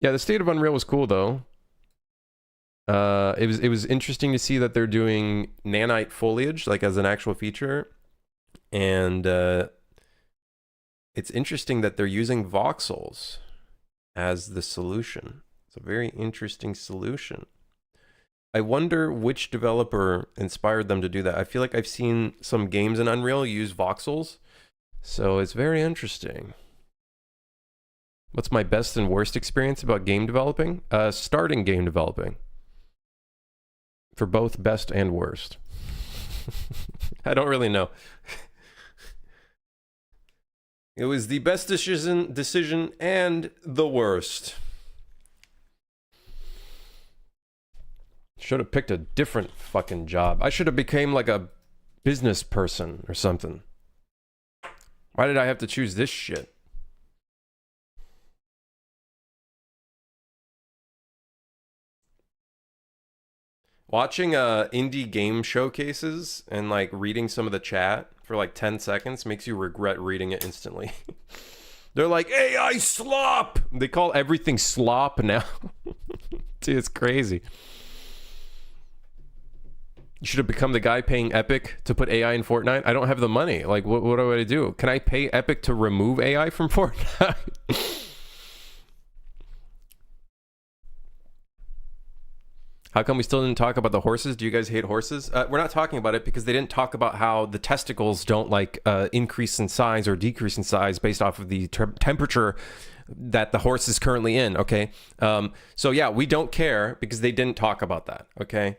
Yeah, the state of Unreal was cool though. It was interesting to see that they're doing nanite foliage like as an actual feature, and it's interesting that they're using voxels as the solution. It's a very interesting solution. I wonder which developer inspired them to do that. I feel like I've seen some games in Unreal use voxels, so it's very interesting. What's my best and worst experience about game developing? Starting game developing. For both best and worst. I don't really know. It was the best decision and the worst. Should have picked a different fucking job. I should have became like a business person or something. Why did I have to choose this shit? Watching indie game showcases and like reading some of the chat for like 10 seconds makes you regret reading it instantly. They're like, AI slop! They call everything slop now. Dude, it's crazy. You should have become the guy paying Epic to put AI in Fortnite. I don't have the money. Like, what do I do? Can I pay Epic to remove AI from Fortnite? How come we still didn't talk about the horses? Do you guys hate horses? We're not talking about it because they didn't talk about how the testicles don't like increase in size or decrease in size based off of the temperature that the horse is currently in, okay? So yeah, we don't care because they didn't talk about that, okay?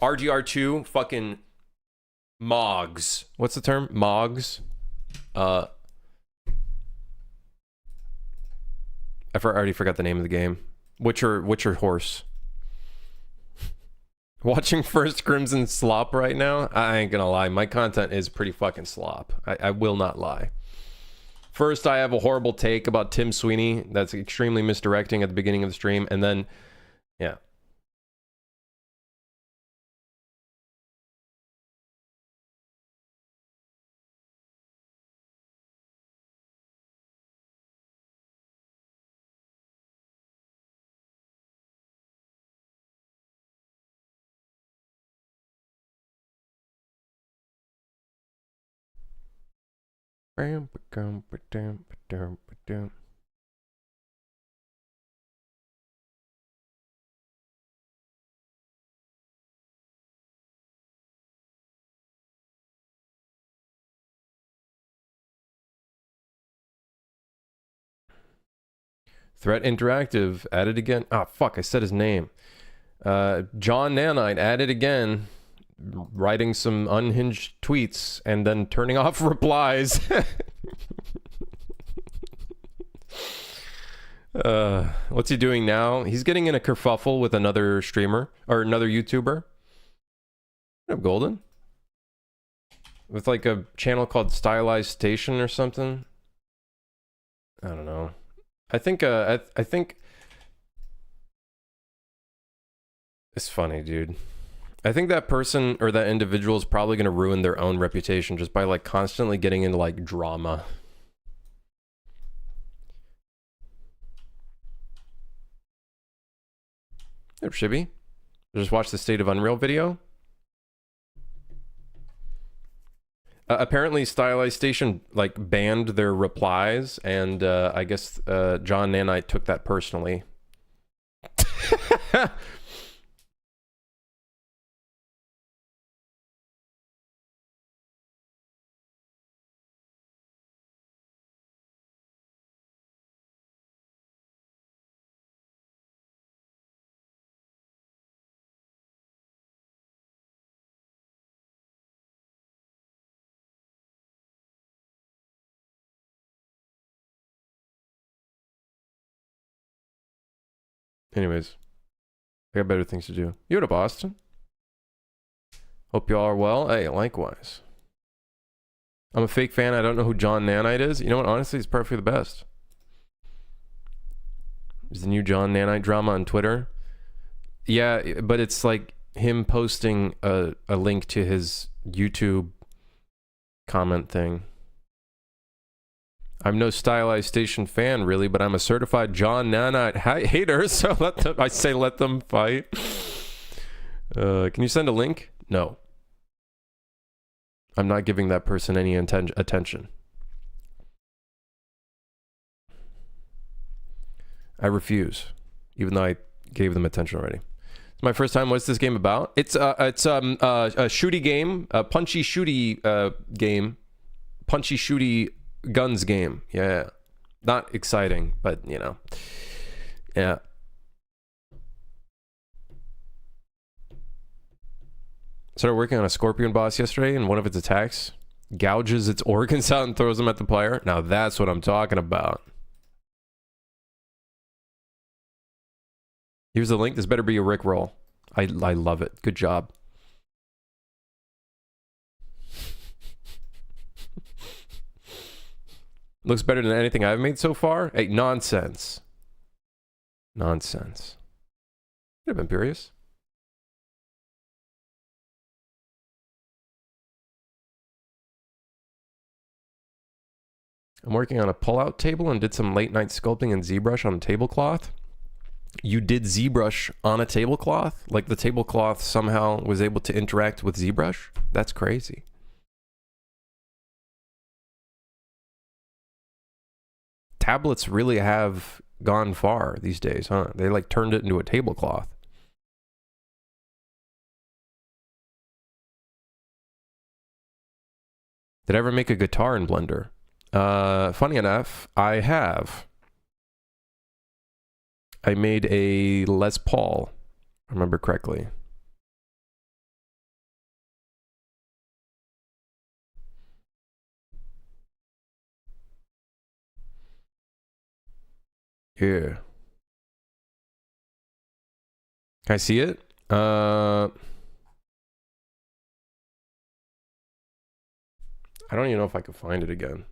RGR2 fucking Mogs. What's the term? Mogs. I already forgot the name of the game. Witcher horse. Watching First Crimson slop right now? I ain't gonna lie. My content is pretty fucking slop. I will not lie. First, I have a horrible take about Tim Sweeney that's extremely misdirecting at the beginning of the stream, and then, yeah. Threat Interactive added again. Ah, fuck, I said his name. John Nanite added again, writing some unhinged tweets and then turning off replies. What's he doing now? He's getting in a kerfuffle with another streamer or another YouTuber. What up, Golden? With like a channel called Stylized Station or something. I don't know. I think it's funny, dude. I think that person or that individual is probably going to ruin their own reputation just by like constantly getting into like drama. Yep, Shibby. Just watch the State of Unreal video. Apparently Stylized Station like banned their replies, and I guess John Nanite took that personally. Anyways, I got better things to do. You to Boston? Hope you all are well. Hey, likewise. I'm a fake fan. I don't know who John Nanite is. You know what? Honestly, he's perfectly the best. There's the new John Nanite drama on Twitter. Yeah, but it's like him posting a link to his YouTube comment thing. I'm no Stylized Station fan, really, but I'm a certified John Nanite hater, so let them fight. Can you send a link? No. I'm not giving that person any attention. I refuse, even though I gave them attention already. It's my first time. What's this game about? It's a shooty game, a punchy shooty game, punchy shooty guns game. Yeah, not exciting, but you know, yeah. Started working on a scorpion boss yesterday, and one of its attacks gouges its organs out and throws them at the player. Now that's what I'm talking about. Here's the link. This better be a Rickroll. I love it. Good job. Looks better than anything I've made so far. Hey, nonsense. Nonsense. Could have been Imperious. I'm working on a pull-out table and did some late-night sculpting in ZBrush on a tablecloth. You did ZBrush on a tablecloth? Like the tablecloth somehow was able to interact with ZBrush? That's crazy. Tablets really have gone far these days, huh? They like turned it into a tablecloth. Did I ever make a guitar in Blender? Funny enough, I have. I made a Les Paul, if I remember correctly. Yeah. Can I see it? I don't even know if I could find it again.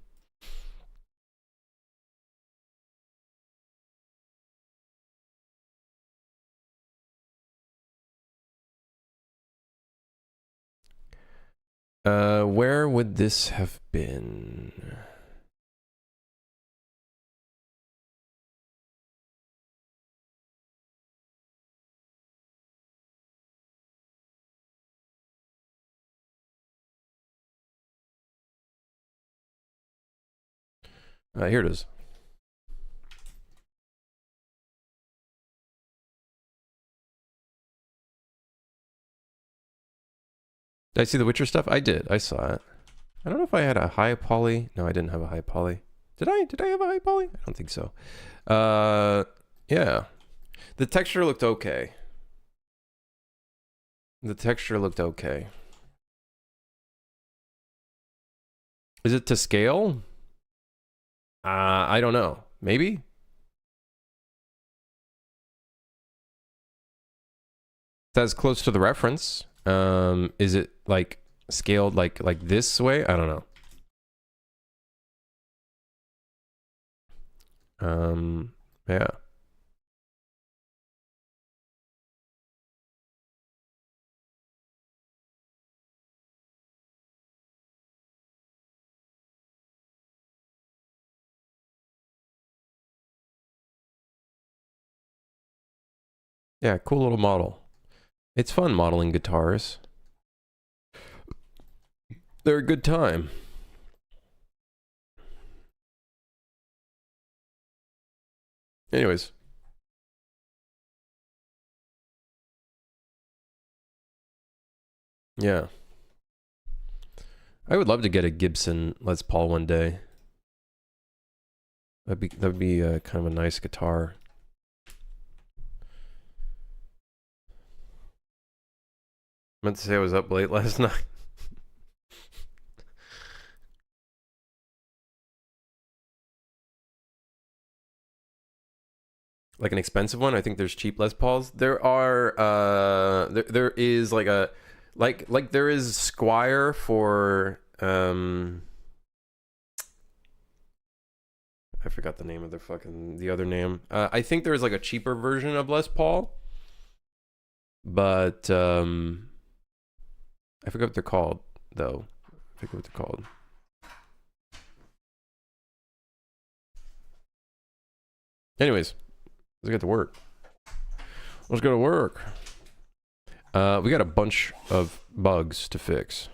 Where would this have been? Here it is. Did I see the Witcher stuff? I did. I saw it. I don't know if I had a high poly. No, I didn't have a high poly. Did I? Did I have a high poly? I don't think so. Yeah. The texture looked okay. The texture looked okay. Is it to scale? I don't know. Maybe? That's close to the reference. Is it like scaled like this way? I don't know. Yeah. Yeah, cool little model. It's fun modeling guitars. They're a good time. Anyways. Yeah. I would love to get a Gibson Les Paul one day. That'd be kind of a nice guitar. I meant to say I was up late last night. Like an expensive one. I think there's cheap Les Pauls. There are there is like a like there is Squire for I forgot the name of the other name. I think there's like a cheaper version of Les Paul, but I forget what they're called though. I forget what they're called. Anyways, let's get to work. Let's go to work. We got a bunch of bugs to fix.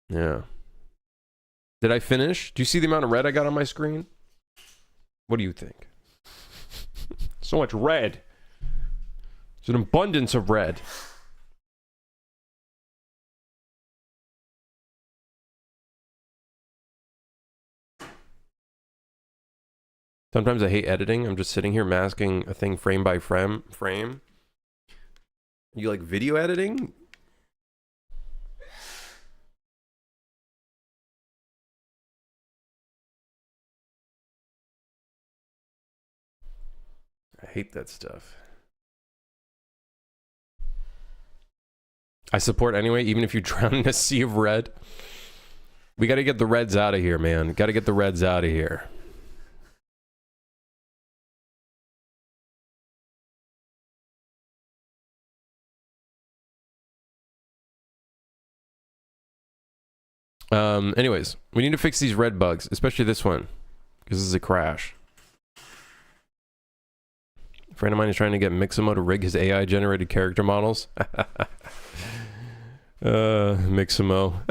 Yeah. Did I finish? Do you see the amount of red I got on my screen? What do you think? So much red. There's an abundance of red. Sometimes I hate editing. I'm just sitting here masking a thing frame by frame. You like video editing? I hate that stuff. I support anyway, even if you drown in a sea of red. We got to get the reds out of here, man. Got to get the reds out of here. Anyways, we need to fix these red bugs, especially this one, because this is a crash. A friend of mine is trying to get Mixamo to rig his AI-generated character models. Mixamo.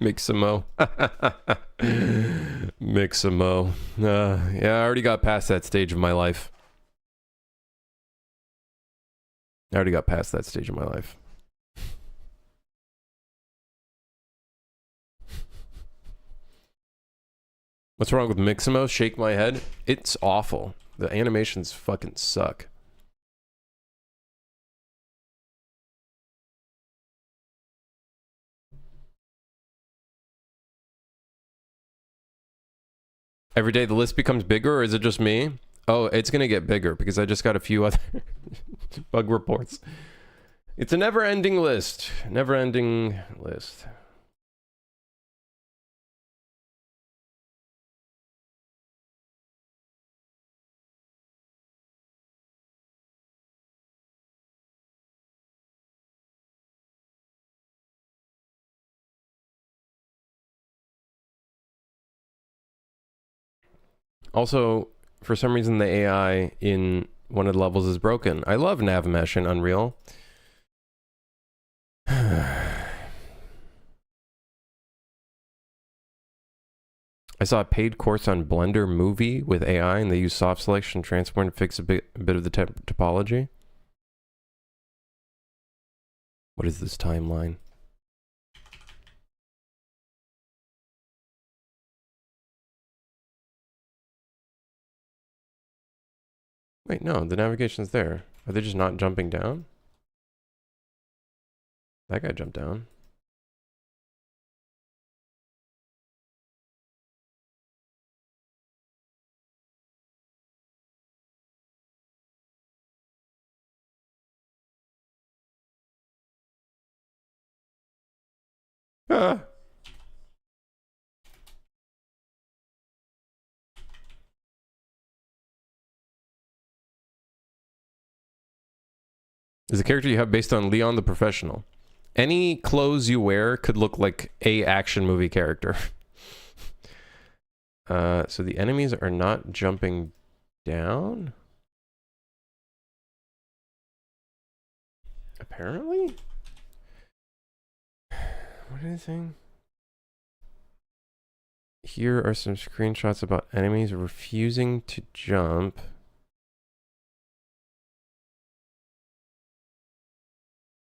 Mixamo. Mixamo. Yeah, I already got past that stage of my life. What's wrong with Mixamo? Shake my head. It's awful. The animations fucking suck. Every day the list becomes bigger, or is it just me? Oh, it's gonna get bigger because I just got a few other bug reports. It's a never-ending list. Never-ending list. Also, for some reason, the AI in one of the levels is broken. I love Navmesh in Unreal. I saw a paid course on Blender Movie with AI, and they use soft selection transform to fix a bit of the topology. What is this timeline? Wait, no, the navigation's there. Are they just not jumping down? That guy jumped down. Ah. Is the character you have based on Leon the Professional? Any clothes you wear could look like a action movie character. So the enemies are not jumping down? Apparently? What anything? Here are some screenshots about enemies refusing to jump.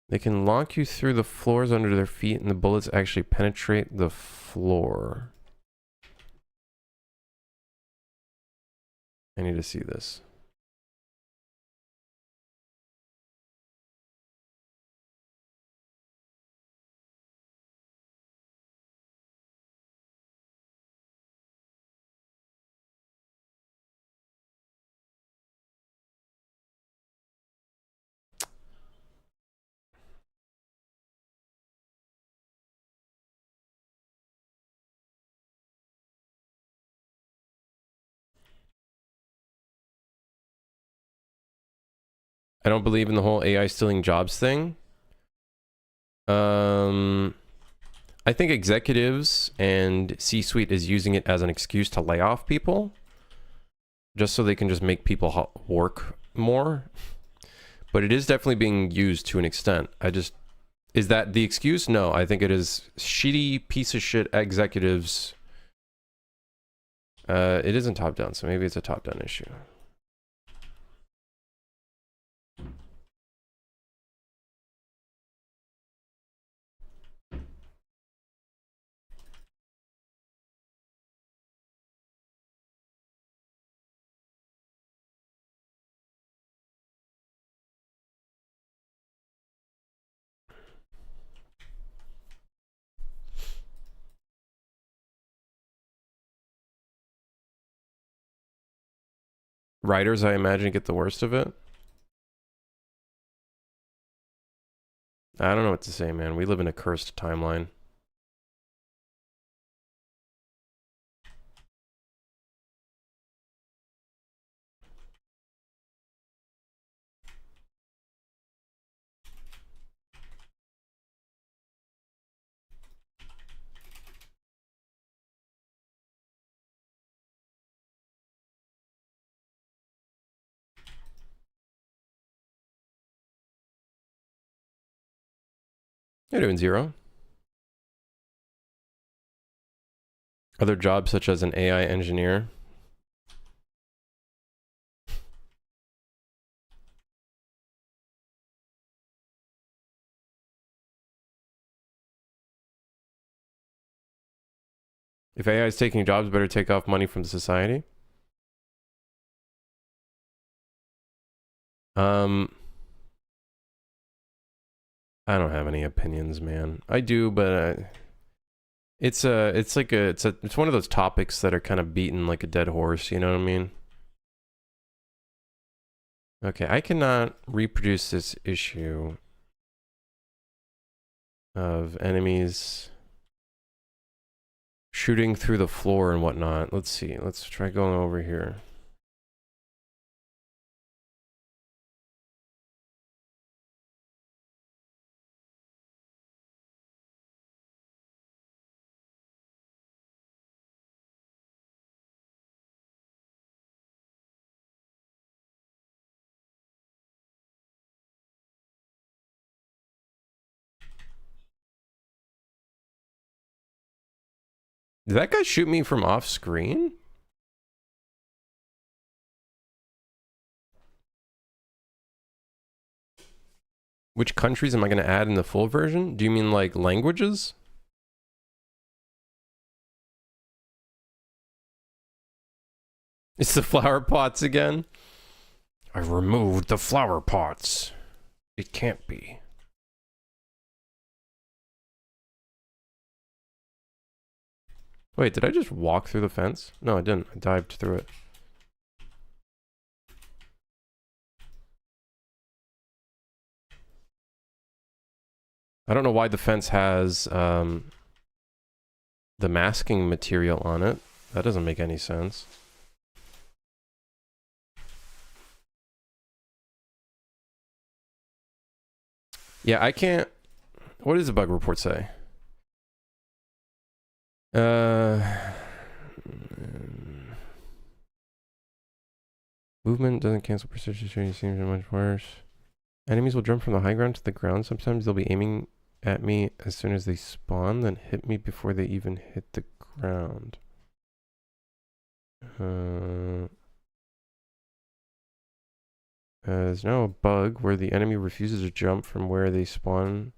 They can lock you through the floors under their feet, and the bullets actually penetrate the floor. I need to see this. I don't believe in the whole AI stealing jobs thing. I think executives and C-suite is using it as an excuse to lay off people, just so they can just make people work more. But it is definitely being used to an extent. Is that the excuse? No, I think it is shitty piece of shit executives. It isn't top down, so maybe it's a top down issue. Writers, I imagine, get the worst of it. I don't know what to say, man. We live in a cursed timeline. You're doing zero. Other jobs such as an AI engineer. If AI is taking jobs, better take off money from the society. I don't have any opinions, man. I do, but it's one of those topics that are kind of beaten like a dead horse. You know what I mean? Okay, I cannot reproduce this issue of enemies shooting through the floor and whatnot. Let's see. Let's try going over here. Did that guy shoot me from off screen? Which countries am I going to add in the full version? Do you mean like languages? It's the flower pots again. I removed the flower pots. It can't be. Wait, did I just walk through the fence? No, I didn't. I dived through it. I don't know why the fence has the masking material on it. That doesn't make any sense. Yeah, I can't... What does the bug report say? Movement doesn't cancel precision shooting, seems much worse. Enemies will jump from the high ground to the ground. Sometimes they'll be aiming at me as soon as they spawn, then hit me before they even hit the ground. There's now a bug where the enemy refuses to jump from where they spawn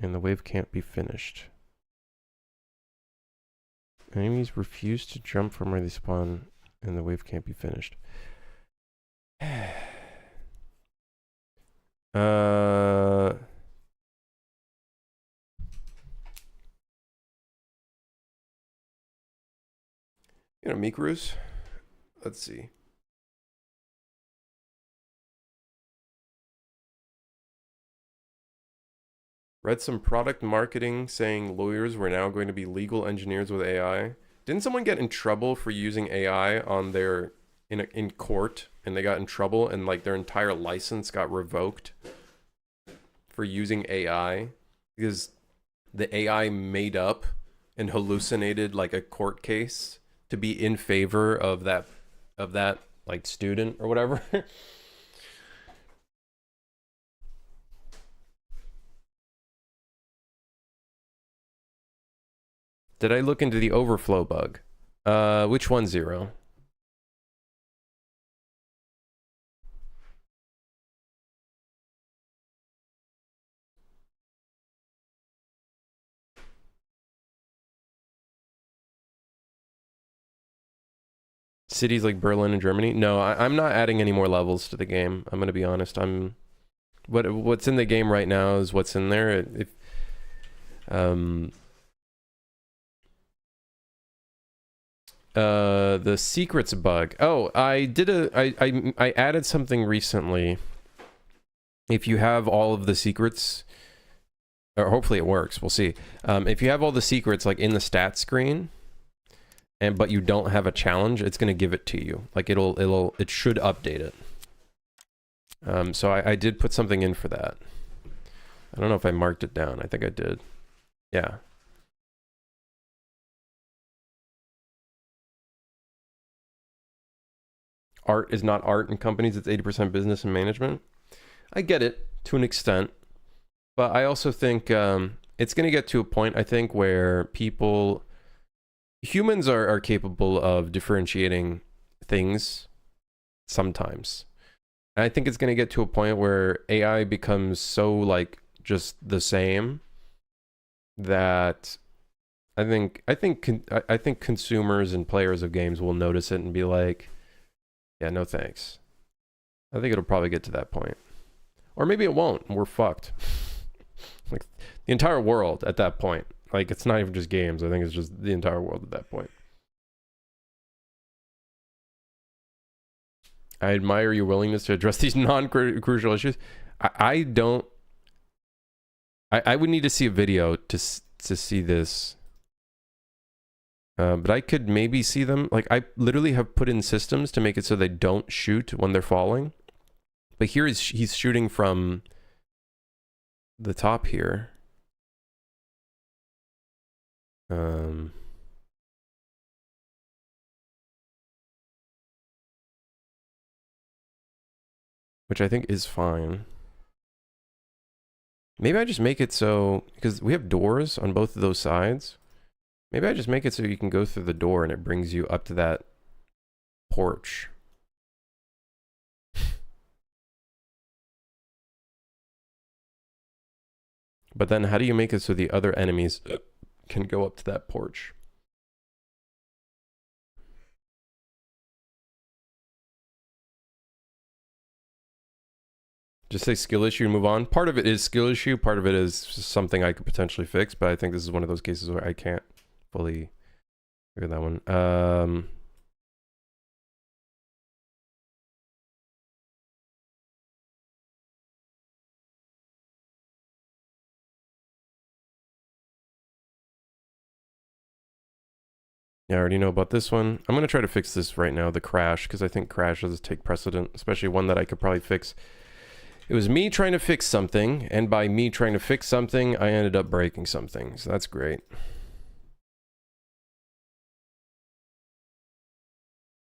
and the wave can't be finished. Enemies refuse to jump from where they spawn and the wave can't be finished. You know, Mikrus? Let's see. Read some product marketing saying lawyers were now going to be legal engineers with AI. Didn't someone get in trouble for using AI on their in court, and they got in trouble and like their entire license got revoked for using AI because the AI made up and hallucinated like a court case to be in favor of that like student or whatever. Did I look into the overflow bug? Which one, Zero? Cities like Berlin and Germany? No, I'm not adding any more levels to the game. I'm gonna be honest. What's in the game right now is what's in there. The secrets bug. Oh, I added something recently. If you have all of the secrets, or hopefully it works, we'll see. If you have all the secrets like in the stat screen, but you don't have a challenge, it's gonna give it to you. Like it should update it. So I did put something in for that. I don't know if I marked it down. I think I did. Yeah. Art is not art in companies. It's 80% business and management. I get it to an extent, but I also think it's going to get to a point, I think, where humans are capable of differentiating things sometimes. And I think it's going to get to a point where AI becomes so like just the same that I think consumers and players of games will notice it and be like, yeah, no thanks. I think it'll probably get to that point. Or maybe it won't. We're fucked. Like the entire world at that point. Like it's not even just games. I think it's just the entire world at that point. I admire your willingness to address these non-crucial issues. I don't. I would need to see a video to see this. But I could maybe see them. Like I literally have put in systems to make it so they don't shoot when they're falling. But here he's shooting from the top here. Which I think is fine. Maybe I just make it so, because we have doors on both of those sides. Maybe I just make it so you can go through the door and it brings you up to that porch. But then how do you make it so the other enemies can go up to that porch? Just say skill issue and move on. Part of it is skill issue. Part of it is something I could potentially fix. But I think this is one of those cases where I can't fully figure that one. Yeah, I already know about this one. I'm going to try to fix this right now, the crash, because I think crashes take precedent, especially one that I could probably fix. It was me trying to fix something, and by me trying to fix something, I ended up breaking something. So that's great.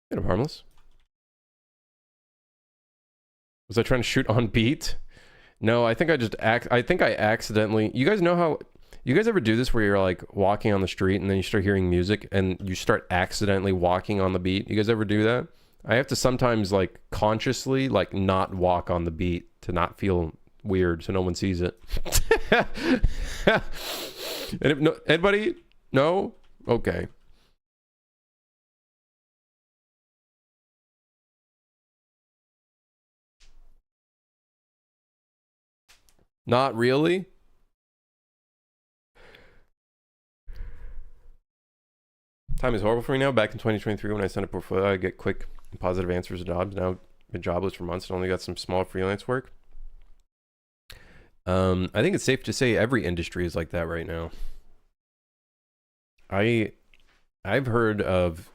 Kind of harmless. Was I trying to shoot on beat? No, I think I think I accidentally. You guys know how? You guys ever do this where you're like walking on the street and then you start hearing music and you start accidentally walking on the beat? You guys ever do that? I have to sometimes like consciously like not walk on the beat to not feel weird so no one sees it. And if no, anybody? No? Okay. Not really? Time is horrible for me now. Back in 2023 when I sent a portfolio, I get quick and positive answers to jobs. Now been jobless for months and only got some small freelance work. I think it's safe to say every industry is like that right now. I've heard of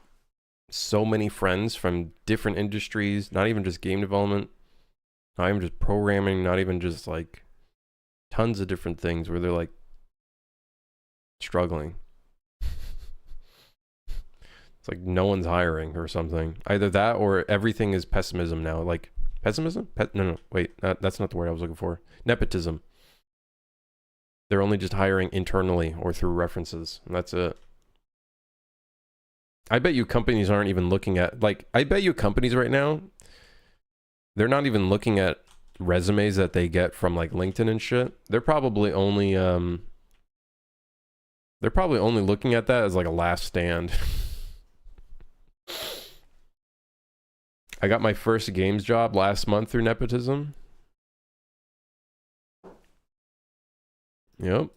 so many friends from different industries, not even just game development, not even just programming, not even just like tons of different things where they're like struggling. It's like no one's hiring or something. Either that or everything is pessimism now. Like pessimism? No, wait, that's not the word I was looking for. Nepotism. They're only just hiring internally or through references. And that's it. I bet you companies aren't even looking at, like, I bet you companies right now, they're not even looking at resumes that they get from like LinkedIn and shit. They're probably only looking at that as like a last stand. I got my first games job last month through nepotism. Yep.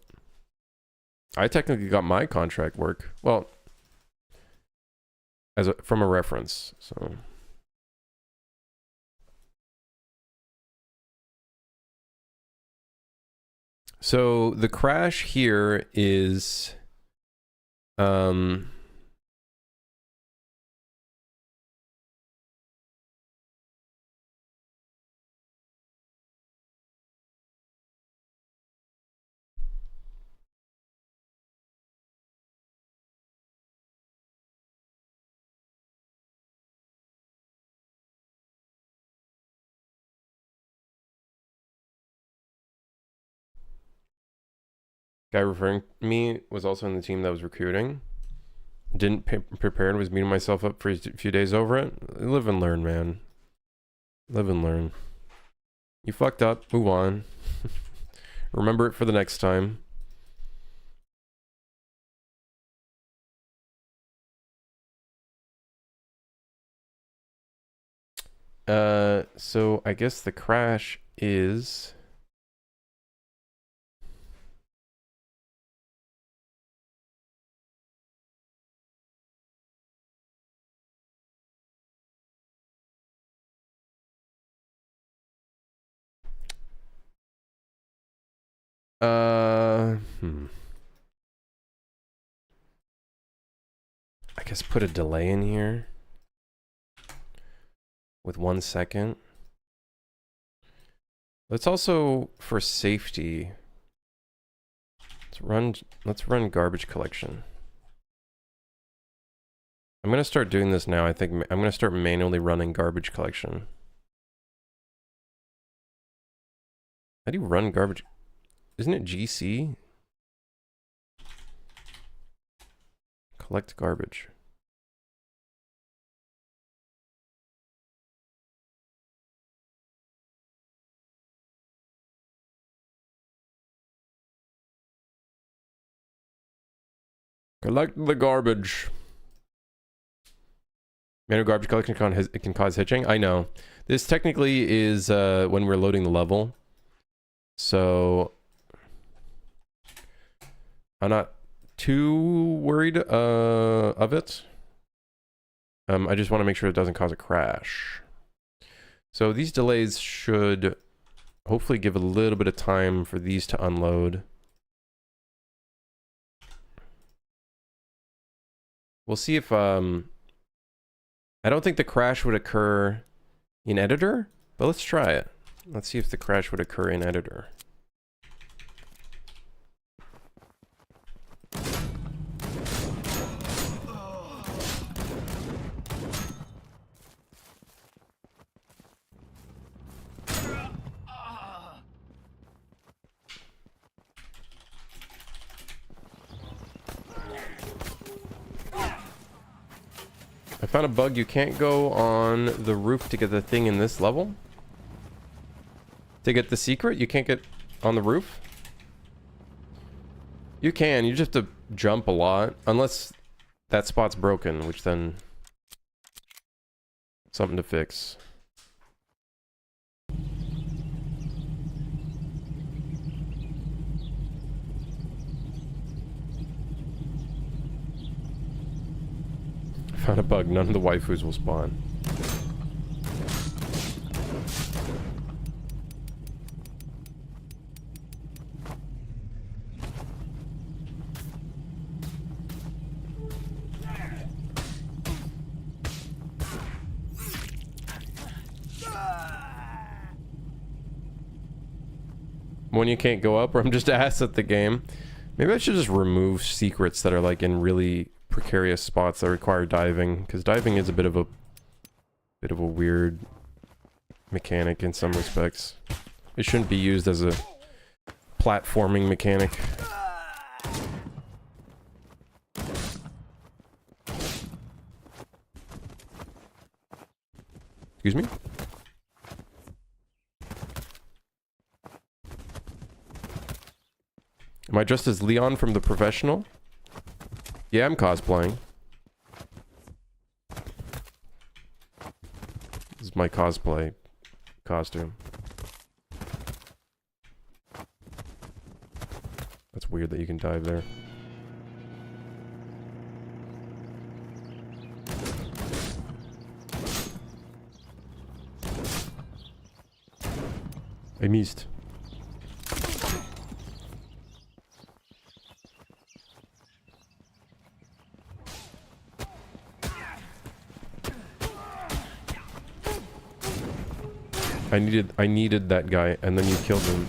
I technically got my contract work. Well, from a reference, so. So the crash here is, guy referring to me was also in the team that was recruiting. Didn't prepare and was beating myself up for a few days over it. Live and learn, man. Live and learn. You fucked up. Move on. Remember it for the next time. So I guess the crash is... I guess put a delay in here with 1 second. Let's also, for safety, let's run garbage collection. I'm gonna start doing this now. I think I'm gonna start manually running garbage collection. How do you run garbage? Isn't it GC? Collect garbage. Collect the garbage. Manual garbage collection can cause hitching. I know. This technically is when we're loading the level. So I'm not too worried of it. I just want to make sure it doesn't cause a crash. So these delays should hopefully give a little bit of time for these to unload. We'll see if I don't think the crash would occur in editor, but let's try it. Let's see if the crash would occur in editor. I found a bug. You can't go on the roof to get the thing in this level. To get the secret, you can't get on the roof. You can. You just have to jump a lot. Unless that spot's broken, which then... something to fix. Found a bug. None of the waifus will spawn. When you can't go up, or I'm just ass at the game. Maybe I should just remove secrets that are like in really precarious spots that require diving, because diving is a bit of a weird mechanic in some respects. It shouldn't be used as a platforming mechanic. Excuse me? Am I dressed as Leon from The Professional? Yeah, I'm cosplaying. This is my cosplay costume. That's weird that you can dive there. I missed. I needed that guy, and then you killed him.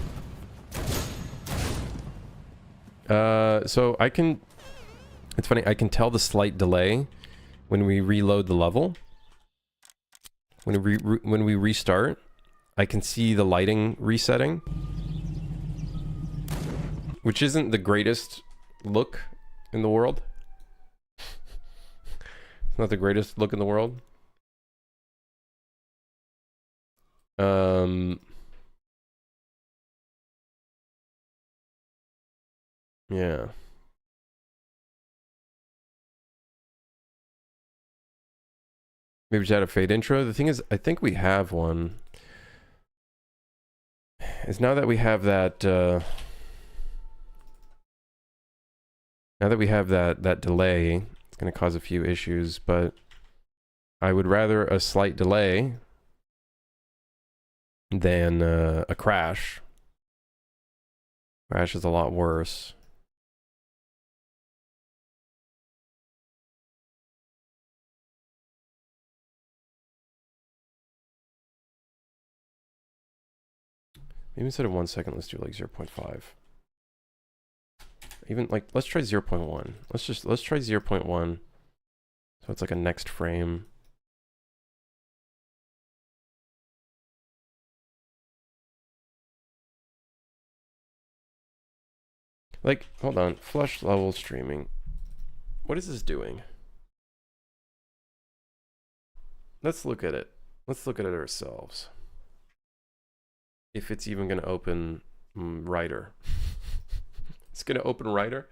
So I can... It's funny, I can tell the slight delay when we reload the level. When we restart, I can see the lighting resetting. Which isn't the greatest look in the world. It's not the greatest look in the world. Yeah. Maybe just add a fade intro. The thing is, I think we have one. Is now that we have that, now that we have that delay, it's going to cause a few issues, but I would rather a slight delay than a crash. Crash is a lot worse. Maybe instead of 1 second, let's do like 0.5. Even like, let's try 0.1. Let's try 0.1. So it's like a next frame. Like, hold on, flush level streaming. What is this doing? Let's look at it. Let's look at it ourselves. If it's even going to open Writer. It's going to open Writer.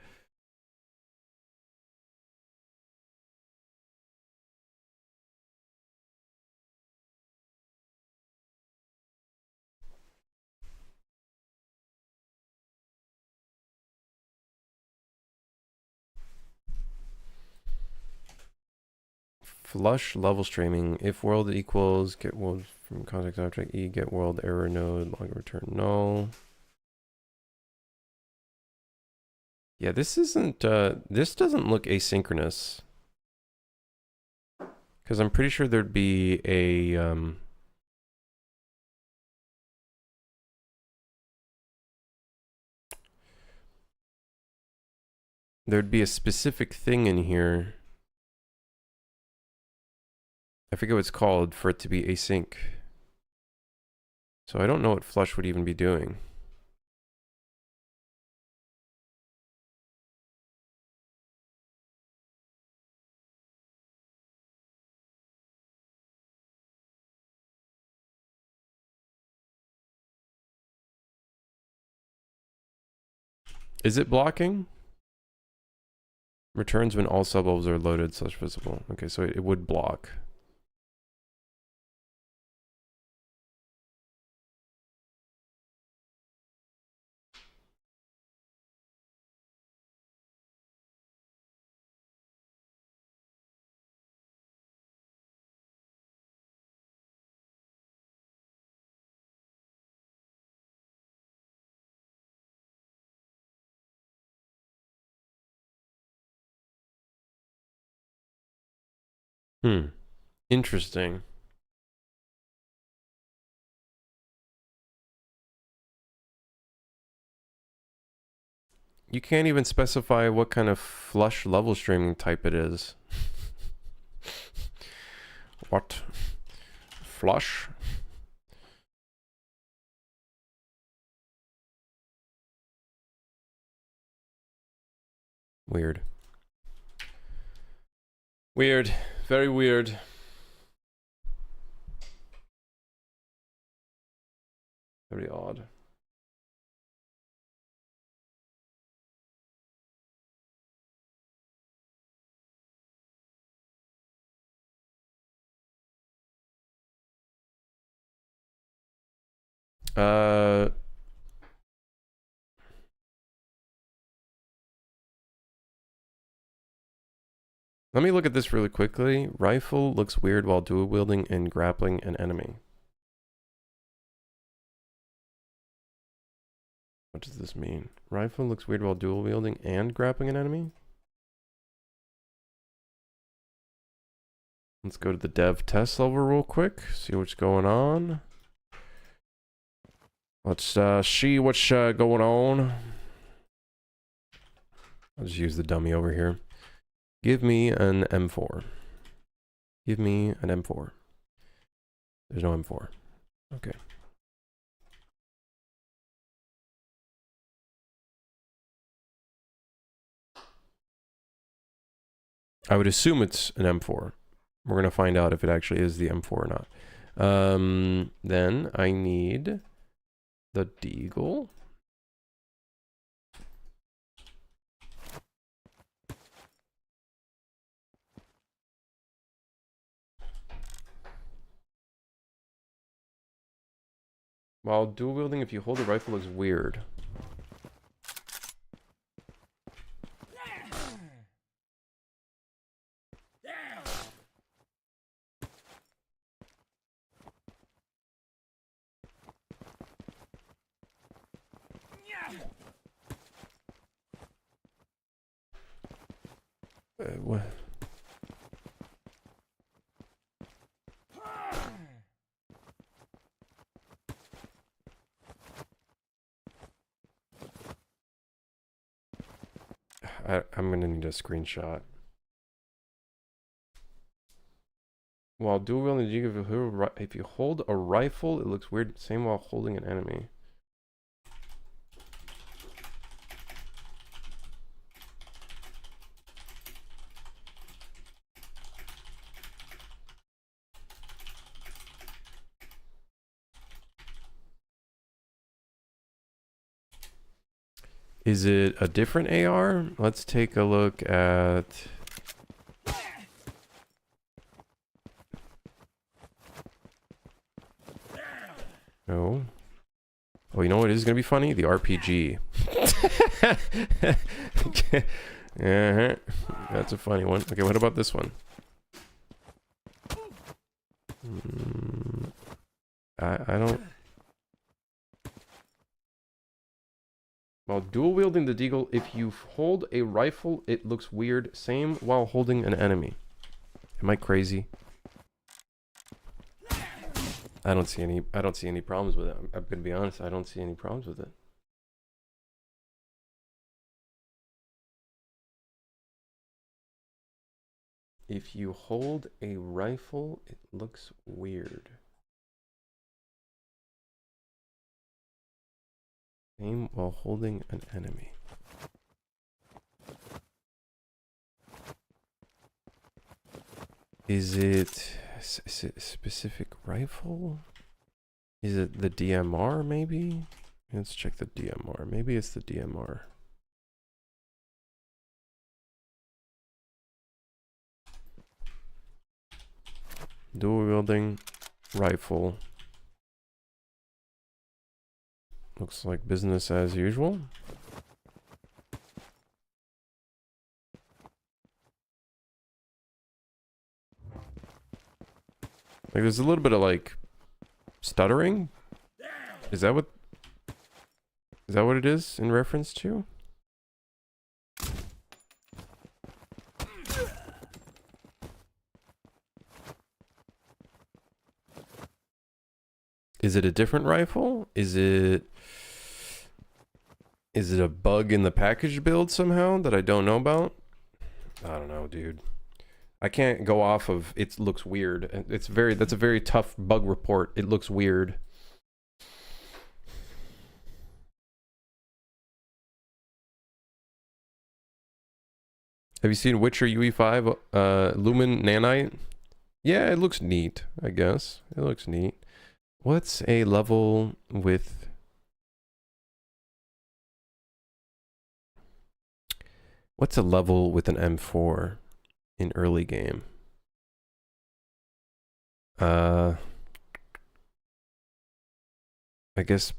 Flush level streaming. If world equals get world from context object E, get world error node, log return null. Yeah, this isn't, this doesn't look asynchronous. Because I'm pretty sure there'd be a, there'd be a specific thing in here. I forget what it's called for it to be async. So I don't know what flush would even be doing. Is it blocking? Returns when all sublevels are loaded / visible. Okay, so it would block. Interesting. You can't even specify what kind of flush level streaming type it is. What? Flush? Weird. Weird. Very weird. Very odd. Let me look at this really quickly. Rifle looks weird while dual wielding and grappling an enemy. What does this mean? Rifle looks weird while dual wielding and grappling an enemy? Let's go to the dev test level real quick, see what's going on. Let's see what's going on. I'll just use the dummy over here. Give me an M4. Give me an M4. There's no M4. Okay. I would assume it's an M4. We're going to find out if it actually is the M4 or not. Then I need the Deagle. While dual wielding, if you hold the rifle, looks weird. What? I'm gonna need a screenshot. While dual wielding, if you hold a rifle, it looks weird. Same while holding an enemy. Is it a different AR? Let's take a look at... No. Oh, you know what is going to be funny? The RPG. That's a funny one. Okay, what about this one? I don't... While dual wielding the Deagle, if you hold a rifle, it looks weird. Same while holding an enemy. Am I crazy? I don't see any problems with it. I'm gonna be honest, I don't see any problems with it. If you hold a rifle, it looks weird. Aim while holding an enemy. Is it a specific rifle? Is it the DMR maybe? Let's check the DMR. Maybe it's the DMR. Dual wielding rifle. Looks like business as usual. Like there's a little bit of like stuttering. Is that what it is in reference to? Is it a different rifle? Is it Is it a bug in the package build somehow that I don't know about? I don't know, dude. I can't go off of it looks weird. That's a very tough bug report. It looks weird. Have you seen Witcher UE5 Lumen Nanite? Yeah, it looks neat, I guess. It looks neat. What's a level with... What's a level with an M4 in early game? I guess...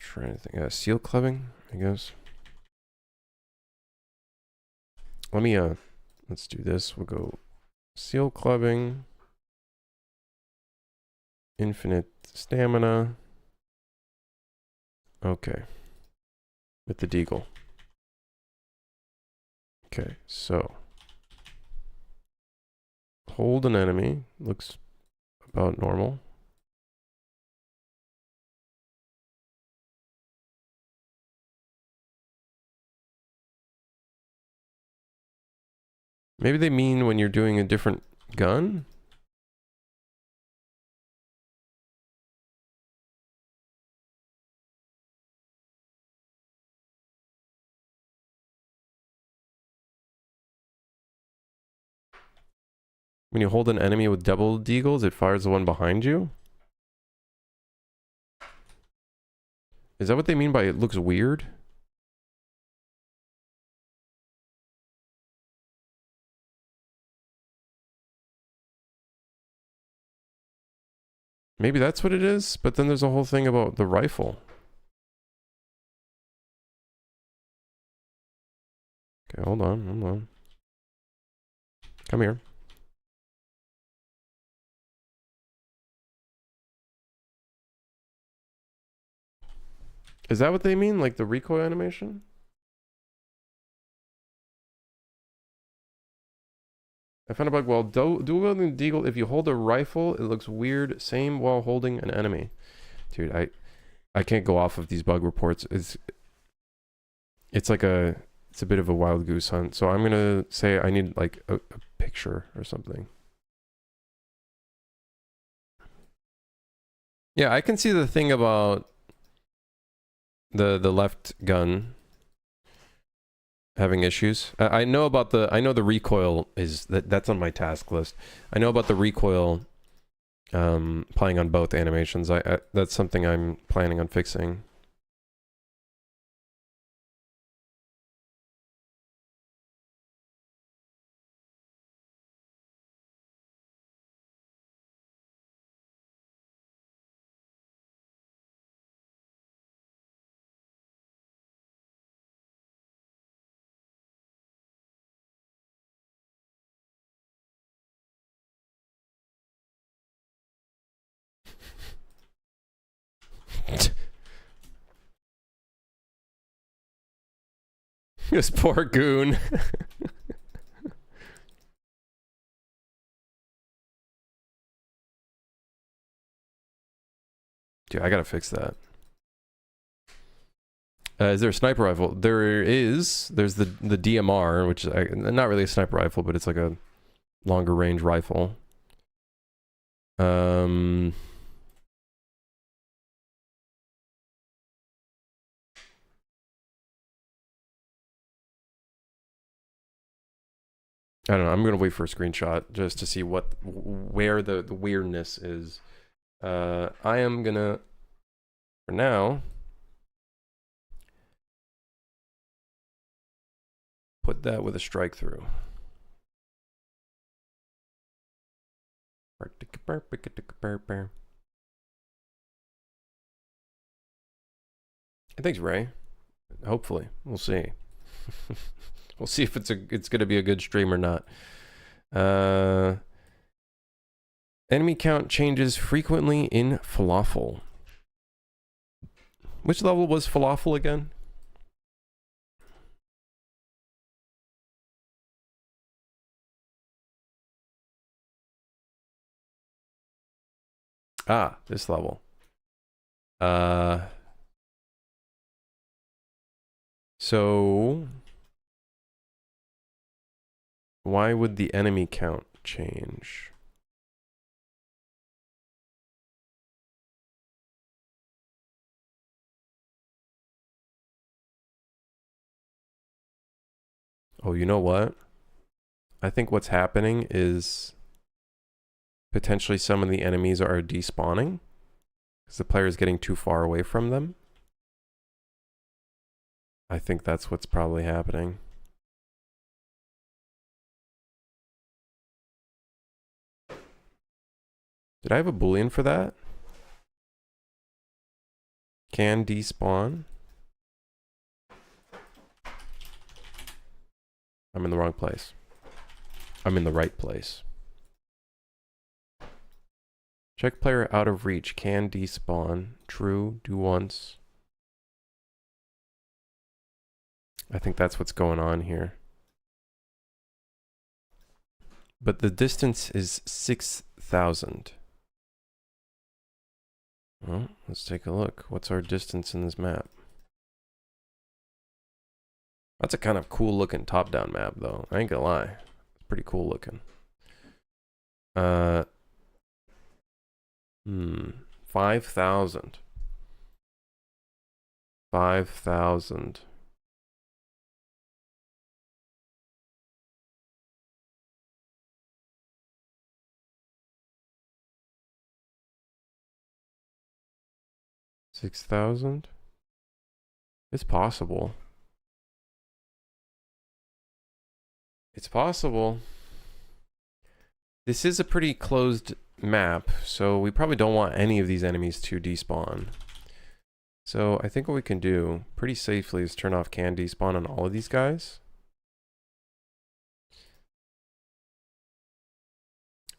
Trying to think. Seal clubbing, I guess. Let me, let's do this. We'll go seal clubbing. Infinite stamina. Okay. With the deagle. Okay, so. Hold an enemy. Looks about normal. Maybe they mean when you're doing a different gun? When you hold an enemy with double deagles, it fires the one behind you? Is that what they mean by it looks weird? Maybe that's what it is, but then there's a whole thing about the rifle. Okay, hold on. Come here. Is that what they mean? Like the recoil animation? I found a bug while dual wielding deagle. If you hold a rifle, it looks weird. Same while holding an enemy. Dude, I can't go off of these bug reports. It's like it's a bit of a wild goose hunt. So I'm gonna say I need like a picture or something. Yeah, I can see the thing about the left gun having issues. I know about the recoil is that's on my task list. I know about the recoil playing on both animations. That's something I'm planning on fixing. This poor goon. Dude, I gotta fix that. Is there a sniper rifle? There is. There's the DMR, which is not really a sniper rifle, but it's like a longer range rifle. I don't know. I'm gonna wait for a screenshot just to see where the weirdness is. I am gonna, for now, put that with a strike through. Thanks, Ray. Hopefully, we'll see. We'll see if it's gonna be a good stream or not. Enemy count changes frequently in Falafel. Which level was Falafel again? Ah, this level. So why would the enemy count change? Oh, you know what? I think what's happening is potentially some of the enemies are despawning because the player is getting too far away from them. I think that's what's probably happening. Did I have a Boolean for that? Can despawn. I'm in the wrong place. I'm in the right place. Check player out of reach. Can despawn. True. Do once. I think that's what's going on here. But the distance is 6,000. Well, let's take a look. What's our distance in this map? That's a kind of cool looking top-down map, though. I ain't gonna lie. It's pretty cool looking. 5,000. 5,000. $6,000? It's possible. It's possible. This is a pretty closed map, so we probably don't want any of these enemies to despawn. So I think what we can do pretty safely is turn off can despawn on all of these guys.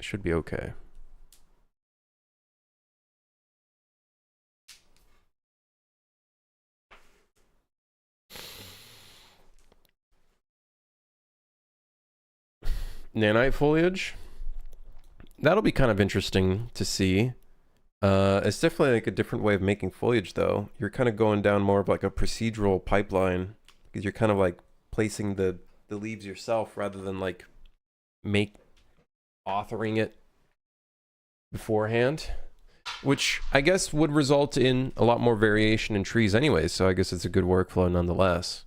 Should be okay. Nanite foliage. That'll be kind of interesting to see. It's definitely like a different way of making foliage, though. You're kind of going down more of like a procedural pipeline because you're kind of like placing the leaves yourself rather than like authoring it beforehand, which I guess would result in a lot more variation in trees anyways. So I guess it's a good workflow nonetheless.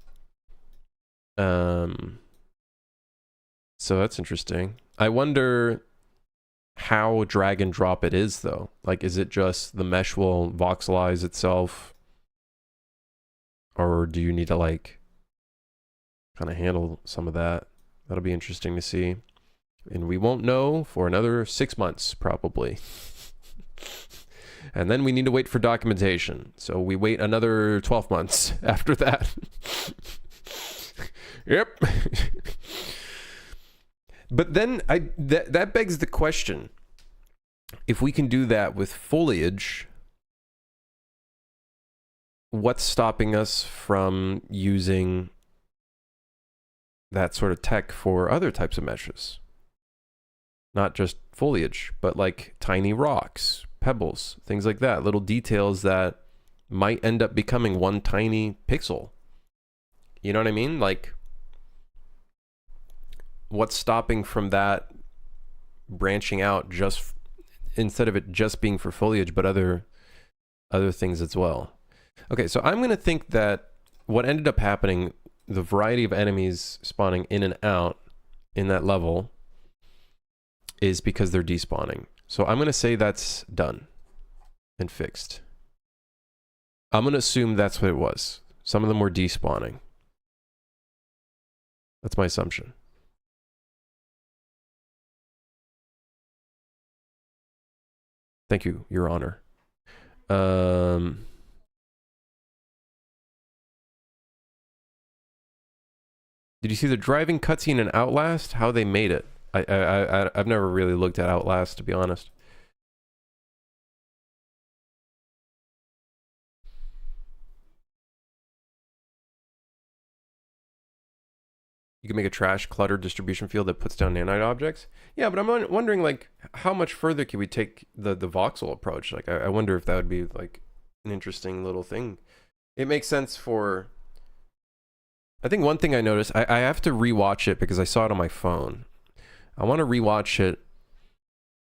So that's interesting. I wonder how drag and drop it is, though. Like, is it just the mesh will voxelize itself? Or do you need to, like, kind of handle some of that? That'll be interesting to see. And we won't know for another 6 months, probably. And then we need to wait for documentation. So we wait another 12 months after that. Yep. But then that begs the question, if we can do that with foliage, what's stopping us from using that sort of tech for other types of meshes? Not just foliage, but like tiny rocks, pebbles, things like that, little details that might end up becoming one tiny pixel. You know what I mean? Like, what's stopping from that branching out just instead of it just being for foliage, but other things as well? Okay, so I'm going to think that what ended up happening, the variety of enemies spawning in and out in that level, is because they're despawning. So I'm going to say that's done and fixed. I'm going to assume that's what it was. Some of them were despawning. That's my assumption. Thank you, Your Honor. Did you see the driving cutscene in Outlast? How they made it? I've never really looked at Outlast, to be honest. You can make a trash clutter distribution field that puts down nanite objects. Yeah, but I'm wondering, like, how much further can we take the voxel approach? Like, I wonder if that would be, like, an interesting little thing. It makes sense for... I think one thing I noticed, I have to rewatch it because I saw it on my phone. I want to rewatch it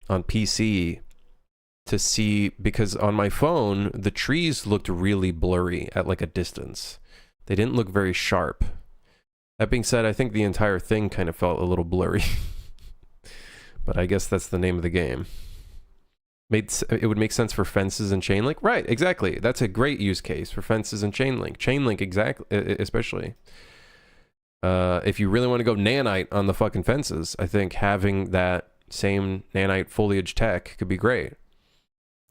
on PC to see, because on my phone, the trees looked really blurry at like a distance. They didn't look very sharp. That being said, I think the entire thing kind of felt a little blurry. But I guess that's the name of the game. It would make sense for fences and chain link. Right, exactly. That's a great use case for fences and chain link. Chain link, exactly, especially. If you really want to go nanite on the fucking fences, I think having that same nanite foliage tech could be great.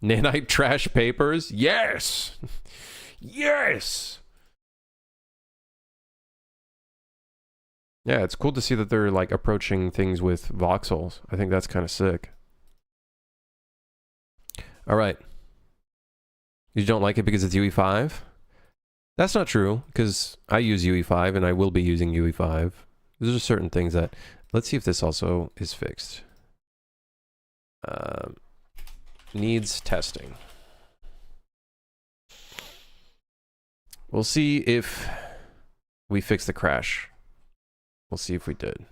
Nanite trash papers? Yes! Yes! Yeah, it's cool to see that they're like approaching things with voxels. I think that's kind of sick. All right. You don't like it because it's UE5? That's not true, because I use UE5 and I will be using UE5. There's just certain things that... Let's see if this also is fixed. Needs testing. We'll see if we fix the crash. We'll see if we did.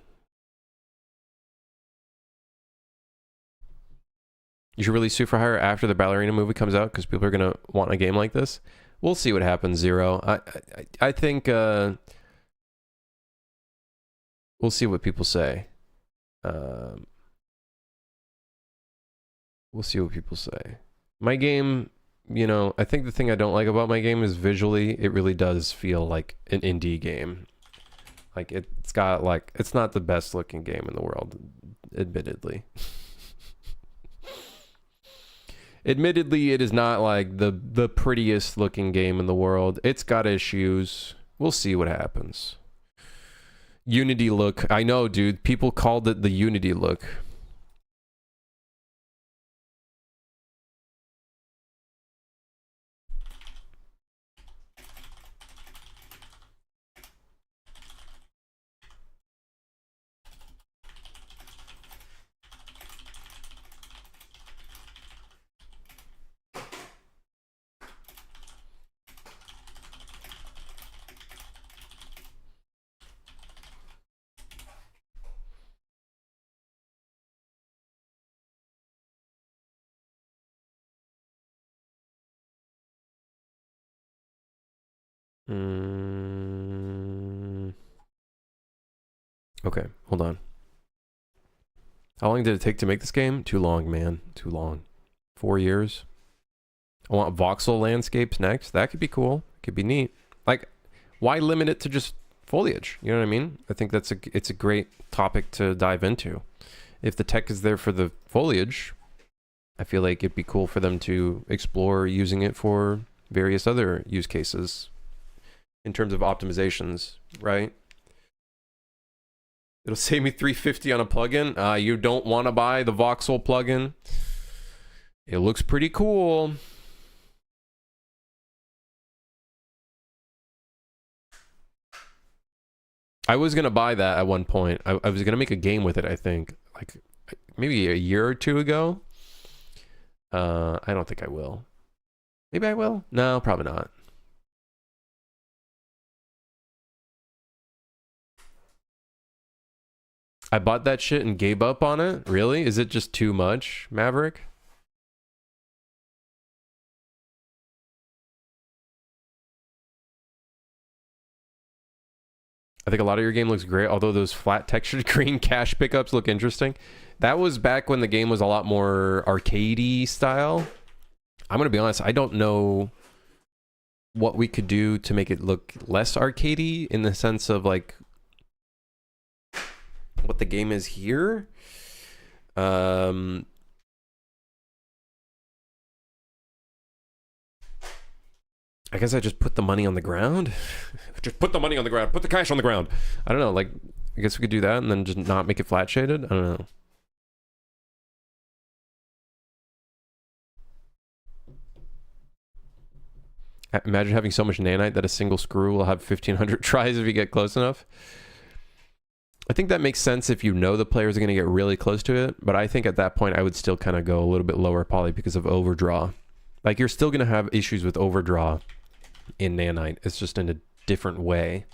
You should release Sue for Hire after the Ballerina movie comes out because people are going to want a game like this. We'll see what happens, Zero. I think we'll see what people say. We'll see what people say. My game, you know, I think the thing I don't like about my game is visually, it really does feel like an indie game. Like it's got like, it's not the best looking game in the world, admittedly. Admittedly, it is not like the prettiest looking game in the world. It's got issues. We'll see what happens. Unity look. I know, dude. People called it the Unity look. Okay, hold on. How long did it take to make this game? Too long, man. Too long. 4 years. I want voxel landscapes next. That could be cool. Could be neat. Like, why limit it to just foliage? You know what I mean? I think it's a great topic to dive into. If the tech is there for the foliage, I feel like it'd be cool for them to explore using it for various other use cases in terms of optimizations, right? It'll save me $350 on a plugin. You don't want to buy the voxel plugin. It looks pretty cool. I was going to buy that at one point. I was going to make a game with it, I think. Like, maybe a year or two ago. I don't think I will. Maybe I will? No, probably not. I bought that shit and gave up on it? Really? Is it just too much, Maverick? I think a lot of your game looks great, although those flat textured green cash pickups look interesting. That was back when the game was a lot more arcadey style. I'm going to be honest, I don't know what we could do to make it look less arcadey in the sense of like what the game is here. I guess I just put the money on the ground. Just put the money on the ground. Put the cash on the ground. I don't know. Like, I guess we could do that and then just not make it flat shaded. I don't know. Imagine having so much nanite that a single screw will have 1,500 tries if you get close enough. I think that makes sense if you know the players are going to get really close to it, but I think at that point I would still kind of go a little bit lower poly because of overdraw. Like, you're still going to have issues with overdraw in Nanite. It's just in a different way.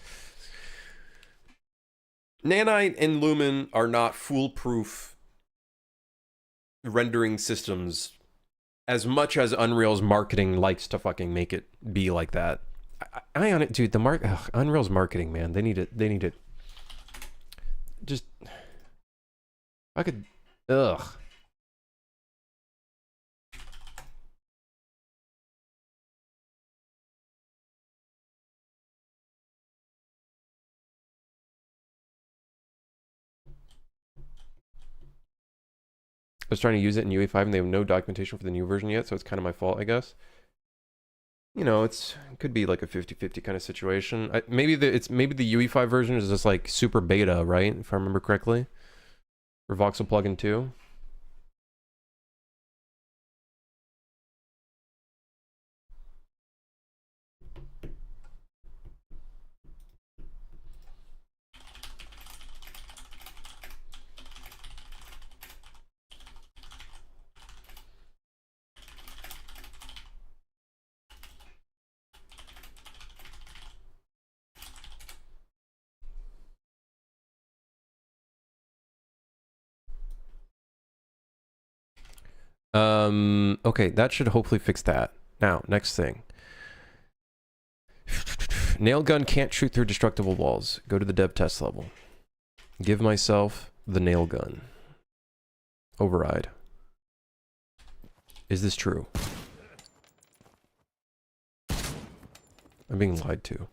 Nanite and Lumen are not foolproof rendering systems as much as Unreal's marketing likes to fucking make it be like that. I on it, dude. Unreal's marketing, man. They need it. They need it. Just, I could, ugh. I was trying to use it in UE5 and they have no documentation for the new version yet, so it's kind of my fault, I guess. You know, it could be like a 50-50 kind of situation. Maybe the UE5 version is just like super beta, right? If I remember correctly. For Voxel plugin 2. Okay, that should hopefully fix that. Now, next thing. Nail gun can't shoot through destructible walls. Go to the dev test level. Give myself the nail gun. Override. Is this true? I'm being lied to.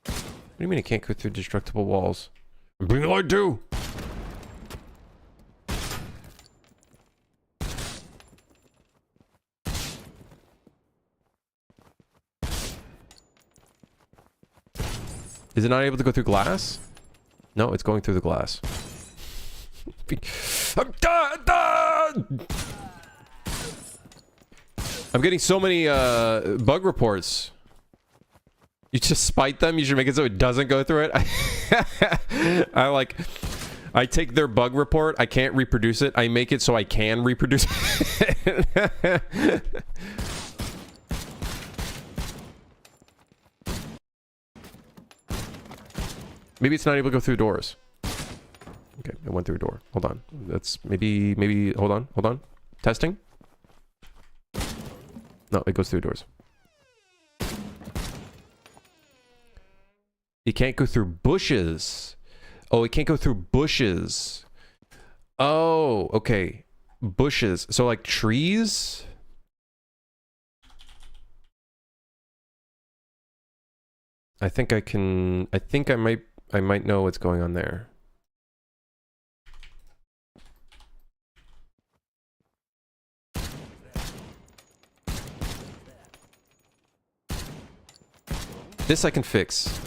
What do you mean it can't go through destructible walls? I'm being lied to! Is it not able to go through glass? No, it's going through the glass. I'm done! I'm getting so many bug reports. You just spite them? You should make it so it doesn't go through it? I take their bug report, I can't reproduce it, I make it so I can reproduce it. Maybe it's not able to go through doors. Okay, it went through a door. Hold on. That's maybe, hold on. Testing? No, it goes through doors. It can't go through bushes. Oh, it can't go through bushes. Oh, okay. Bushes. So like trees? I think I might know what's going on there. This I can fix.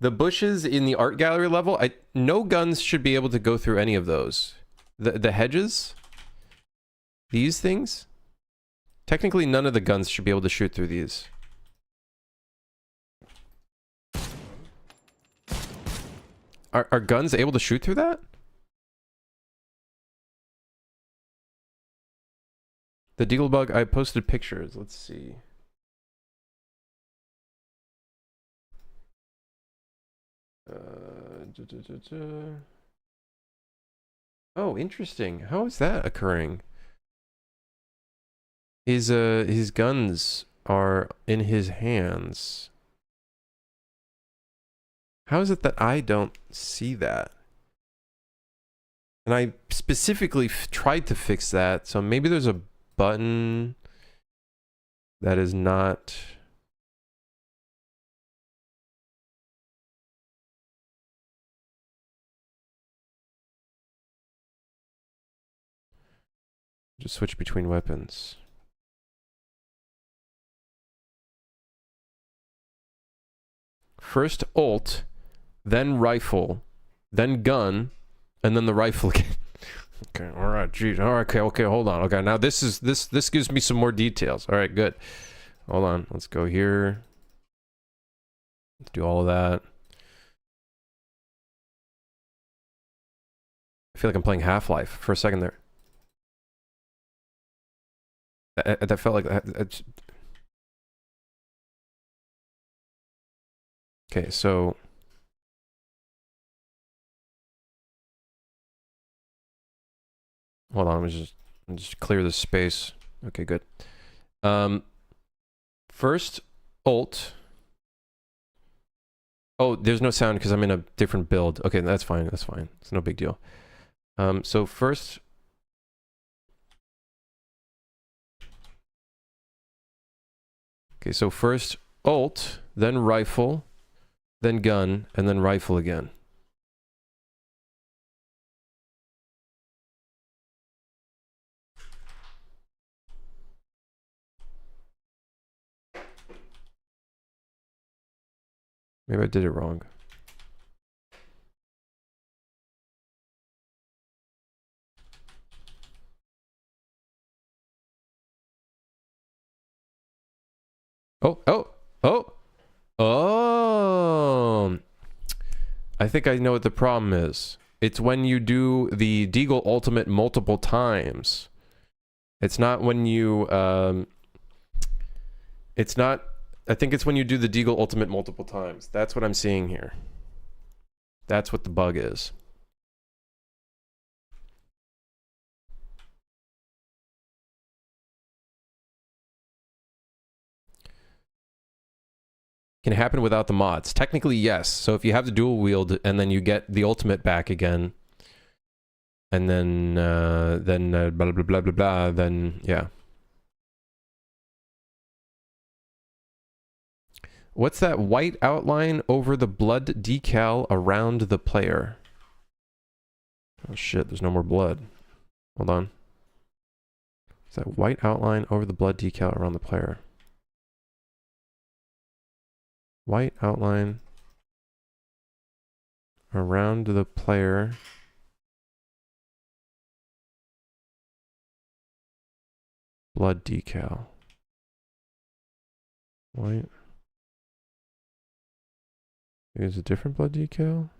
The bushes in the art gallery level, no guns should be able to go through any of those. The hedges? These things? Technically, none of the guns should be able to shoot through these. Are guns able to shoot through that? The Deagle bug, I posted pictures. Let's see. Oh, interesting. How is that occurring? His guns are in his hands. How is it that I don't see that? And I specifically tried to fix that, so maybe there's a button that is not... Just switch between weapons. First ult, then rifle, then gun, and then the rifle again. Okay, all right, geez, all right, okay, hold on. Okay, now this gives me some more details. All right, good. Hold on, let's go here. Let's do all of that. I feel like I'm playing Half-Life for a second there. That felt like that. Okay, so hold on, let me just clear this space. Okay, good. First, Alt. Oh, there's no sound because I'm in a different build. Okay, that's fine. That's fine. It's no big deal. So first. Okay, so first Alt, then rifle, then gun, and then rifle again. Maybe I did it wrong. Oh! I think I know what the problem is. It's when you do the Deagle Ultimate multiple times. It's not when you, it's not, I think it's when you do the Deagle Ultimate multiple times. That's what I'm seeing here. That's what the bug is. Can it happen without the mods? Technically, yes. So if you have the dual wield and then you get the ultimate back again, and then blah blah blah blah blah, then yeah. What's that white outline over the blood decal around the player? Oh shit, there's no more blood. Hold on. Is that white outline over the blood decal around the player? White outline around the player. Blood decal. White. Is a different blood decal?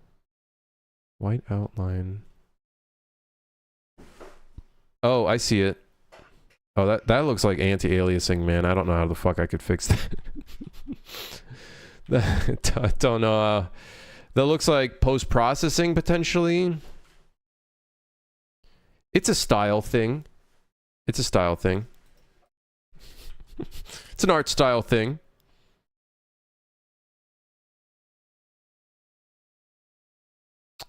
White outline. Oh, I see it. Oh, that looks like anti-aliasing, man. I don't know how the fuck I could fix that. I don't know. That looks like post-processing, potentially. It's a style thing. It's a style thing. It's an art style thing.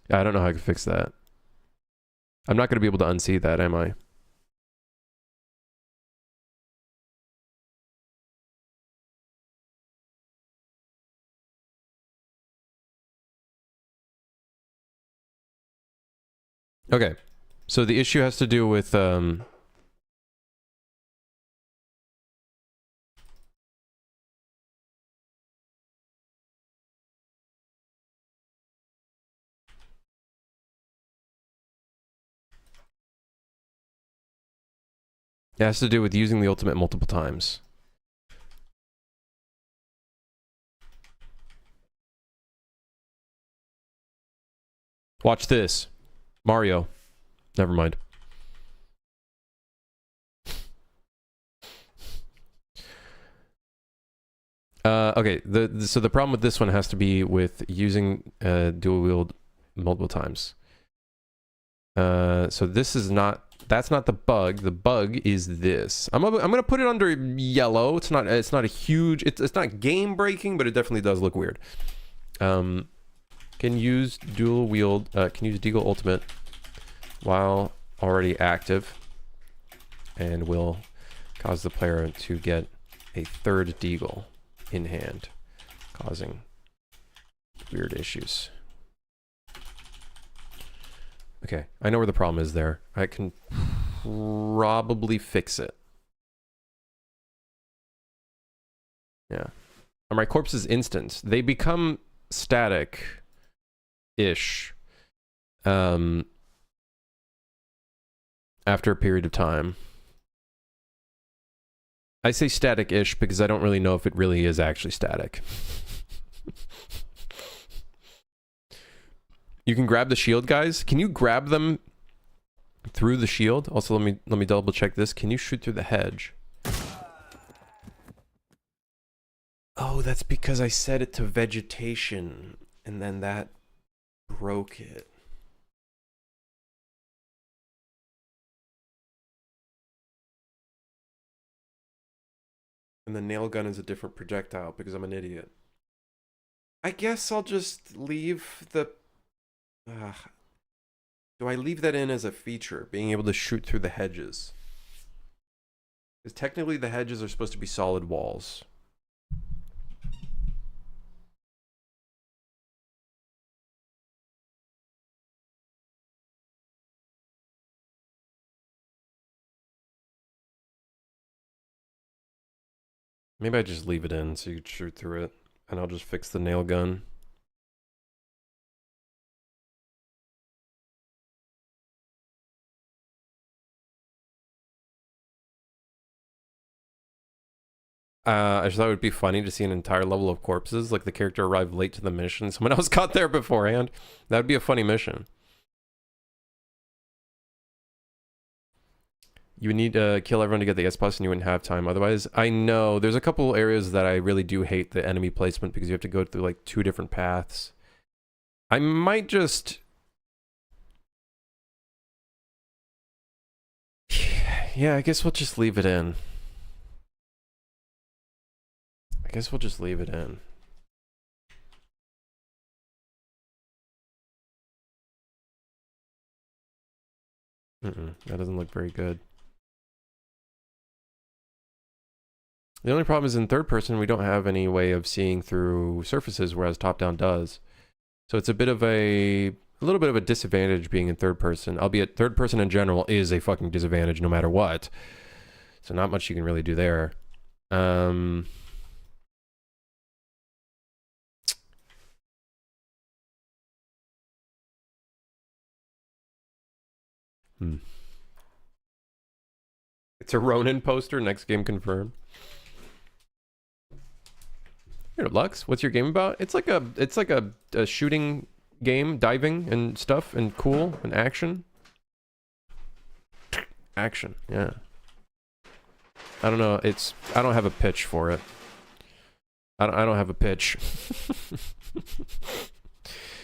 I don't know how I can fix that. I'm not going to be able to unsee that, am I? Okay. So the issue has to do with it has to do with using the ultimate multiple times. Watch this. Mario. Never mind. Okay, so the problem with this one has to be with using dual wield multiple times. So this is not, that's not the bug. The bug is this. I'm gonna put it under yellow. It's not a huge, it's not game breaking, but it definitely does look weird. Can use dual wield, can use Deagle Ultimate while already active, and will cause the player to get a third Deagle in hand, causing weird issues. Okay, I know where the problem is there. I can probably fix it. Yeah. Are my corpses instant? They become static-ish after a period of time. I say static-ish because I don't really know if it really is actually static. You can grab the shield, guys. Can you grab them through the shield. Also, let me double check this. Can you shoot through the hedge? Oh, that's because I set it to vegetation, and then that broke it. And the nail gun is a different projectile because I'm an idiot. I guess I'll just leave the... do I leave that in as a feature, being able to shoot through the hedges? Because technically the hedges are supposed to be solid walls. Maybe I just leave it in so you can shoot through it, and I'll just fix the nail gun. I just thought it would be funny to see an entire level of corpses, like the character arrived late to the mission, someone else got there beforehand. That would be a funny mission. You would need to kill everyone to get the S plus and you wouldn't have time otherwise. I know, there's a couple areas that I really do hate the enemy placement because you have to go through like 2 different paths. I might just... Yeah, I guess we'll just leave it in. I guess we'll just leave it in. That doesn't look very good. The only problem is in third person, we don't have any way of seeing through surfaces, whereas top down does. So it's a bit of a little bit of a disadvantage being in third person, albeit third person in general is a fucking disadvantage no matter what. So not much you can really do there. It's a Ronin poster, next game confirmed. Here, Lux, what's your game about? It's like a shooting game, diving and stuff, and cool and action. Action, yeah. I don't know. I don't have a pitch for it. I don't have a pitch.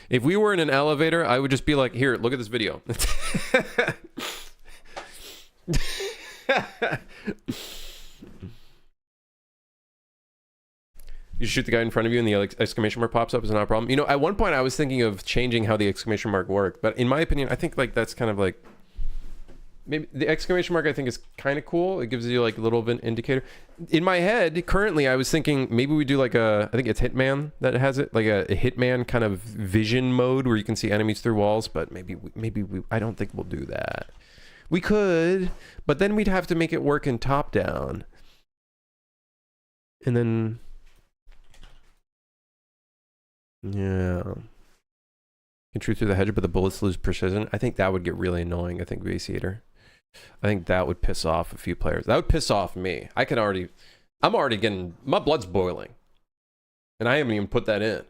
If we were in an elevator, I would just be like, "Here, look at this video." You shoot the guy in front of you and the exclamation mark pops up is not a problem. You know, at one point I was thinking of changing how the exclamation mark worked, but in my opinion, I think like that's kind of like, maybe the exclamation mark I think is kind of cool. It gives you like a little bit indicator. In my head, currently I was thinking maybe we do like I think it's Hitman that has it, like a Hitman kind of vision mode where you can see enemies through walls, but maybe I don't think we'll do that. We could, but then we'd have to make it work in top down. And then... yeah. Can shoot through the hedge, but the bullets lose precision. I think that would get really annoying. I think Vaciator. I think that would piss off a few players. That would piss off me. I'm already getting, my blood's boiling. And I haven't even put that in.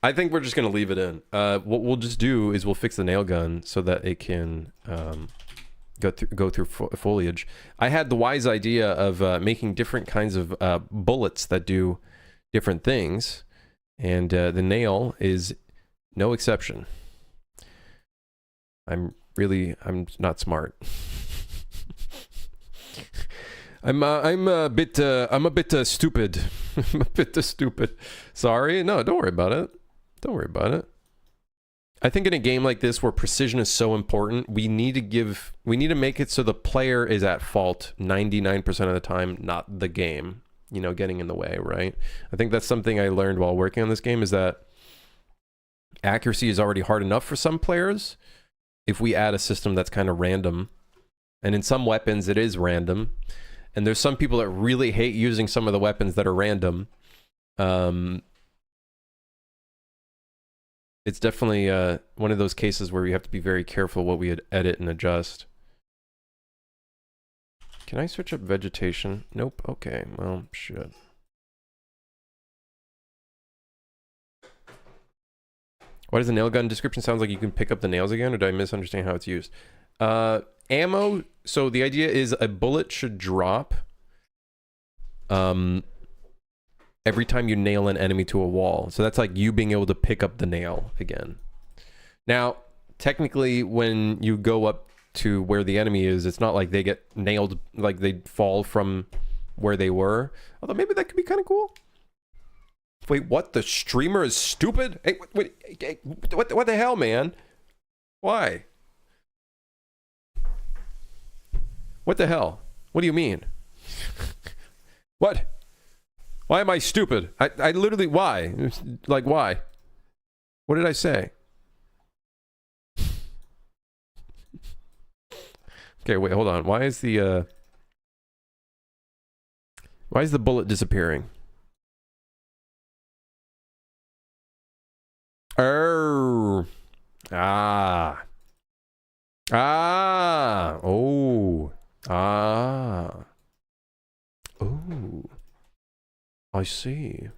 I think we're just going to leave it in. What we'll just do is we'll fix the nail gun so that it can go through foliage. I had the wise idea of making different kinds of bullets that do different things, and the nail is no exception. I'm not smart. I'm a bit stupid. I'm a bit stupid. Sorry. No, don't worry about it. Don't worry about it. I think in a game like this where precision is so important, we need to make it so the player is at fault 99% of the time, not the game, you know, getting in the way, right? I think that's something I learned while working on this game, is that accuracy is already hard enough for some players. If we add a system that's kind of random, and in some weapons it is random, and there's some people that really hate using some of the weapons that are random, it's definitely one of those cases where we have to be very careful what we edit and adjust. Can I switch up vegetation? Nope. Okay, well, shit. Why does the nail gun description sounds like you can pick up the nails again, or do I misunderstand how it's used? Ammo. So the idea is a bullet should drop every time you nail an enemy to a wall. So that's like you being able to pick up the nail again. Now, technically, when you go up to where the enemy is, it's not like they get nailed, like they fall from where they were. Although maybe that could be kind of cool. Wait, what? The streamer is stupid? Hey, what the hell, man? Why? What the hell? What do you mean? What? Why am I stupid? I literally, why? Like, why? What did I say? Okay, wait, hold on. Why is the bullet disappearing? Oh. Ah. Ah. Oh. Ah. Oh. I see.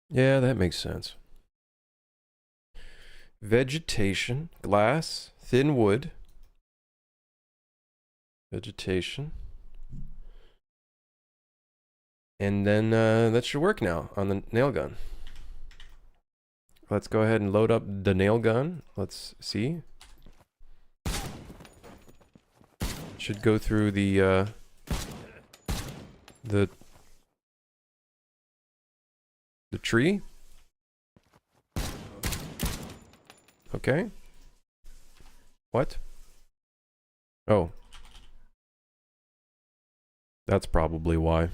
Yeah, that makes sense. Vegetation, glass, thin wood. Vegetation. And then that should work now on the nail gun. Let's go ahead and load up the nail gun. Let's see. Should go through the tree. Okay. What? Oh. That's probably why.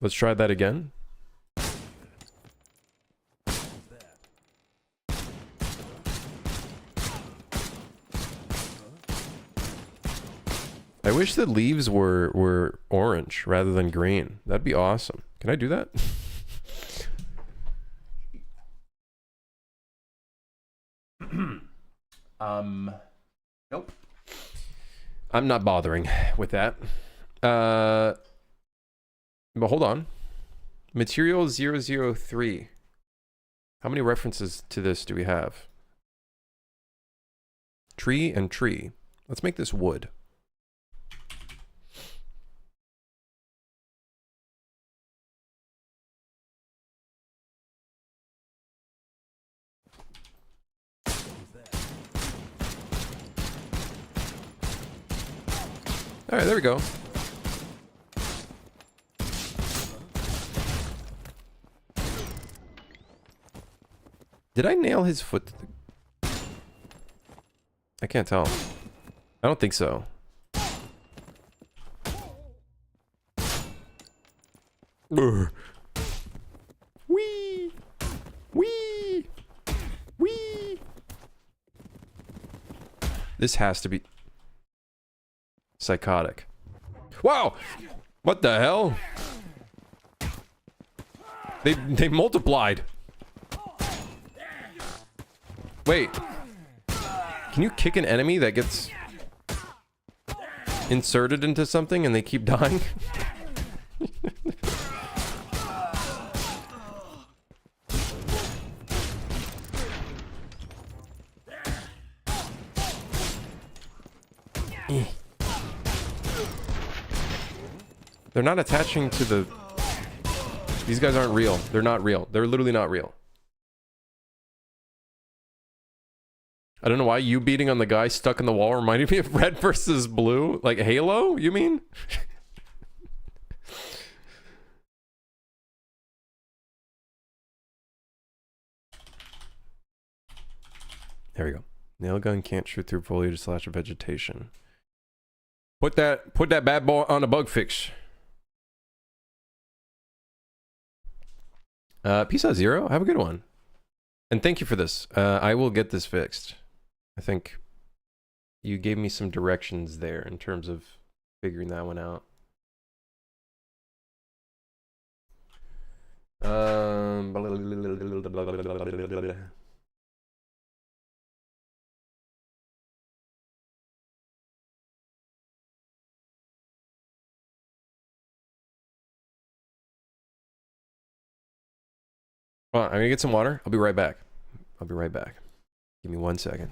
Let's try that again. I wish the leaves were orange rather than green. That'd be awesome. Can I do that? Nope. I'm not bothering with that. But hold on. Material 003. How many references to this do we have? Tree and tree. Let's make this wood. All right, there we go. Did I nail his foot to the... I can't tell. I don't think so. Urgh. Wee! Wee! Wee! This has to be... psychotic. Wow! What the hell? They multiplied. Wait. Can you kick an enemy that gets inserted into something and they keep dying? They're not attaching to the... These guys aren't real. They're not real. They're literally not real. I don't know why you beating on the guy stuck in the wall reminded me of red versus blue. Like Halo, you mean? There we go. Nail gun can't shoot through foliage / vegetation. Put that bad boy on a bug fix. Peace out, Zero. Have a good one. And thank you for this. I will get this fixed. I think you gave me some directions there in terms of figuring that one out. Well, I'm gonna get some water. I'll be right back. I'll be right back. Give me 1 second.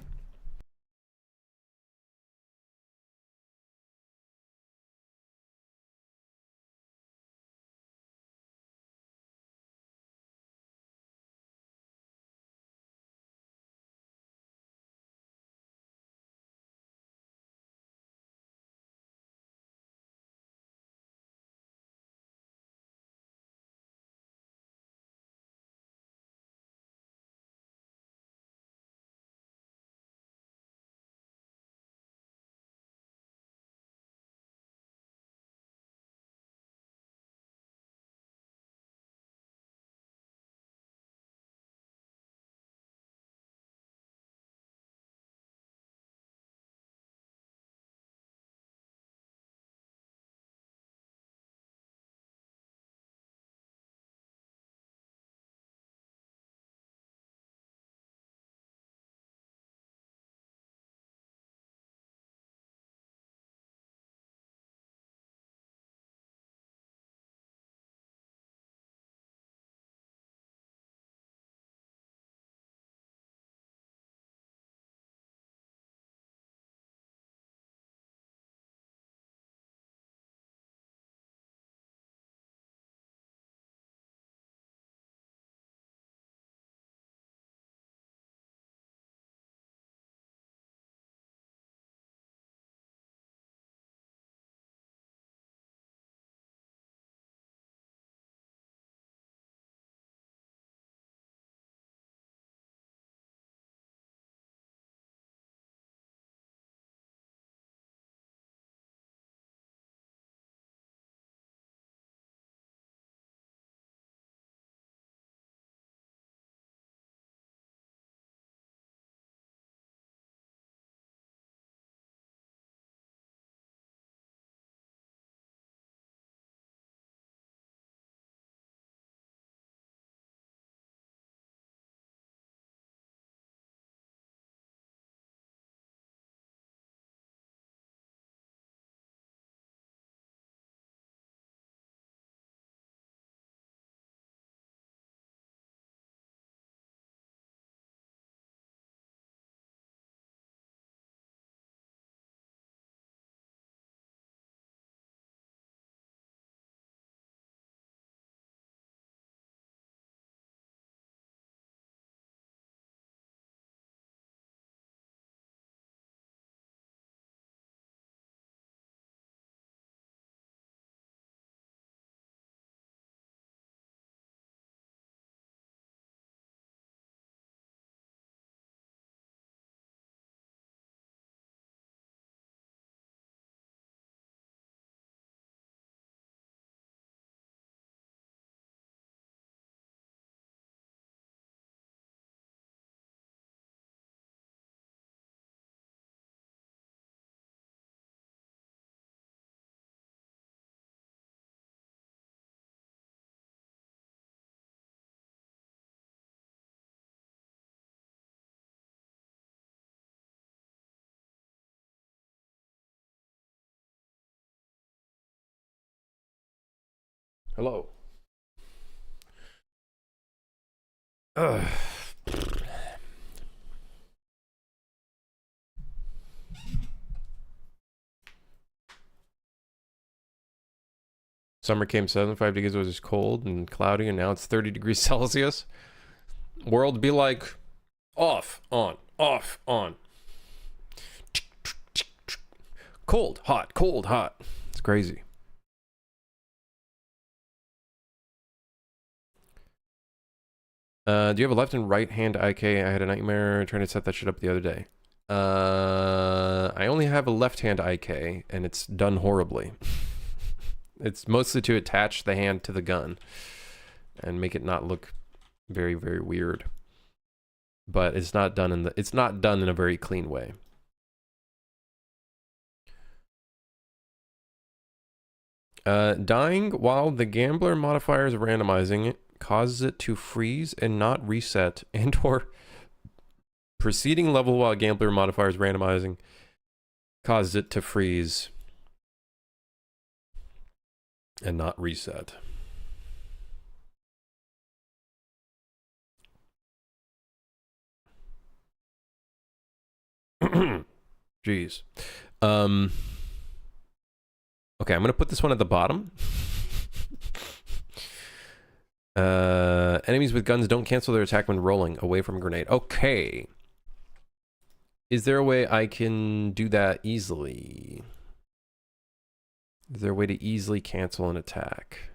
Hello. Ugh. Summer came 75 degrees, it was just cold and cloudy, and now it's 30 degrees Celsius. World be like off, on, off, on. Cold, hot, cold, hot. It's crazy. Do you have a left and right hand IK? I had a nightmare trying to set that shit up the other day. I only have a left hand IK, and it's done horribly. It's mostly to attach the hand to the gun and make it not look very, very weird. But it's not done in a very clean way. Dying while the gambler modifier is randomizing it causes it to freeze and not reset, and or proceeding level while gambler modifier is randomizing causes it to freeze and not reset. Jeez. Okay, I'm gonna put this one at the bottom. Enemies with guns don't cancel their attack when rolling away from a grenade. Okay. Is there a way I can do that easily? Is there a way to easily cancel an attack?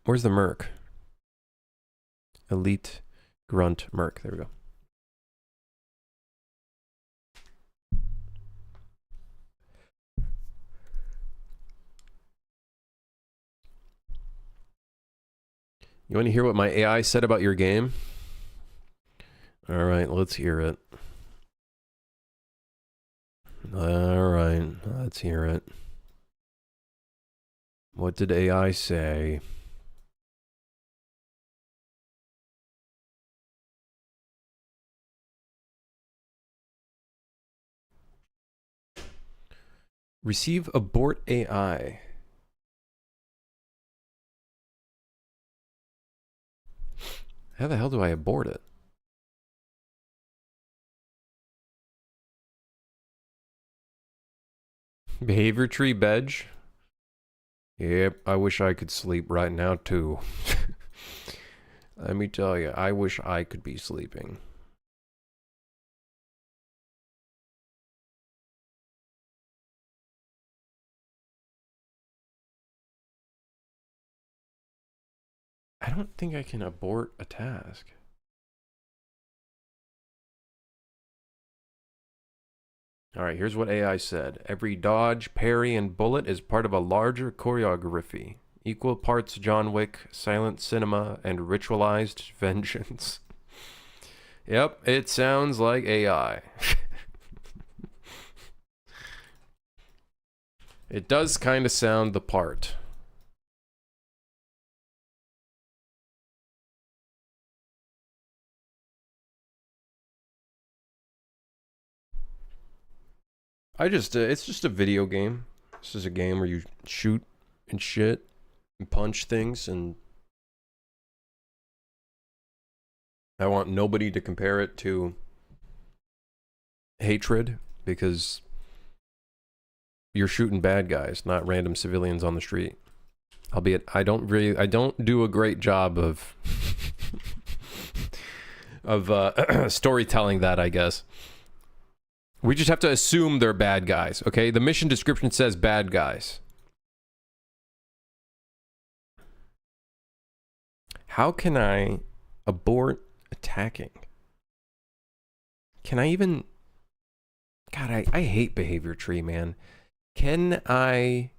Where's the merc? Elite grunt merc. There we go. You want to hear what my AI said about your game? All right, let's hear it. All right, let's hear it. What did AI say? Receive abort AI. How the hell do I abort it? Behavior tree bedge. Yep, I wish I could sleep right now too. Let me tell you, I wish I could be sleeping. I don't think I can abort a task. All right, here's what AI said. Every dodge, parry, and bullet is part of a larger choreography. Equal parts John Wick, silent cinema, and ritualized vengeance. Yep, it sounds like AI. It does kind of sound the part. It's just a video game. This is a game where you shoot and shit and punch things, and I want nobody to compare it to Hatred, because you're shooting bad guys, not random civilians on the street. Albeit, I don't do a great job of storytelling that, I guess. We just have to assume they're bad guys, okay? The mission description says bad guys. How can I abort attacking? Can I even... God, I hate behavior tree, man. Can I...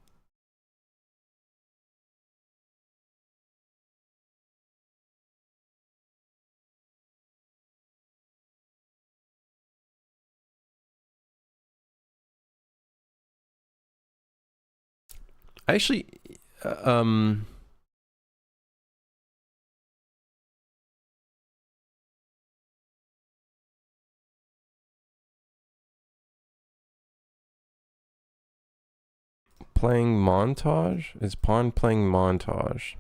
Actually, playing montage? Is pawn playing montage?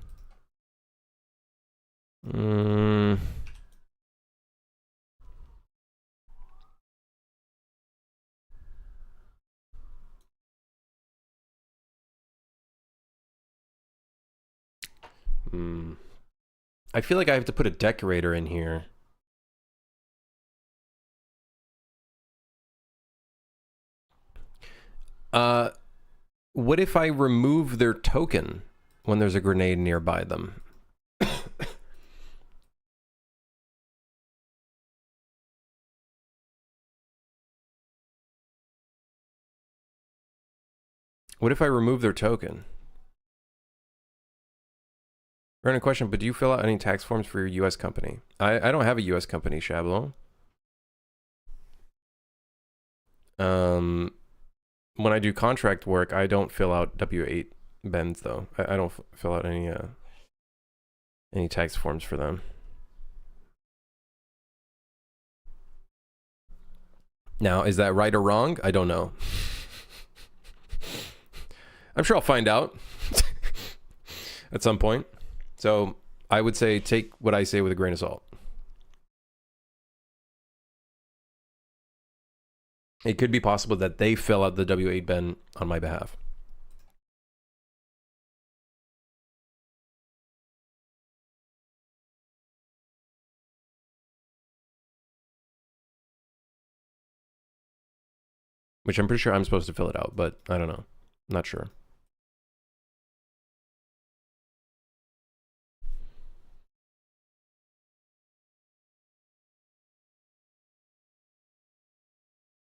I feel like I have to put a decorator in here. What if I remove their token when there's a grenade nearby them? What if I remove their token? Random question, but do you fill out any tax forms for your U.S. company? I don't have a U.S. company, Shablon. When I do contract work, I don't fill out W-8 bends, though. I don't fill out any tax forms for them. Now, is that right or wrong? I don't know. I'm sure I'll find out at some point. So I would say take what I say with a grain of salt. It could be possible that they fill out the W8 bin on my behalf. Which I'm pretty sure I'm supposed to fill it out, but I don't know. I'm not sure.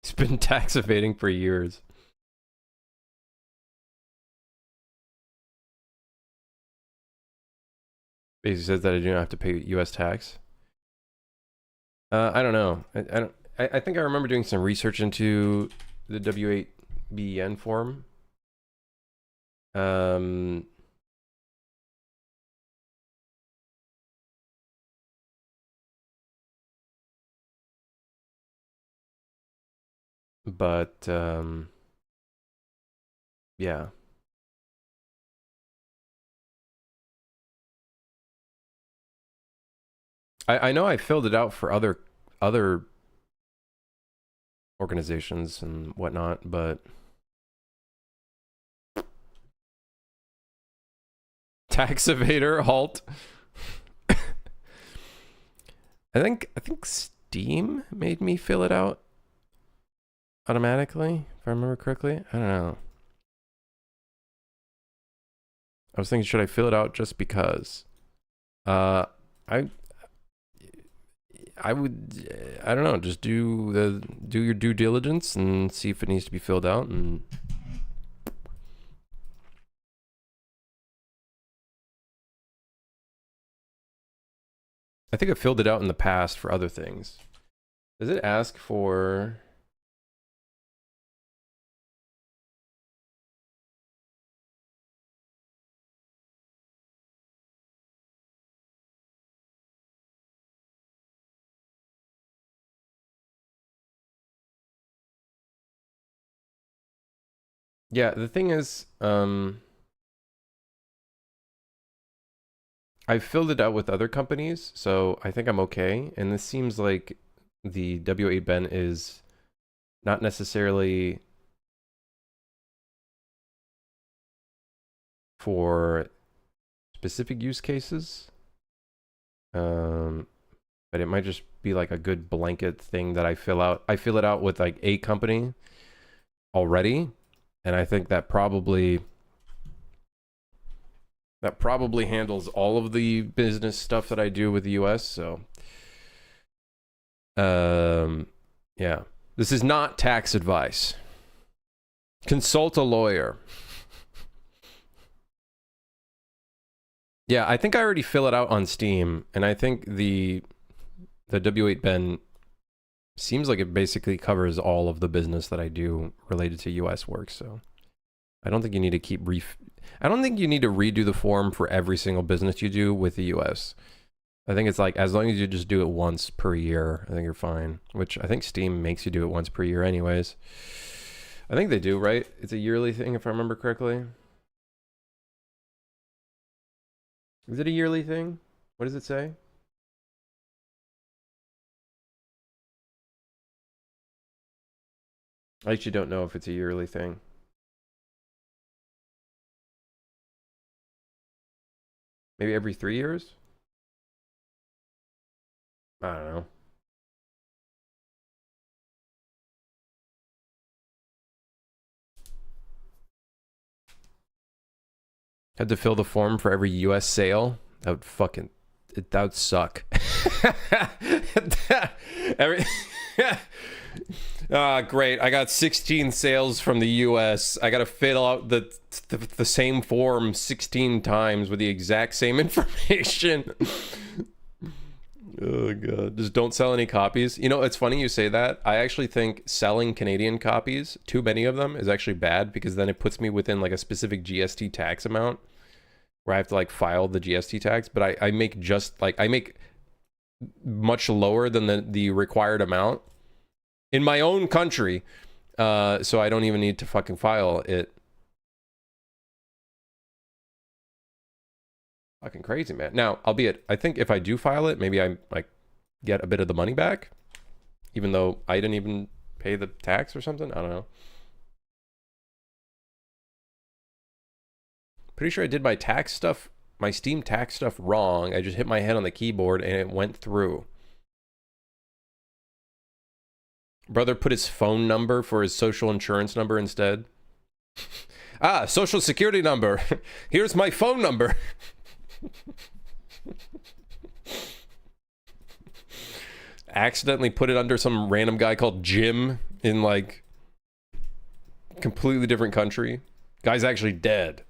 He's been tax evading for years. Basically says that I do not have to pay U.S. tax. I don't know. I think I remember doing some research into the W8BEN form. But yeah. I know I filled it out for other organizations and whatnot, but tax evader halt. I think Steam made me fill it out automatically, if I remember correctly. I don't know. I was thinking, should I fill it out just because? I would, I don't know, just do your due diligence and see if it needs to be filled out. And I think I filled it out in the past for other things. Does it ask for? Yeah, the thing is, I've filled it out with other companies, so I think I'm okay. And this seems like the W8BEN is not necessarily for specific use cases. But it might just be like a good blanket thing that I fill out. I fill it out with like a company already, and I think that probably handles all of the business stuff that I do with the US. So yeah, this is not tax advice. Consult a lawyer. Yeah, I think I already fill it out on Steam, and I think the W8BEN seems like it basically covers all of the business that I do related to US work. So I don't think you need to keep I don't think you need to redo the form for every single business you do with the US. I think it's like, as long as you just do it once per year, I think you're fine. Which I think Steam makes you do it once per year anyways. I think they do, right? It's a yearly thing if I remember correctly. Is it a yearly thing? What does it say? I actually don't know if it's a yearly thing. Maybe every 3 years? I don't know. Had to fill the form for every US sale? That would fucking... that would suck. Great. I got 16 sales from the US. I gotta fill out the same form 16 times with the exact same information. Oh god. Just don't sell any copies. You know, it's funny you say that. I actually think selling Canadian copies, too many of them, is actually bad, because then it puts me within like a specific GST tax amount where I have to like file the GST tax, but I make just like, I make much lower than the required amount in my own country, so I don't even need to fucking file it. fucking crazy, man. Now, albeit, I think if I do file it, maybe I like get a bit of the money back, even though I didn't even pay the tax or something. I don't know. Pretty sure I did my tax stuff, my Steam tax stuff wrong. I just hit my head on the keyboard and it went through. Brother put his phone number for his social insurance number instead. Ah, social security number. Here's my phone number. Accidentally put it under some random guy called Jim in like completely different country. Guy's actually dead.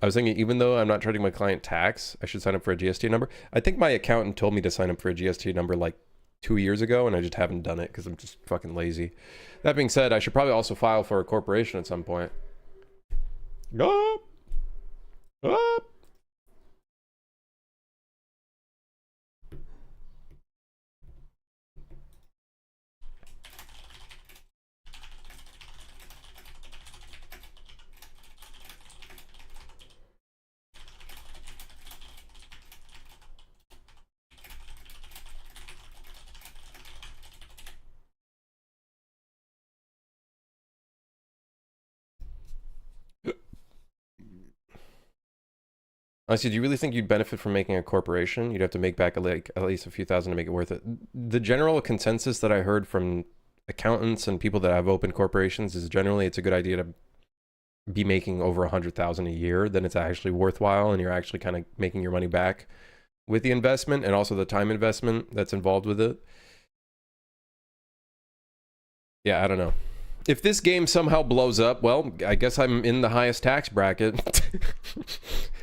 I was thinking, even though I'm not charging my client tax, I should sign up for a GST number. I think my accountant told me to sign up for a GST number like 2 years ago, and I just haven't done it because I'm just fucking lazy. That being said, I should probably also file for a corporation at some point. Up. Up. Honestly, do you really think you'd benefit from making a corporation? You'd have to make back like at least a few thousand to make it worth it. The general consensus that I heard from accountants and people that have opened corporations is generally it's a good idea to be making over 100,000 a year. Then it's actually worthwhile, and you're actually kind of making your money back with the investment and also the time investment that's involved with it. Yeah, I don't know. If this game somehow blows up, well, I guess I'm in the highest tax bracket.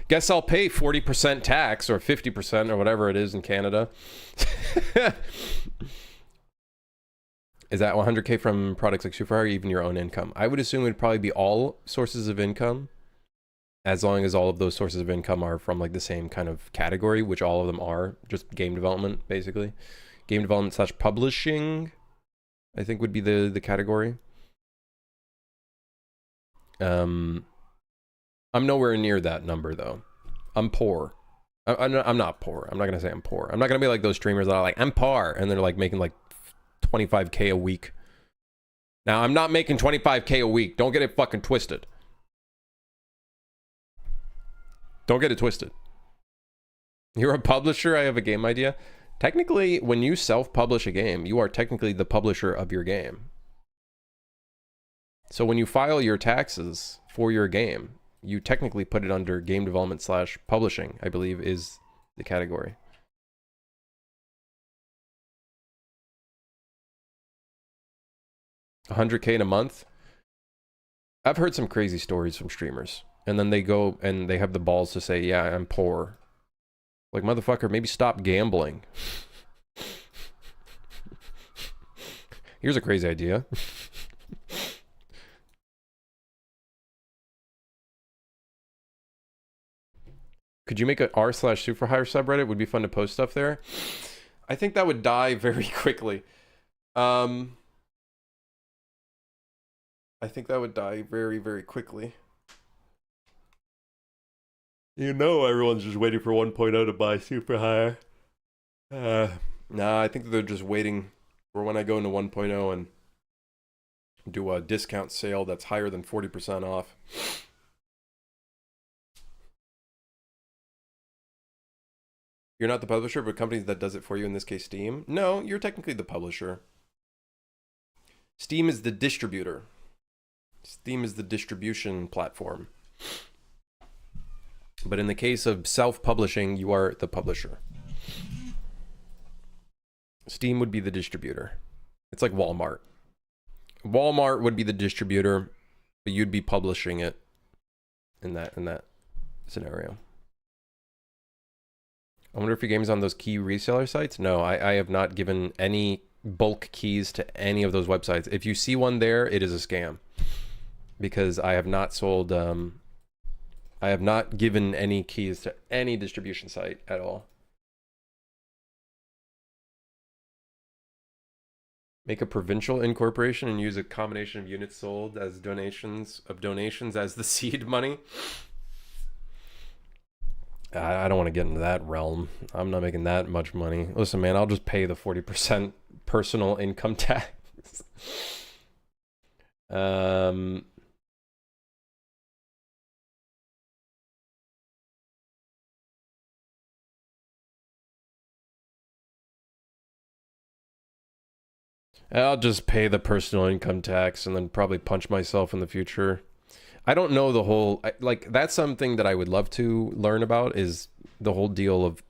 Guess I'll pay 40% tax or 50% or whatever it is in Canada. Is that 100K from products like Superhire or even your own income? I would assume it would probably be all sources of income, as long as all of those sources of income are from like the same kind of category, which all of them are, just game development, basically. Game development / publishing, I think would be the category. I'm nowhere near that number though. I'm poor. I'm not poor. I'm not gonna say I'm poor. I'm not gonna be like those streamers that are like, I'm poor, and they're like making like 25K a week. Now, I'm not making 25K a week. Don't get it fucking twisted. Don't get it twisted. You're a publisher. I have a game idea. Technically, when you self-publish a game, you are technically the publisher of your game. So when you file your taxes for your game, you technically put it under game development / publishing, I believe is the category. $100K in a month? I've heard some crazy stories from streamers. And then they go and they have the balls to say, yeah, I'm poor. Like, motherfucker, maybe stop gambling. Here's a crazy idea. Could you make an r/Superhire subreddit? Would be fun to post stuff there. I think that would die very quickly. I think that would die very, very quickly. You know everyone's just waiting for 1.0 to buy Superhire. Nah, I think they're just waiting for when I go into 1.0 and do a discount sale that's higher than 40% off. You're not the publisher, but companies that does it for you, in this case Steam. No, you're technically the publisher. Steam is the distributor. Steam is the distribution platform. But in the case of self-publishing, you are the publisher. Steam would be the distributor. It's like Walmart. Walmart would be the distributor, but you'd be publishing it in that scenario. I wonder if your game's on those key reseller sites. No, I have not given any bulk keys to any of those websites. If you see one there, it is a scam. Because I have not sold, I have not given any keys to any distribution site at all. Make a provincial incorporation and use a combination of units sold as donations as the seed money. I don't want to get into that realm. I'm not making that much money. Listen, man, I'll just pay the 40% personal income tax. I'll just pay the personal income tax and then probably punch myself in the future. I don't know the whole, like, that's something that I would love to learn about, is the whole deal of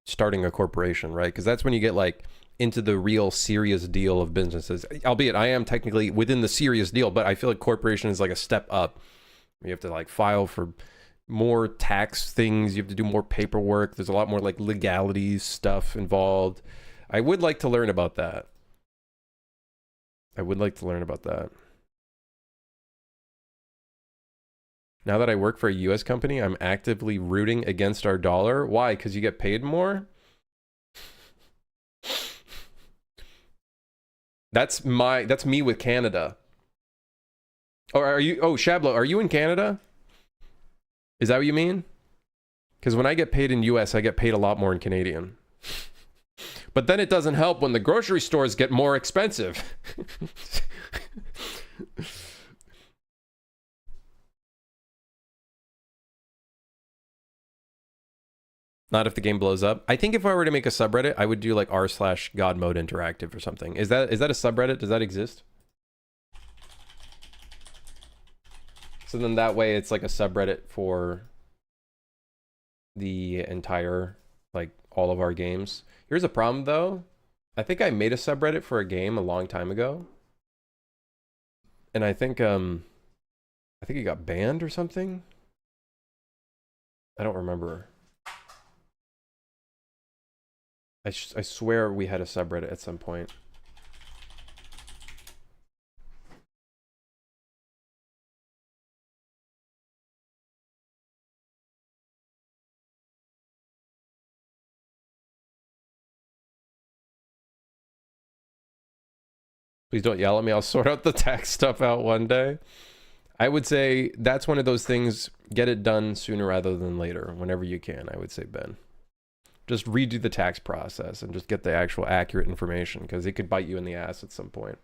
starting a corporation, right? Because that's when you get like into the real serious deal of businesses. Albeit I am technically within the serious deal, but I feel like corporation is like a step up. You have to like file for more tax things. You have to do more paperwork. There's a lot more like legalities stuff involved. I would like to learn about that. I would like to learn about that. Now that I work for a US company, I'm actively rooting against our dollar. Why? Because you get paid more? That's me with Canada. Or are you, oh, Shablo, are you in Canada? Is that what you mean? Because when I get paid in US, I get paid a lot more in Canadian. But then it doesn't help when the grocery stores get more expensive. Not if the game blows up. I think if I were to make a subreddit, I would do like r/God mode interactive or something. Is that a subreddit? Does that exist? So then that way it's like a subreddit for the entire, like all of our games. Here's a problem though. I think I made a subreddit for a game a long time ago. And I think it got banned or something. I don't remember. I swear we had a subreddit at some point. Please don't yell at me. I'll sort out the tax stuff out one day. I would say that's one of those things, get it done sooner rather than later, whenever you can, I would say, Ben. Just redo the tax process and just get the actual accurate information, because it could bite you in the ass at some point.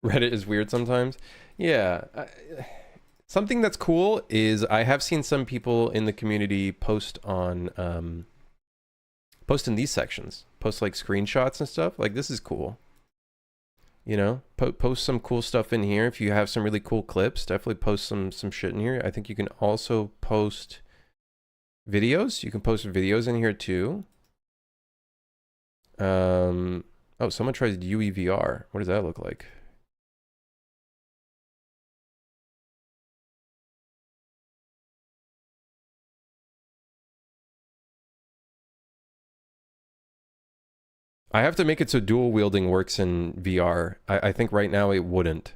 Reddit is weird sometimes. Yeah. Something that's cool is I have seen some people in the community post on post in these sections, post like screenshots and stuff. Like, this is cool. You know, post some cool stuff in here. If you have some really cool clips, definitely post some shit in here. I think you can also post videos. You can post videos in here too. Oh, someone tries UEVR. What does that look like? I have to make it so dual wielding works in VR. I think right now it wouldn't.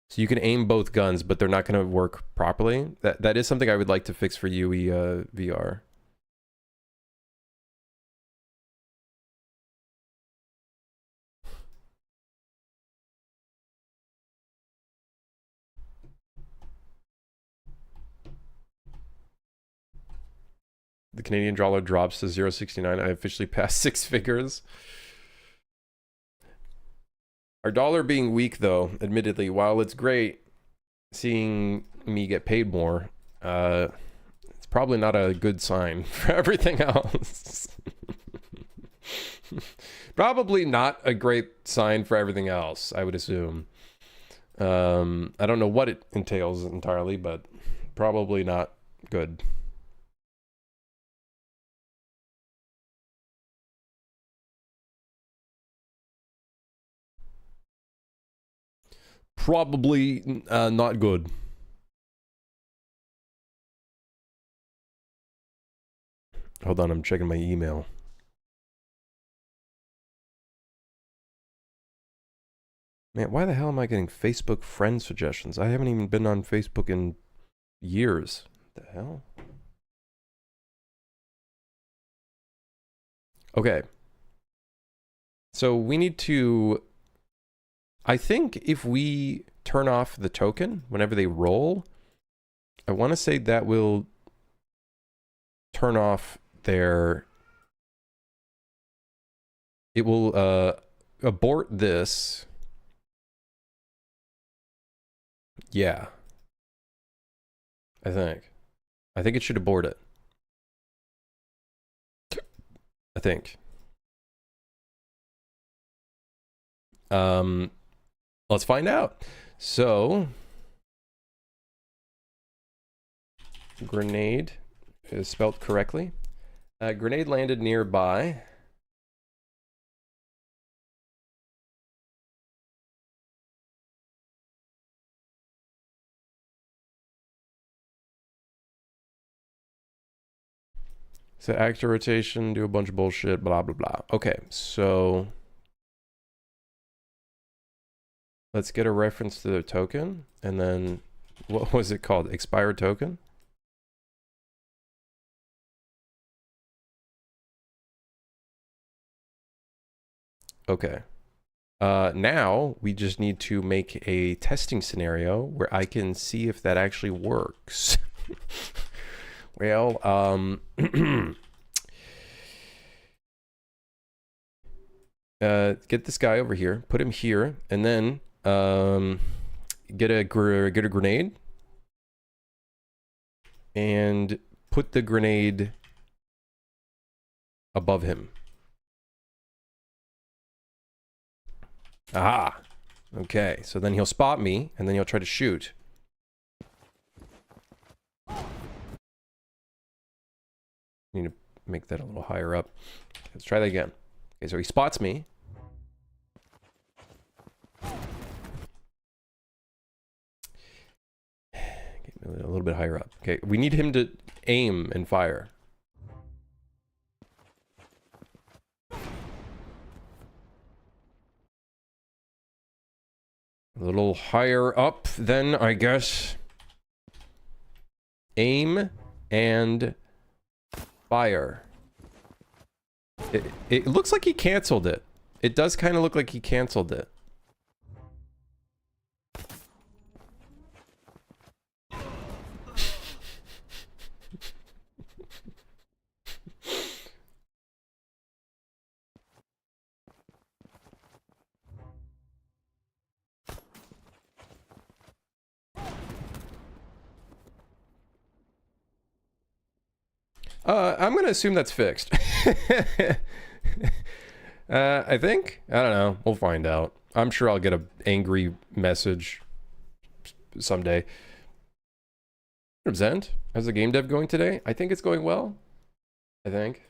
So you can aim both guns, but they're not going to work properly. That is something I would like to fix for UE VR. The Canadian dollar drops to 0.69. I officially passed 6 figures. Our dollar being weak, though, admittedly, while it's great seeing me get paid more, it's probably not a good sign for everything else. Probably not a great sign for everything else, I would assume. I don't know what it entails entirely, but probably not good. Probably not good. Hold on, I'm checking my email. Man, why the hell am I getting Facebook friend suggestions? I haven't even been on Facebook in years. What the hell? Okay. So we need to... I think if we turn off the token whenever they roll, I want to say that will turn off their... It will abort this. Yeah. I think it should abort it. I think. Let's find out. So, grenade is spelled correctly. Grenade landed nearby. Set actor rotation, do a bunch of bullshit, blah, blah, blah. Okay, so let's get a reference to the token, and then, what was it called? Expired token? Okay. Now, we just need to make a testing scenario where I can see if that actually works. Well, get this guy over here, put him here, and then get a grenade, and put the grenade above him. Aha. Okay, so then he'll spot me, and then he'll try to shoot. Need to make that a little higher up. Let's try that again. Okay, so he spots me. Okay, a little bit higher up. Okay, we need him to aim and fire. A little higher up then, I guess. Aim and fire. It looks like he canceled it. It does kind of look like he canceled it. I'm gonna assume that's fixed. I think? I don't know. We'll find out. I'm sure I'll get an angry message someday. Zend, how's the game dev going today? I think it's going well. I think.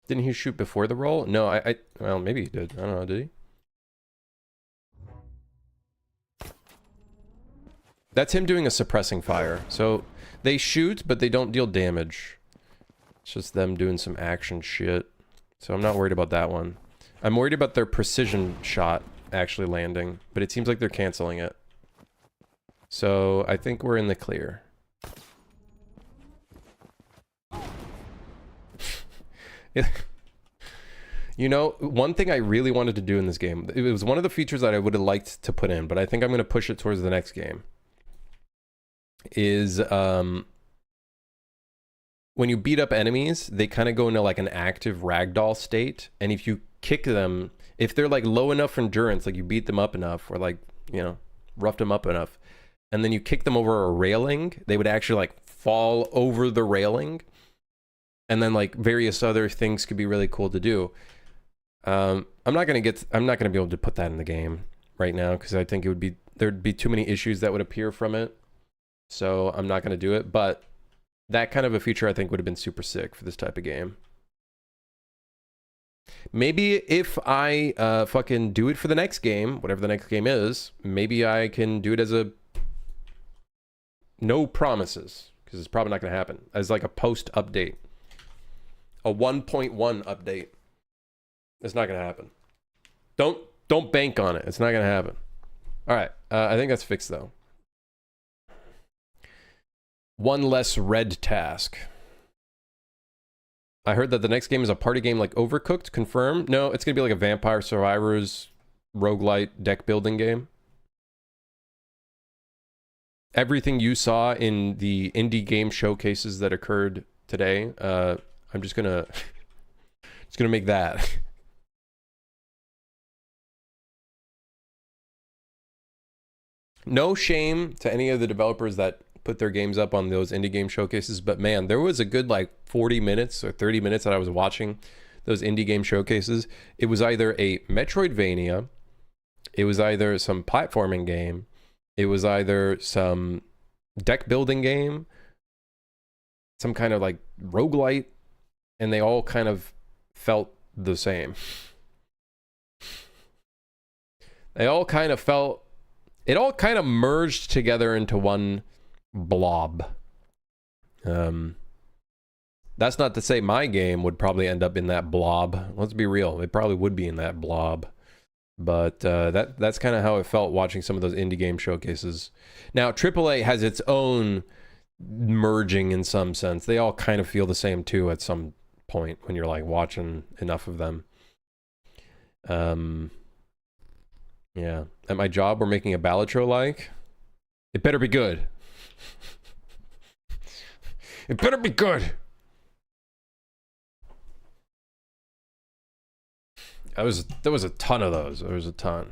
Didn't he shoot before the roll? No, well, maybe he did. I don't know, did he? That's him doing a suppressing fire. So they shoot, but they don't deal damage. It's just them doing some action shit. So I'm not worried about that one. I'm worried about their precision shot actually landing, but it seems like they're canceling it. So I think we're in the clear. You know, one thing I really wanted to do in this game, it was one of the features that I would have liked to put in, but I think I'm going to push it towards the next game, is when you beat up enemies, they kind of go into like an active ragdoll state, and if you kick them, if they're like low enough endurance, like you beat them up enough, or like, you know, roughed them up enough, and then you kick them over a railing, they would actually like fall over the railing. And then like various other things could be really cool to do. I'm not gonna be able to put that in the game right now because I think there'd be too many issues that would appear from it. So I'm not gonna do it. But that kind of a feature I think would have been super sick for this type of game. Maybe if I fucking do it for the next game, whatever the next game is, maybe I can do it as a no promises, because it's probably not going to happen, as like a post update, a 1.1 update. It's not going to happen. Don't bank on it. It's not going to happen. All right, I think that's fixed though. One less red task. I heard that the next game is a party game like Overcooked. Confirmed? No, it's going to be like a Vampire Survivors roguelite deck building game. Everything you saw in the indie game showcases that occurred today, I'm just going to make that. No shame to any of the developers that put their games up on those indie game showcases, but man, there was a good like 40 minutes or 30 minutes that I was watching those indie game showcases. It was either a Metroidvania, it was either some platforming game, it was either some deck building game, some kind of like roguelite, and they all kind of felt the same. They all kind of felt, it all kind of merged together into one blob. That's not to say my game would probably end up in that blob. Let's be real, it probably would be in that blob. But that's kind of how it felt watching some of those indie game showcases. Now, AAA has its own merging in some sense. They all kind of feel the same too at some point when you're like watching enough of them. Yeah. At my job, we're making a Balatro like. It better be good. It better be good. There was a ton of those. There was a ton.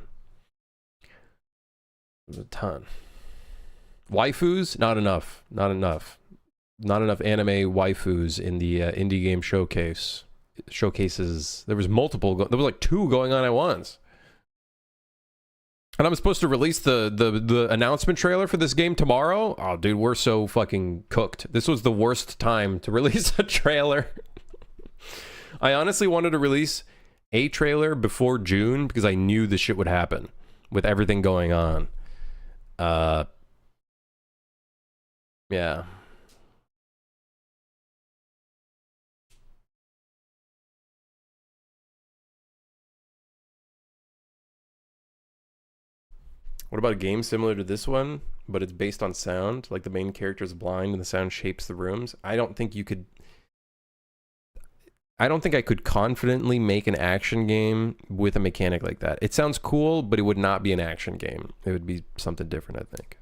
There was a ton. Waifus? Not enough. Not enough. Not enough anime waifus in the indie game showcases. There was multiple. There was like 2 going on at once. And I'm supposed to release the announcement trailer for this game tomorrow? Oh, dude, we're so fucking cooked. This was the worst time to release a trailer. I honestly wanted to release a trailer before June because I knew this shit would happen with everything going on. Yeah. What about a game similar to this one, but it's based on sound? Like the main character is blind and the sound shapes the rooms? I don't think I could confidently make an action game with a mechanic like that. It sounds cool, but it would not be an action game. It would be something different, I think.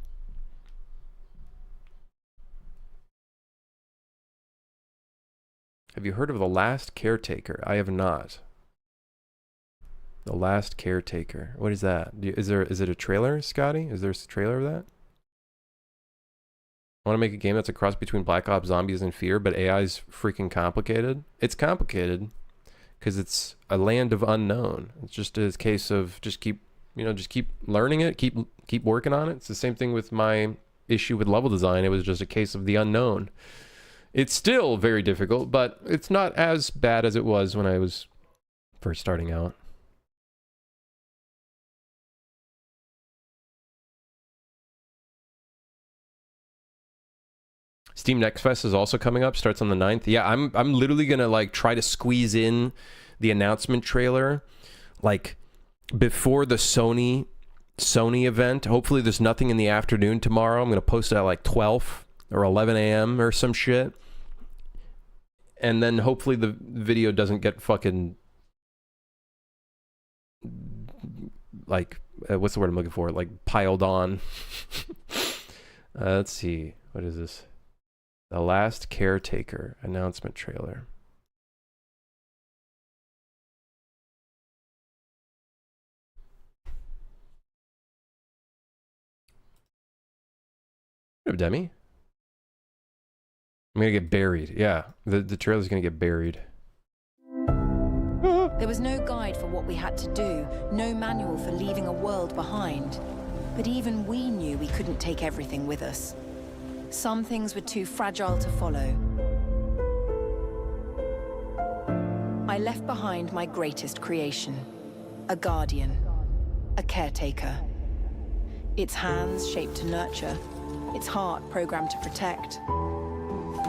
Have you heard of The Last Caretaker? I have not. The Last Caretaker. What is that? Is it a trailer, Scotty? Is there a trailer of that? I want to make a game that's a cross between Black Ops Zombies and Fear, but AI's freaking complicated. It's complicated because it's a land of unknown. It's just a case of just keep learning it, keep working on it. It's the same thing with my issue with level design. It was just a case of the unknown. It's still very difficult, but it's not as bad as it was when I was first starting out. Steam Next Fest is also coming up, starts on the 9th. Yeah, I'm literally gonna like try to squeeze in the announcement trailer like before the Sony event. Hopefully there's nothing in the afternoon tomorrow. I'm gonna post it at like 12 or 11 a.m. or some shit. And then hopefully the video doesn't get fucking like what's the word I'm looking for? Like piled on. Let's see. What is this? The Last Caretaker announcement trailer. Demi? I'm gonna get buried. Yeah, the trailer's gonna get buried. There was no guide for what we had to do, no manual for leaving a world behind. But even we knew we couldn't take everything with us. Some things were too fragile to follow. I left behind my greatest creation. A guardian. A caretaker. Its hands shaped to nurture. Its heart programmed to protect.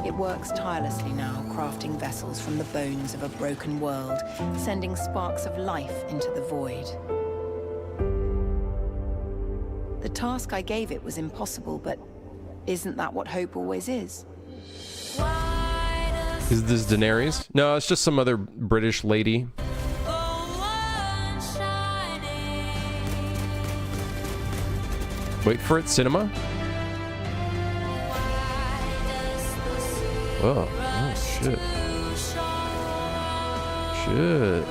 It works tirelessly now, crafting vessels from the bones of a broken world, sending sparks of life into the void. The task I gave it was impossible, but isn't that what hope always is? Is this Daenerys? No, it's just some other British lady. Wait for it, cinema? Oh, oh shit. Shit.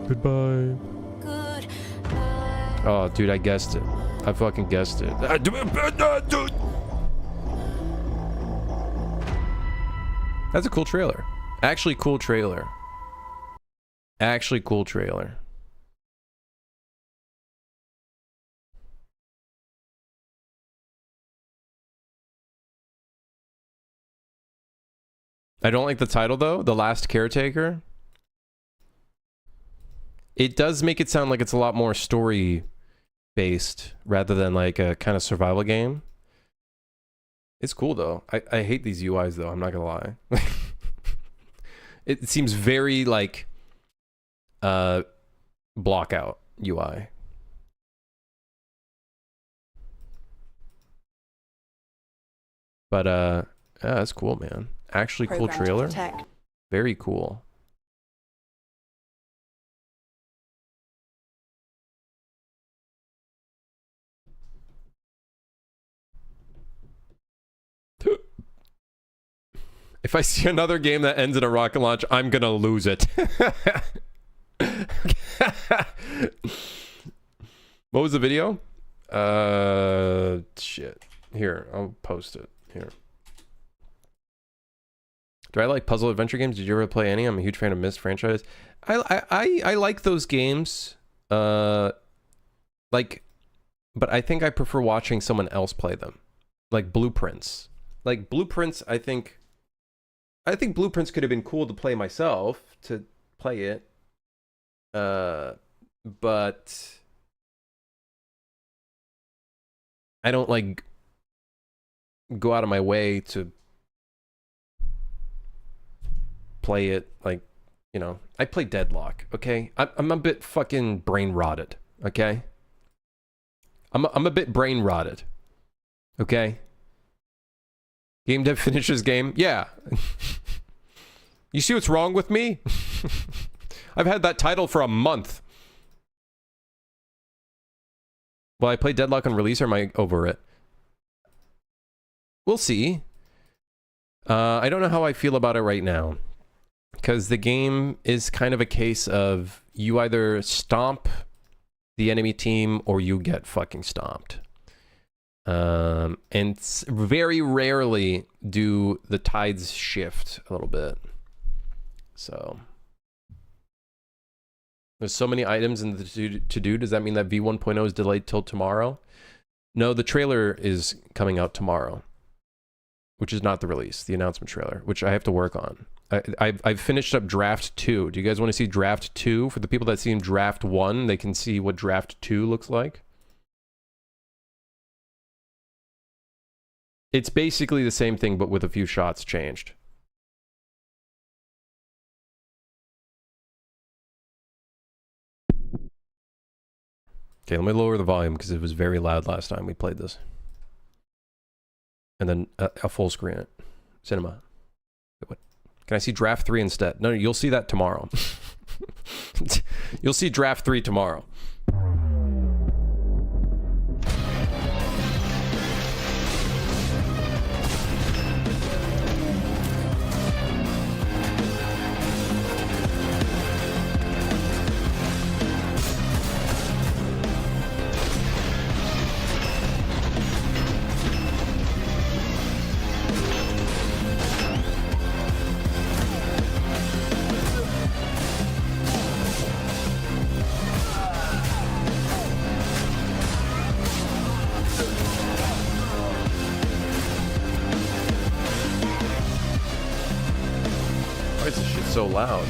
Goodbye. Oh, dude, I guessed it. I fucking guessed it. That's a cool trailer. Actually, cool trailer. Actually, cool trailer. I don't like the title, though. The Last Caretaker. It does make it sound like it's a lot more story-based rather than like a kind of survival game. It's cool, though. I hate these UIs, though. I'm not gonna lie. It seems very like block out UI. But yeah, that's cool, man. Actually cool trailer. Very cool. If I see another game that ends in a rocket launch, I'm gonna lose it. What was the video? Shit. Here, I'll post it. Here. Do I like puzzle adventure games? Did you ever play any? I'm a huge fan of Myst franchise. I like those games. But I think I prefer watching someone else play them. Like Blueprints. Like Blueprints, I think Blueprints could have been cool to play myself, to play it. But I don't like go out of my way to play it. Like, you know, I play Deadlock, okay? I'm a bit fucking brain rotted, okay? I'm a bit brain rotted, okay? Game dev finishes game. Yeah. You see what's wrong with me? I've had that title for a month. Will I play Deadlock on release or am I over it? We'll see. I don't know how I feel about it right now. Because the game is kind of a case of you either stomp the enemy team or you get fucking stomped. And very rarely do the tides shift a little bit. So there's so many items in the to-do. Does that mean that V1.0 is delayed till tomorrow? No, the trailer is coming out tomorrow, which is not the release, the announcement trailer, which I have to work on. I've finished up Draft 2. Do you guys want to see Draft 2? For the people that seen Draft 1, they can see what Draft 2 looks like. It's basically the same thing, but with a few shots changed. Okay, let me lower the volume because it was very loud last time we played this. And then a full screen it. Cinema. What? Can I see Draft 3 instead? No, you'll see that tomorrow. You'll see Draft 3 tomorrow. so loud.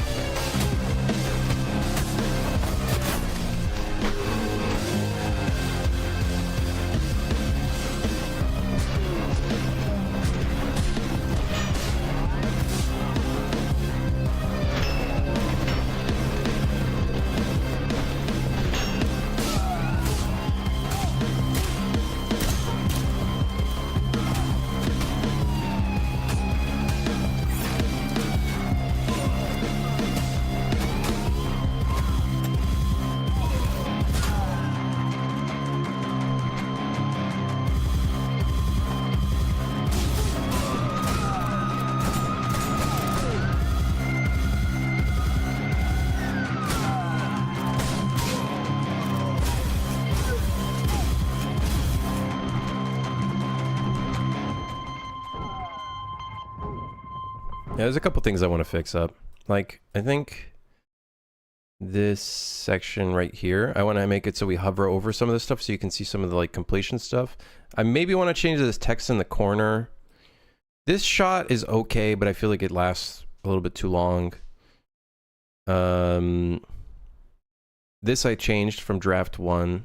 Yeah, there's a couple things I want to fix up. Like, I think this section right here, I want to make it so we hover over some of this stuff so you can see some of the like completion stuff. I maybe want to change this text in the corner. This shot is okay, but I feel like it lasts a little bit too long. This I changed from draft 1.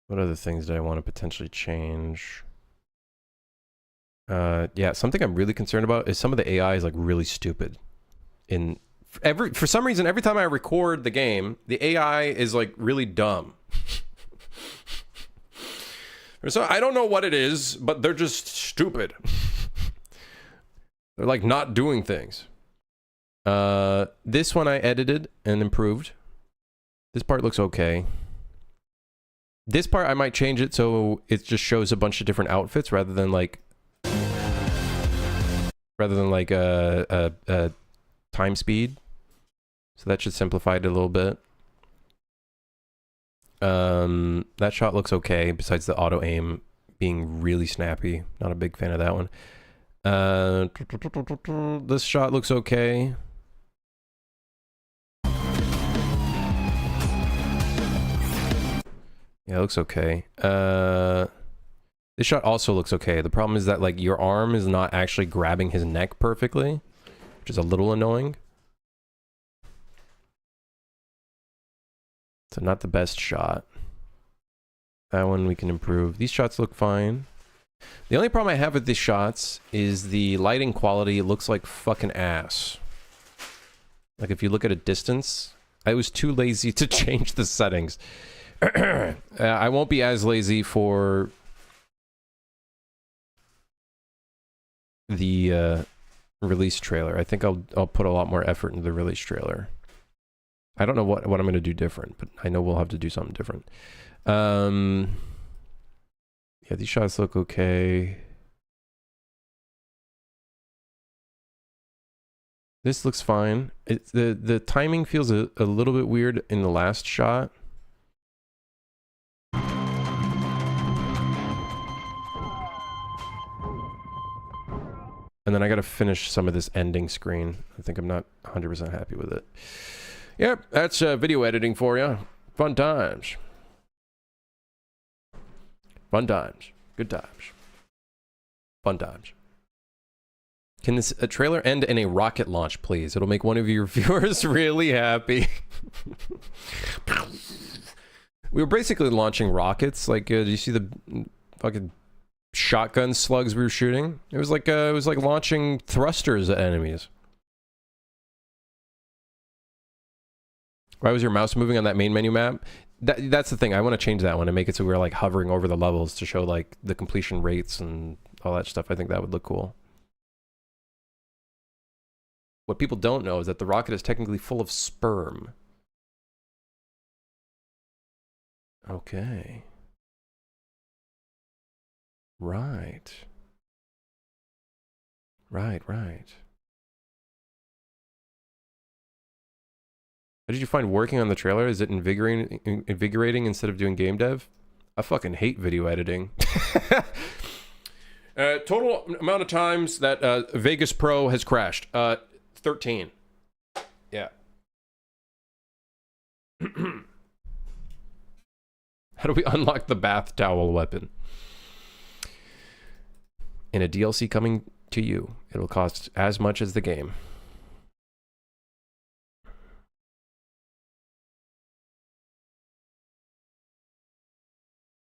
What other things did I want to potentially change? Yeah, something I'm really concerned about is some of the AI is like really stupid. For some reason, every time I record the game, the AI is like really dumb. So I don't know what it is, but they're just stupid. They're like not doing things. This one I edited and improved. This part looks okay. This part I might change it so it just shows a bunch of different outfits rather than like a time speed. So that should simplify it a little bit. That shot looks okay, besides the auto aim being really snappy. Not a big fan of that one. This shot looks okay. Yeah, it looks okay. This shot also looks okay. The problem is that like your arm is not actually grabbing his neck perfectly, which is a little annoying. So not the best shot. That one we can improve. These shots look fine. The only problem I have with these shots is the lighting quality looks like fucking ass. Like if you look at a distance, I was too lazy to change the settings. I won't be as lazy for the release trailer. I think I'll put a lot more effort into the release trailer. I don't know what I'm going to do different, but I know we'll have to do something different. Yeah, these shots look okay. This looks fine. The timing feels a little bit weird in the last shot. And then I got to finish some of this ending screen. I think I'm not 100% happy with it. Yep, that's video editing for you. Fun times. Fun times. Good times. Fun times. Can this trailer end in a rocket launch, please? It'll make one of your viewers really happy. We were basically launching rockets. Like, do you see the fucking shotgun slugs we were shooting? It was like launching thrusters at enemies. Why was your mouse moving on that main menu map? That's the thing. I want to change that one and make it so we're like hovering over the levels to show like the completion rates and all that stuff. I think that would look cool. What people don't know is that the rocket is technically full of sperm. Okay. Right. Right. How did you find working on the trailer? Is it invigorating instead of doing game dev? I fucking hate video editing. Total amount of times that Vegas Pro has crashed. 13. Yeah. How do we unlock the bath towel weapon? In a DLC coming to you. It'll cost as much as the game.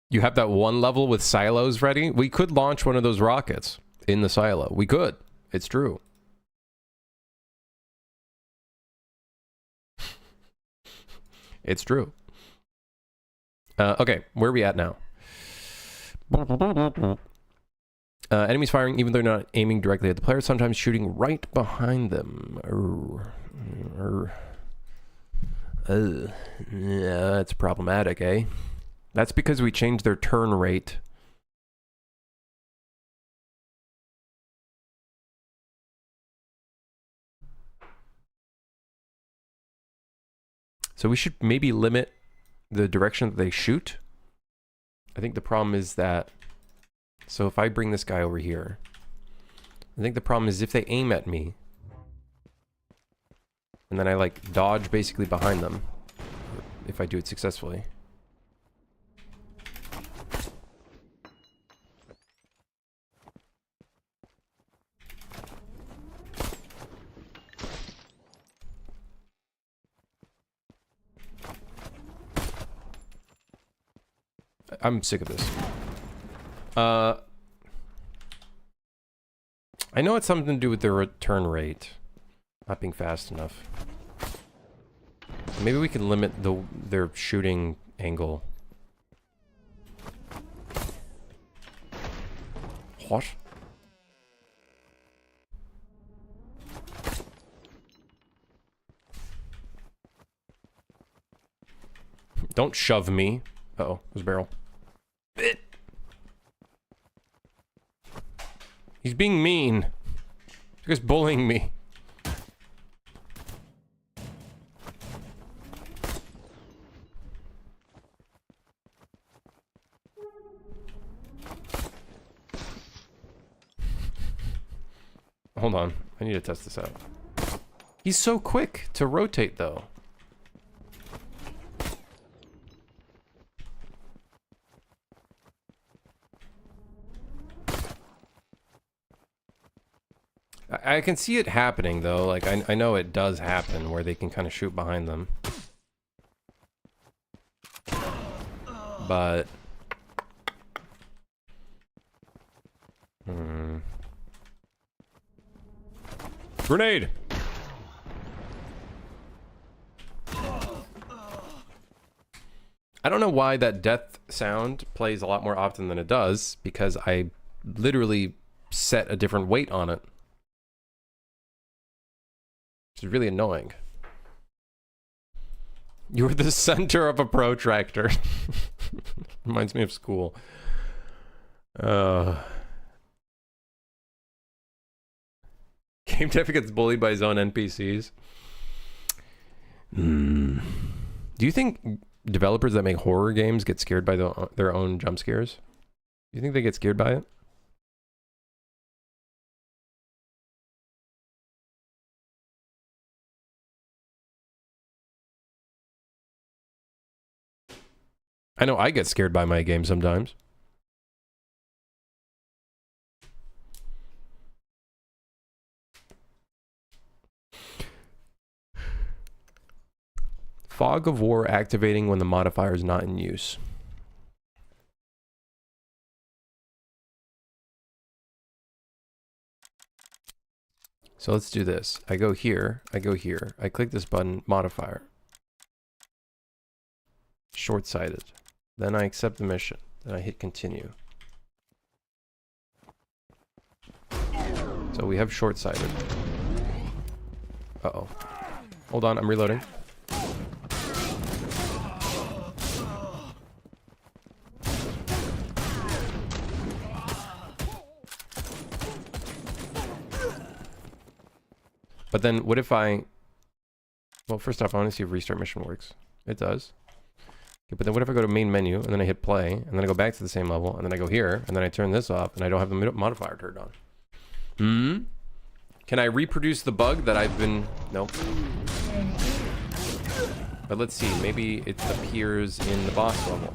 You have that one level with silos ready? We could launch one of those rockets in the silo. We could. It's true. It's true. Okay, where are we at now? Enemies firing even though they're not aiming directly at the player, sometimes shooting right behind them. Yeah, that's problematic, eh? That's because we changed their turn rate. So we should maybe limit the direction that they shoot. I think the problem is that, so if I bring this guy over here, I think the problem is if they aim at me, and then I like dodge basically behind them, if I do it successfully. I'm sick of this. I know it's something to do with their return rate not being fast enough. Maybe we can limit their shooting angle. What? Don't shove me. Uh-oh, there's a barrel. He's being mean. He's bullying me. Hold on. I need to test this out. He's so quick to rotate, though. I can see it happening, though. Like, I know it does happen where they can kind of shoot behind them. But... Grenade! I don't know why that death sound plays a lot more often than it does, because I literally set a different weight on it. Which is really annoying. You're the center of a protractor. Reminds me of school. Game Dev gets bullied by his own NPCs. Do you think developers that make horror games get scared by their own jump scares? Do you think they get scared by it? I know I get scared by my game sometimes. Fog of War activating when the modifier is not in use. So let's do this. I go here, I click this button, modifier. Short-sighted. Then I accept the mission. Then I hit continue. So we have short-sighted. Uh-oh. Hold on, I'm reloading. But then what if I... Well, first off, I want to see if restart mission works. It does. Okay, but then what if I go to main menu, and then I hit play, and then I go back to the same level, and then I go here, and then I turn this off, and I don't have the modifier turned on. Can I reproduce the bug that I've been... Nope. But let's see, maybe it appears in the boss level.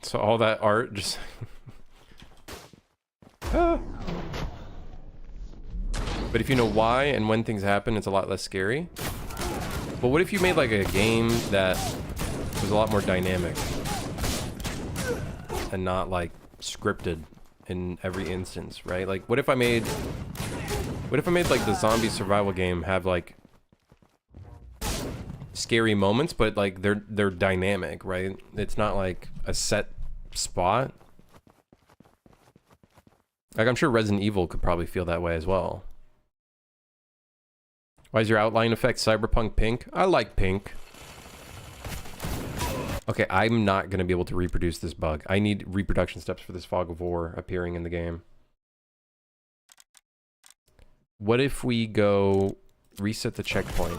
So all that art just... Ah. But if you know why and when things happen, it's a lot less scary. But what if you made like a game that was a lot more dynamic and not like scripted in every instance, right? Like what if I made like the zombie survival game have like scary moments, but like they're dynamic, right? It's not like a set spot. Like I'm sure Resident Evil could probably feel that way as well. Why is your outline effect cyberpunk pink? I like pink. Okay, I'm not going to be able to reproduce this bug. I need reproduction steps for this Fog of War appearing in the game. What if we go reset the checkpoint?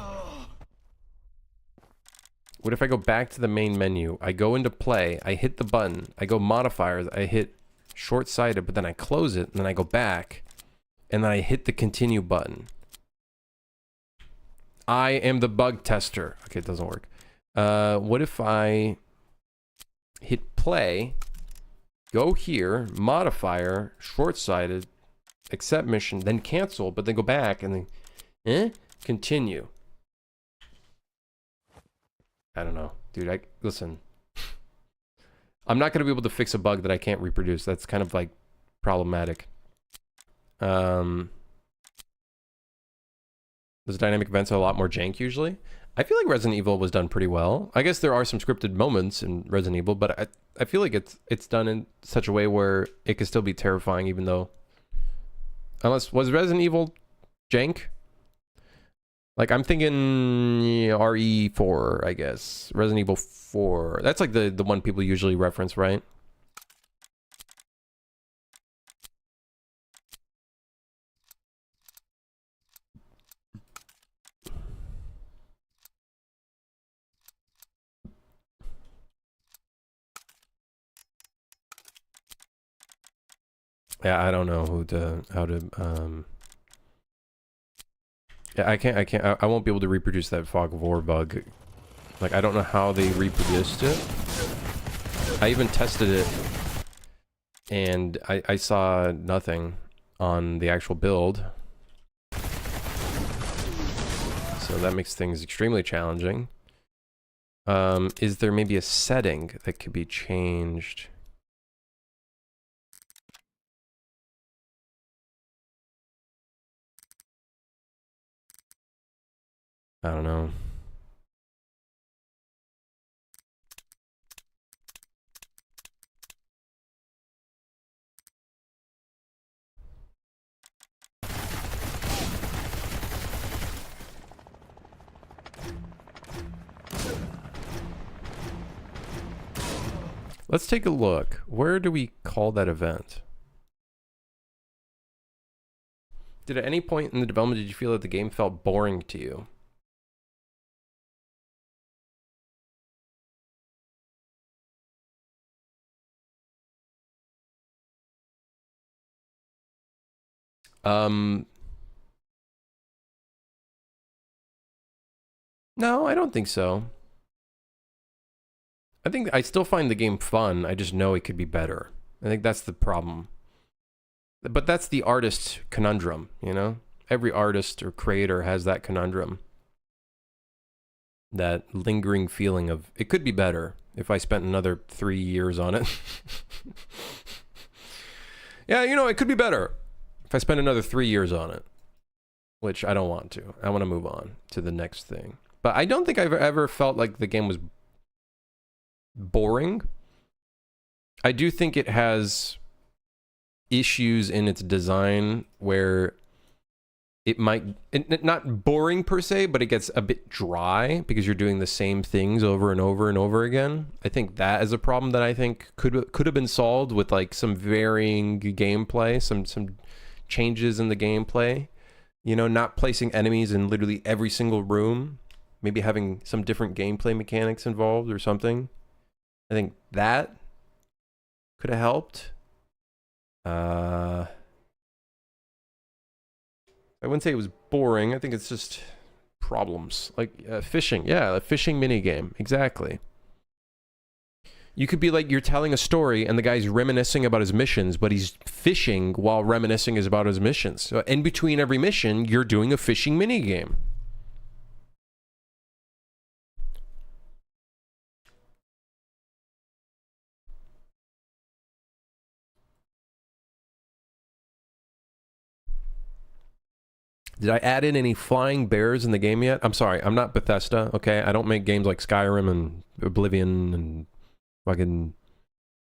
What if I go back to the main menu? I go into play, I hit the button, I go modifiers, I hit short-sighted, but then I close it, and then I go back, and then I hit the continue button. I am the bug tester. Okay, it doesn't work. What if I hit play, go here, modifier, short-sighted, accept mission, then cancel, but then go back and then, continue. I don't know. Dude, listen. I'm not going to be able to fix a bug that I can't reproduce. That's kind of like problematic. Those dynamic events are a lot more jank usually. I feel like Resident Evil was done pretty well. I guess there are some scripted moments in Resident Evil, but I feel like it's done in such a way where it could still be terrifying, even though... Unless... Was Resident Evil jank? Like, I'm thinking RE4, I guess. Resident Evil 4. That's like the one people usually reference, right? Yeah, I don't know how to yeah, I won't be able to reproduce that Fog of War bug. Like, I don't know how they reproduced it. I even tested it, and I saw nothing on the actual build. So that makes things extremely challenging. Is there maybe a setting that could be changed? I don't know. Let's take a look. Where do we call that event? Did at any point in the development did you feel that the game felt boring to you? No, I don't think so. I think I still find the game fun. I just know it could be better. I think that's the problem. But that's the artist's conundrum, you know? Every artist or creator has that conundrum. That lingering feeling of, it could be better if I spent another 3 years on it. Yeah, you know, it could be better if I spend another 3 years on it. Which I don't want to. I want to move on to the next thing. But I don't think I've ever felt like the game was boring. I do think it has issues in its design where it might, not boring per se, but it gets a bit dry because you're doing the same things over and over and over again. I think that is a problem that I think could have been solved with like some varying gameplay, some changes in the gameplay. You know, not placing enemies in literally every single room. Maybe having some different gameplay mechanics involved or something. I think that could have helped. I wouldn't say it was boring. I think it's just problems. Like fishing. Yeah, a fishing minigame. Exactly. You could be like, you're telling a story and the guy's reminiscing about his missions, but he's fishing while reminiscing about his missions. So in between every mission, you're doing a fishing mini game. Did I add in any flying bears in the game yet? I'm sorry, I'm not Bethesda, okay? I don't make games like Skyrim and Oblivion and fucking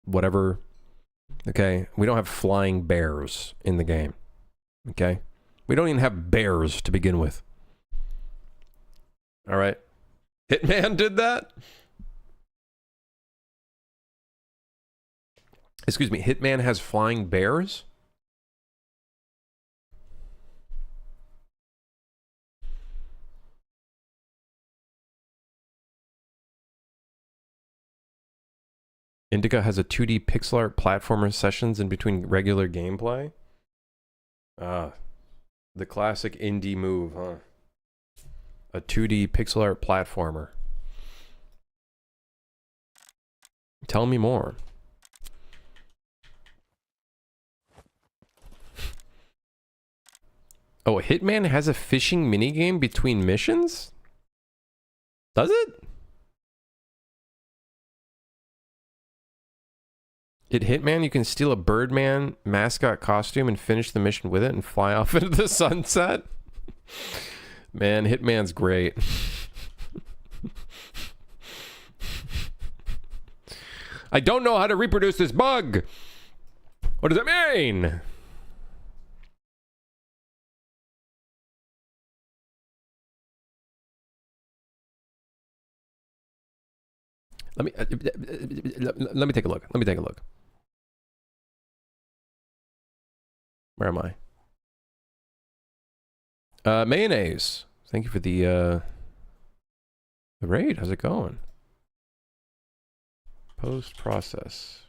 whatever. Okay? We don't have flying bears in the game. Okay? We don't even have bears to begin with. Alright. Hitman did that? Excuse me, Hitman has flying bears? Indica has a 2D pixel art platformer sessions in between regular gameplay. The classic indie move, huh? A 2D pixel art platformer. Tell me more. Oh, Hitman has a fishing minigame between missions? Does it? In Hitman, you can steal a Birdman mascot costume and finish the mission with it and fly off into the sunset. Man, Hitman's great. I don't know how to reproduce this bug. What does it mean? Let me take a look. Let me take a look. Where am I? Mayonnaise. Thank you for the raid. How's it going? Post process.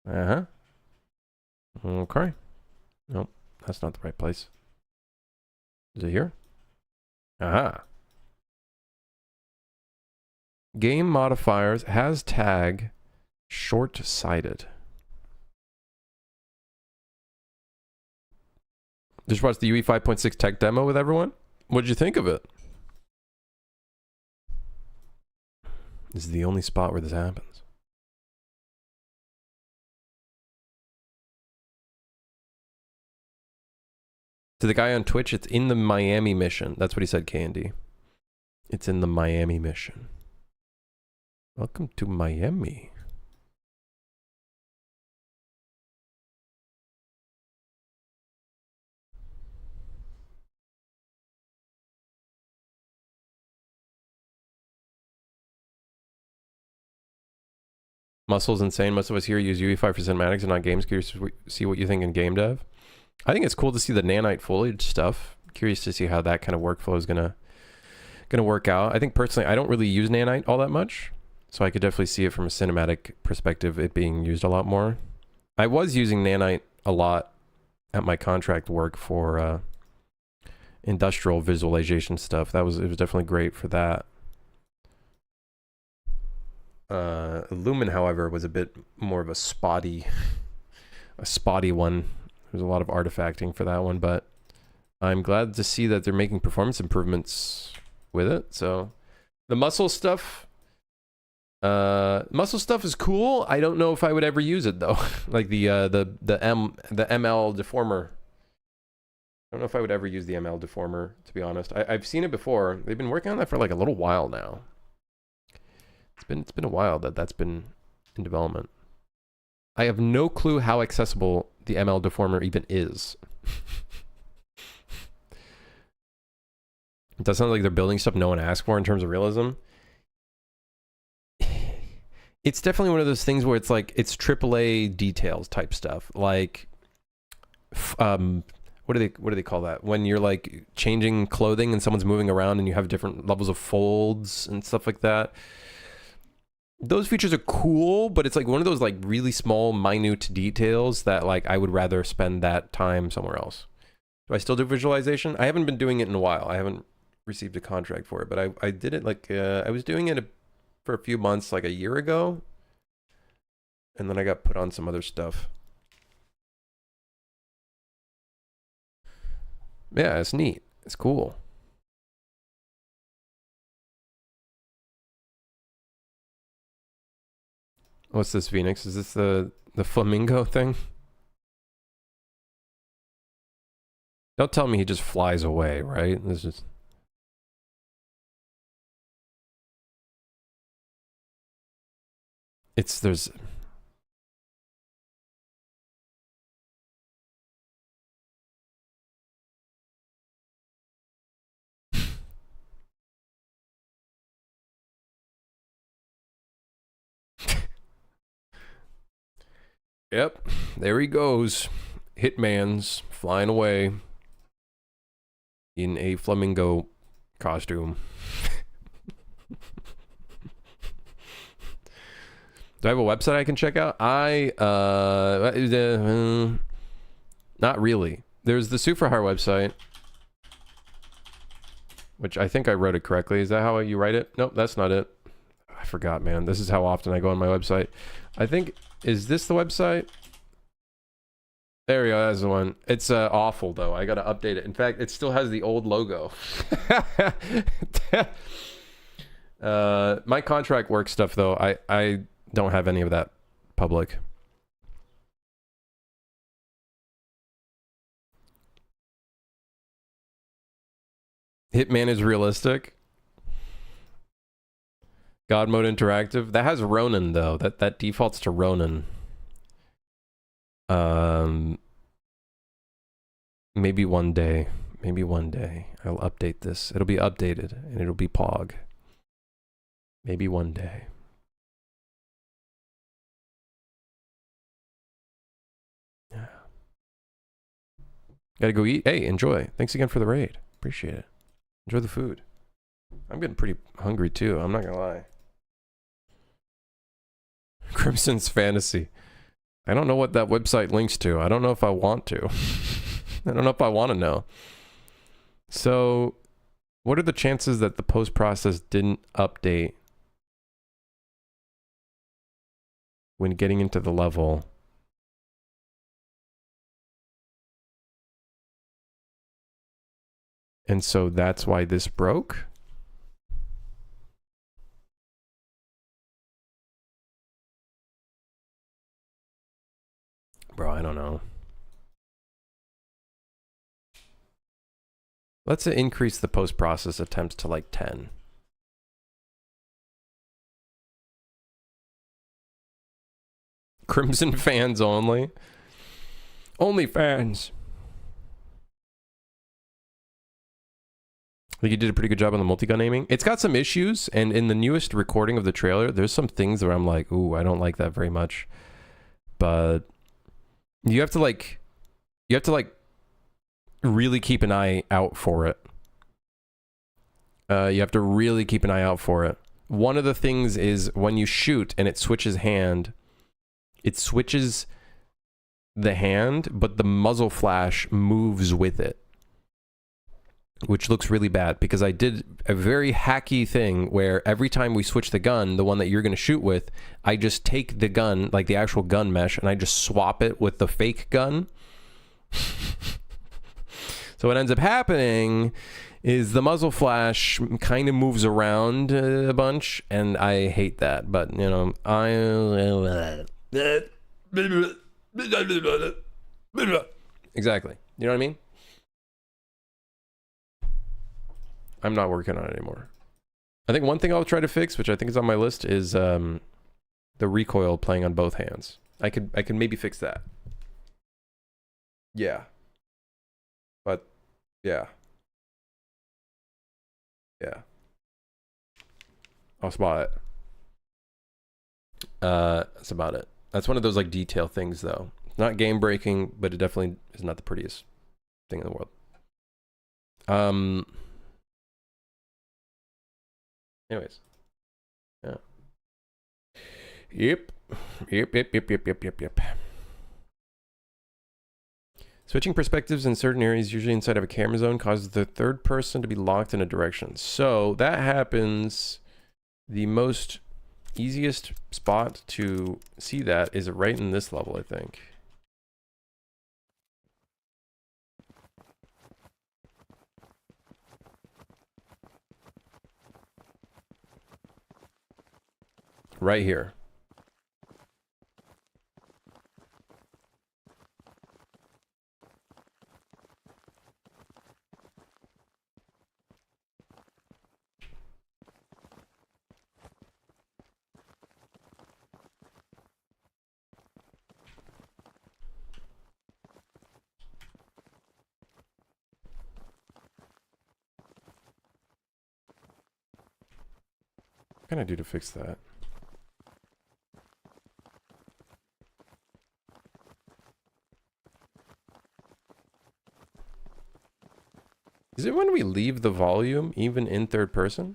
Uh-huh. Okay. Nope, that's not the right place. Is it here? Aha. Game modifiers has tag short-sighted. Just watched the UE 5.6 tech demo with everyone. What'd you think of it? This is the only spot where this happens. To the guy on Twitch, it's in the Miami mission. That's what he said, Candy. It's in the Miami mission. Welcome to Miami. Muscle's insane. Most of us here use UE5 for cinematics and not games. Curious to see what you think in game dev. I think it's cool to see the nanite foliage stuff. Curious to see how that kind of workflow is gonna work out. I think personally, I don't really use nanite all that much, so I could definitely see it from a cinematic perspective, it being used a lot more. I was using nanite a lot at my contract work for industrial visualization stuff. It was definitely great for that. Lumen, however, was a bit more of a spotty one. There's a lot of artifacting for that one, but I'm glad to see that they're making performance improvements with it. So the muscle stuff is cool. I don't know if I would ever use it though. Like the ML deformer. I don't know if I would ever use the ML deformer, to be honest. I've seen it before. They've been working on that for like a little while now. It's been a while that's been in development. I have no clue how accessible the ML deformer even is. It does sound like they're building stuff no one asked for in terms of realism. It's definitely one of those things where it's like, it's AAA details type stuff. Like, what do they call that? When you're like changing clothing and someone's moving around and you have different levels of folds and stuff like that. Those features are cool, but it's like one of those like really small, minute details that like I would rather spend that time somewhere else. Do I still do visualization? I haven't been doing it in a while. I haven't received a contract for it, but I did it like, I was doing it for a few months, like a year ago. And then I got put on some other stuff. Yeah, it's neat. It's cool. What's this, Phoenix? Is this the flamingo thing? Don't tell me he just flies away, right? This is... there's... Yep, there he goes. Hitman's flying away in a flamingo costume. Do I have a website I can check out? Not really. There's the Sufrahar website, which I think I wrote it correctly. Is that how you write it? Nope, that's not it. I forgot, man. This is how often I go on my website. I think, is this the website? There we go, that's the one. It's awful, though. I gotta update it. In fact, it still has the old logo. My contract work stuff, though, I don't have any of that public. Hitman is realistic. God Mode Interactive. That has Ronin, though. That defaults to Ronin. Maybe one day. Maybe one day I'll update this. It'll be updated and it'll be Pog. Maybe one day. Yeah. Gotta go eat. Hey, enjoy. Thanks again for the raid. Appreciate it. Enjoy the food. I'm getting pretty hungry too. I'm not gonna lie. Crimson's Fantasy. I don't know what that website links to. I don't know if I want to. I don't know if I want to know. So, what are the chances that the post process didn't update when getting into the level? And so that's why this broke? Bro, I don't know. Let's increase the post-process attempts to like 10. Crimson fans only. Only fans. I think you did a pretty good job on the multi-gun aiming. It's got some issues, and in the newest recording of the trailer, there's some things where I'm like, ooh, I don't like that very much. But you have to like really keep an eye out for it. You have to really keep an eye out for it. One of the things is when you shoot and it switches hand, it switches the hand, but the muzzle flash moves with it, which looks really bad because I did a very hacky thing where every time we switch the gun, the one that you're going to shoot with, I just take the gun, like the actual gun mesh, and I just swap it with the fake gun. So what ends up happening is the muzzle flash kind of moves around a bunch, and I hate that. But, you know, exactly. You know what I mean? I'm not working on it anymore. I think one thing I'll try to fix, which I think is on my list, is the recoil playing on both hands. I could maybe fix that. Yeah. But yeah. Yeah. I'll spot it. That's about it. That's one of those like detail things though. Not game breaking, but it definitely is not the prettiest thing in the world. Anyways. Yeah. Yep. Switching perspectives in certain areas, usually inside of a camera zone, causes the third person to be locked in a direction. So that happens the most easiest spot to see that is right in this level, I think. Right here. What can I do to fix that? Is it when we leave the volume, even in third person?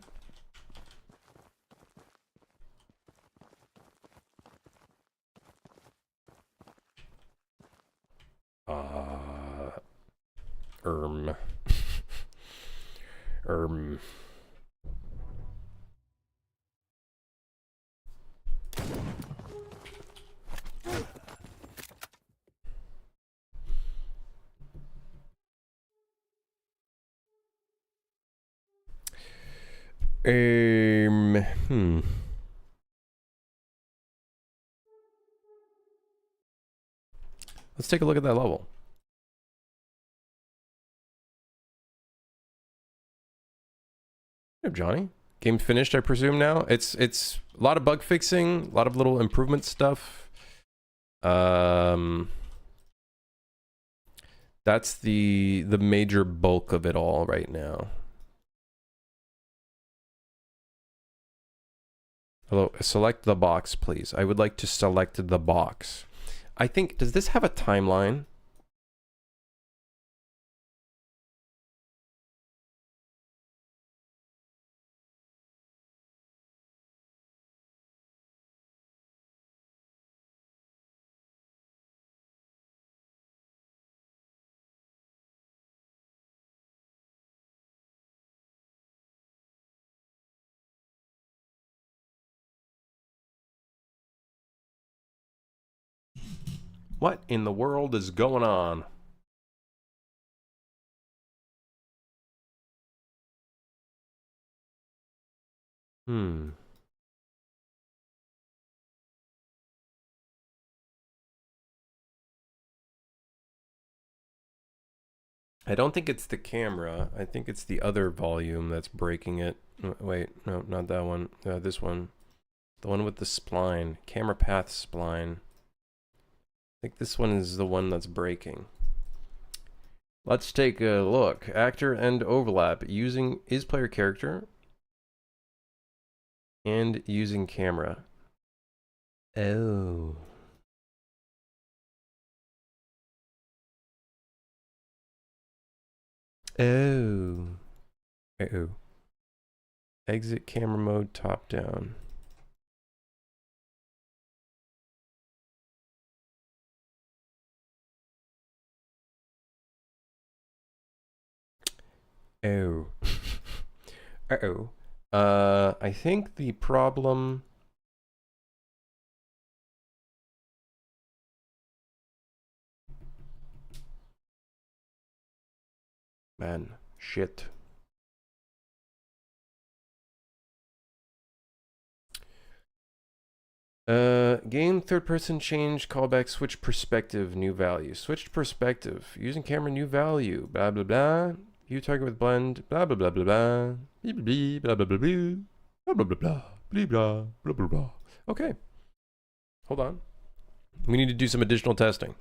Erm. Erm. Hmm. Let's take a look at that level. Hey, Johnny. Game finished, I presume now. It's a lot of bug fixing, a lot of little improvement stuff. That's the major bulk of it all right now. Hello, select the box, please. I would like to select the box. I think, does this have a timeline? What in the world is going on? Hmm. I don't think it's the camera. I think it's the other volume that's breaking it. Wait, no, not that one. This one. The one with the spline. Camera path spline. I think this one is the one that's breaking. Let's take a look. Actor and overlap. Using is player character. And using camera. Oh. Oh. Uh-oh. Exit camera mode top down. Oh. Uh-oh. I think the problem... Man, shit. Game third person change callback switch perspective new value. Switched perspective using camera new value. Blah blah blah. View target with blend. Blah blah blah blah blah. Blah blah blah blah blah blah blah blah blah blah blah blah blah. Okay. Hold on. We need to do some additional testing.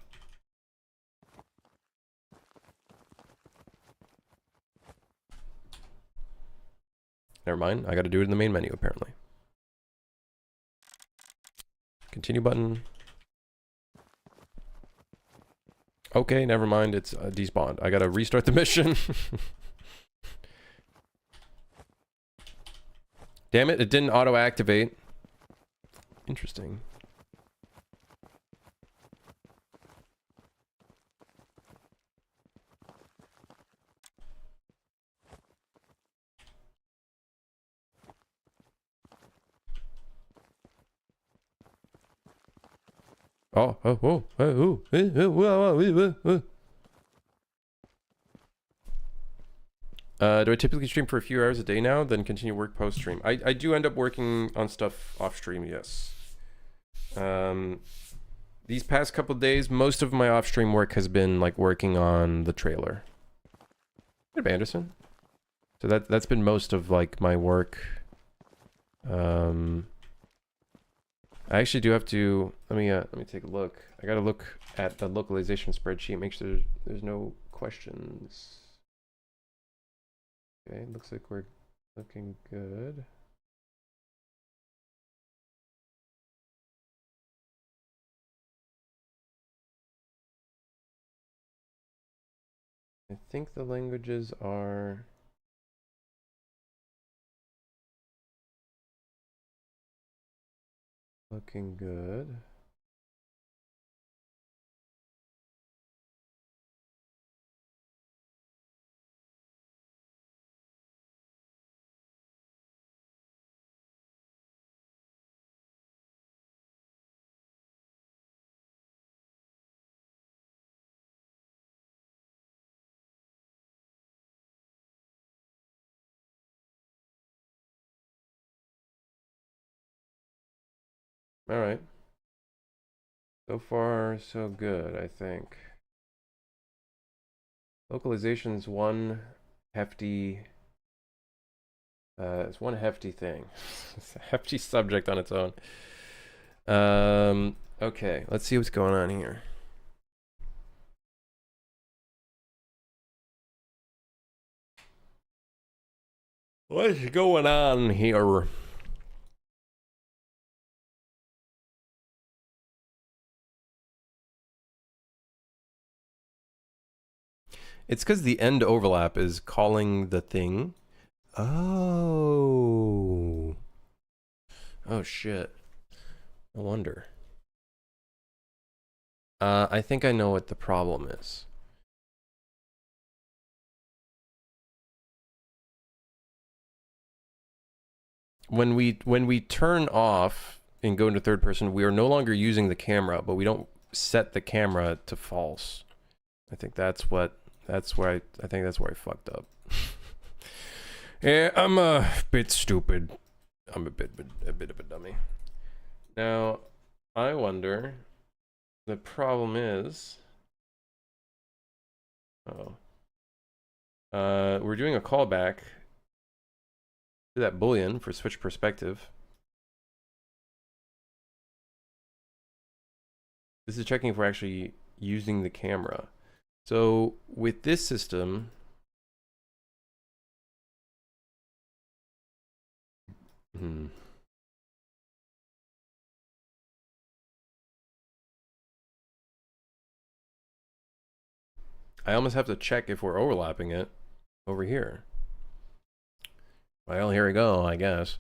Never mind. I got to do it in the main menu apparently. Continue button. Okay, never mind. It's despawned. I gotta restart the mission. Damn it, it didn't auto-activate. Interesting. Do I typically stream for a few hours a day now, then continue work post stream? I do end up working on stuff off stream, yes. These past couple days, most of my off stream work has been like working on the trailer. Hey, Anderson. So that's been most of like my work. I actually do have to let me take a look. I gotta look at the localization spreadsheet, make sure there's no questions. Okay, looks like we're looking good. I think the languages are looking good. All right. So far, so good, I think. Localization's one hefty it's one hefty thing. It's a hefty subject on its own. Okay, let's see what's going on here. What's going on here? It's because the end overlap is calling the thing. Oh. Oh shit. No wonder. I think I know what the problem is. When we turn off and go into third person, we are no longer using the camera, but we don't set the camera to false. I think that's where I think that's where I fucked up. Yeah, I'm a bit stupid. I'm a bit of a dummy. Now, I wonder, the problem is, we're doing a callback to that boolean for switch perspective. This is checking if we're actually using the camera. So with this system, I almost have to check if we're overlapping it over here. Well, here we go, I guess.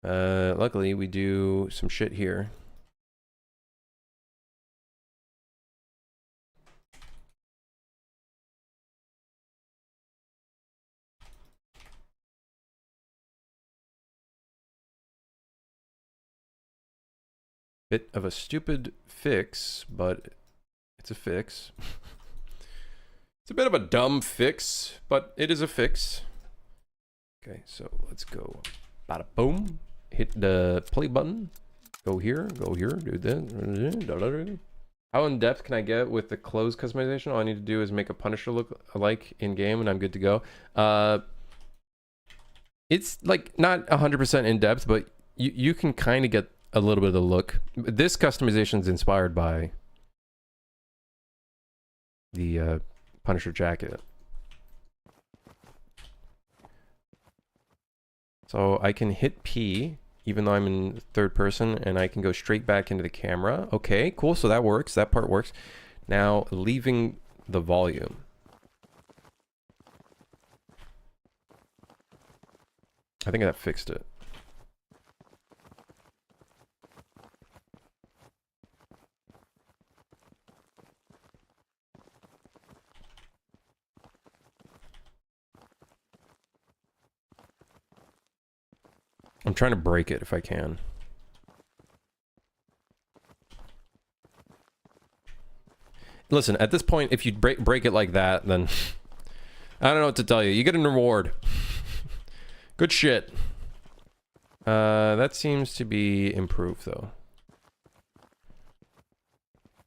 Luckily, we do some shit here. Bit of a stupid fix, but it's a fix. It's a bit of a dumb fix, but it is a fix. Okay, so let's go. Bada boom. Hit the play button. Go here, do that. How in depth can I get with the clothes customization? All I need to do is make a Punisher look alike in game and I'm good to go. It's like not 100% in depth, but you can kind of get a little bit of the look. This customization is inspired by the Punisher jacket. So I can hit P even though I'm in third person and I can go straight back into the camera. Okay, cool. So that works. That part works. Now leaving the volume. I think that fixed it. I'm trying to break it if I can. Listen, at this point, if you break it like that, then I don't know what to tell you. You get an reward. Good shit. That seems to be improved, though.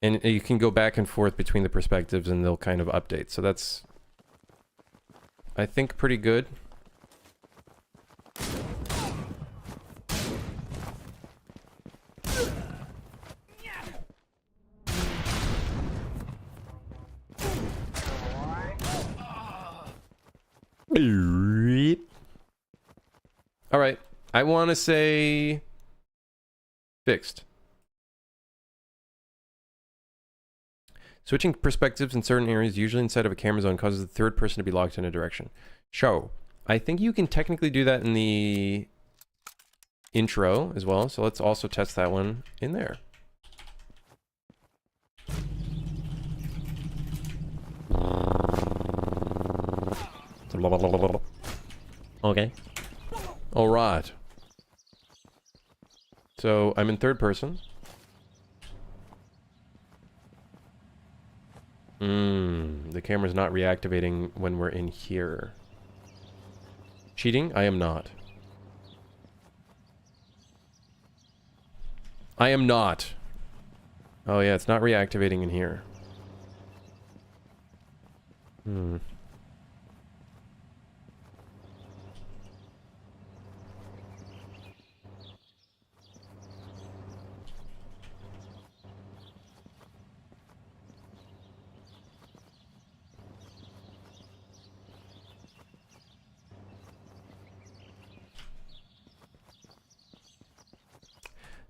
And you can go back and forth between the perspectives, and they'll kind of update. So that's, I think, pretty good. All right. I want to say fixed. Switching perspectives in certain areas, usually inside of a camera zone, causes the third person to be locked in a direction. Show. I think you can technically do that in the intro as well. So let's also test that one in there. Okay. All right. So I'm in third person. The camera's not reactivating when we're in here. Cheating? I am not. I am not. Oh yeah, it's not reactivating in here.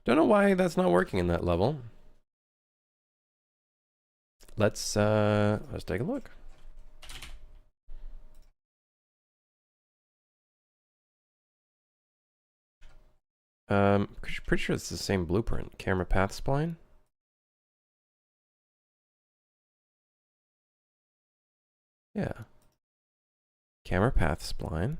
Don't know why that's not working in that level. Let's take a look. Pretty sure it's the same blueprint. Camera path spline. Yeah. Camera path spline.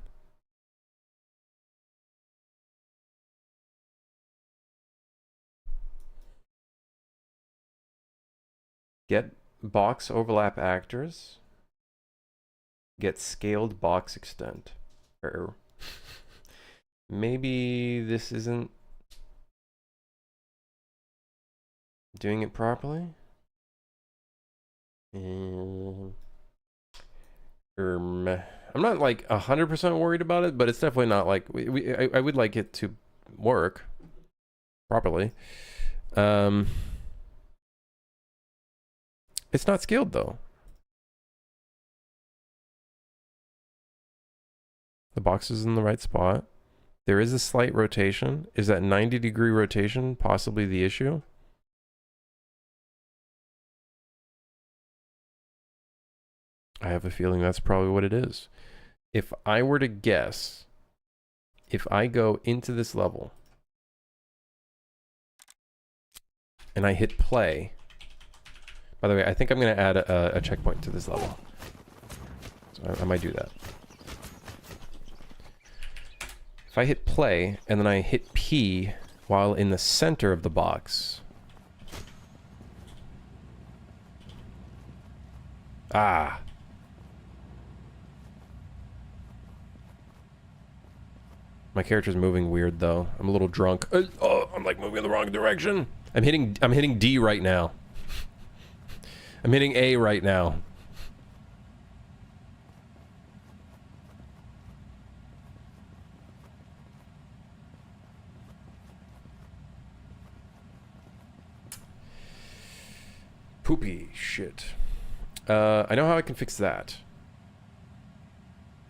Get box overlap actors. Get scaled box extent. Or maybe this isn't doing it properly. I'm not like 100% worried about it, but it's definitely not like I would like it to work properly. It's not scaled though. The box is in the right spot. There is a slight rotation. Is that 90-degree rotation possibly the issue? I have a feeling that's probably what it is. If I were to guess, if I go into this level and I hit play, by the way, I think I'm going to add a checkpoint to this level. So I might do that. If I hit play and then I hit P while in the center of the box. Ah. My character's moving weird though. I'm a little drunk. Oh, I'm like moving in the wrong direction. I'm hitting D right now. I'm hitting A right now. Poopy shit. I know how I can fix that.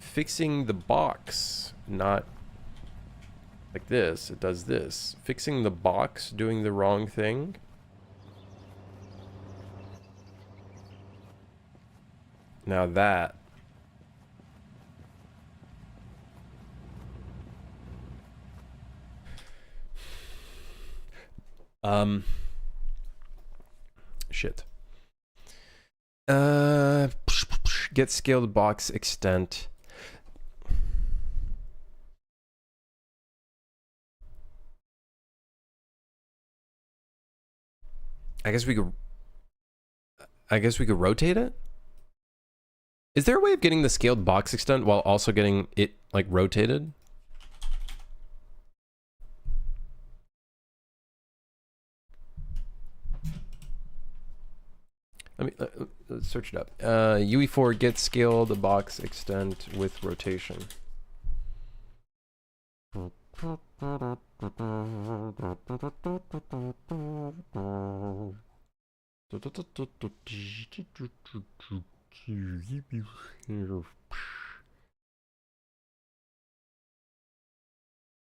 Fixing the box, not like this. It does this. Fixing the box, doing the wrong thing. Now that. Shit. Get scaled box extent. I guess we could. I guess we could rotate it. Is there a way of getting the scaled box extent while also getting it like rotated? Let's search it up. UE4 gets scaled box extent with rotation.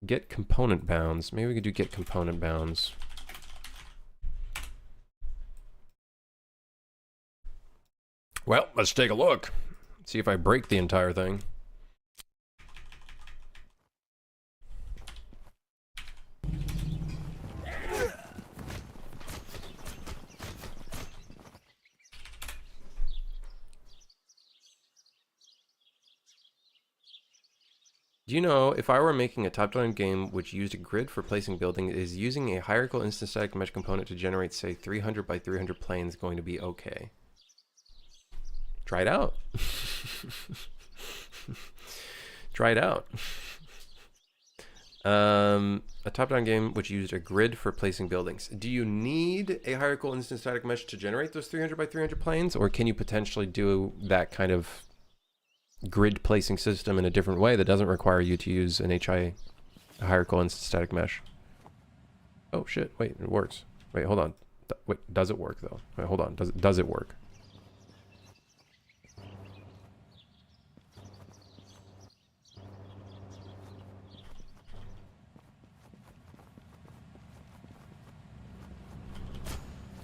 Get component bounds. Maybe we could do get component bounds. Well, let's take a look. See if I break the entire thing. Do you know, if I were making a top-down game which used a grid for placing buildings, is using a hierarchical instance static mesh component to generate, say, 300 by 300 planes going to be okay? Try it out. Try it out. A top-down game which used a grid for placing buildings. Do you need a hierarchical instance static mesh to generate those 300 by 300 planes, or can you potentially do that kind of grid placing system in a different way that doesn't require you to use an a hierarchical instance static mesh? Oh shit! Wait, it works. Wait, hold on. Wait, does it work though? Wait, hold on. Does it work?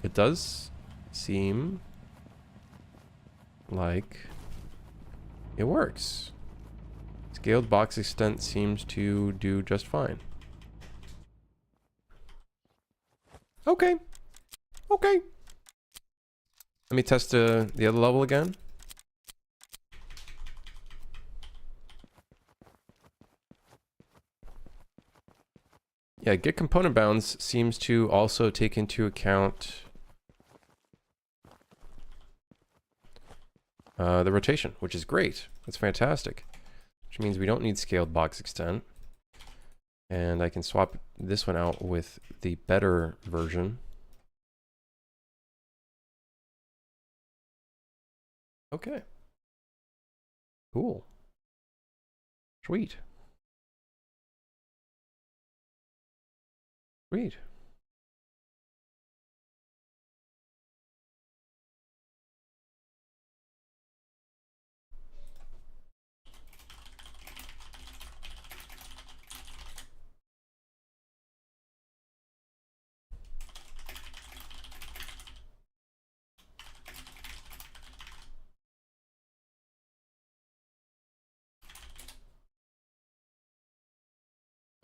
It does seem like it works. Scaled box extent seems to do just fine. Okay. Okay. Let me test the other level again. Yeah, get component bounds seems to also take into account the rotation, which is great. That's fantastic. Which means we don't need scaled box extent. And I can swap this one out with the better version. Okay. Cool. Sweet. Sweet.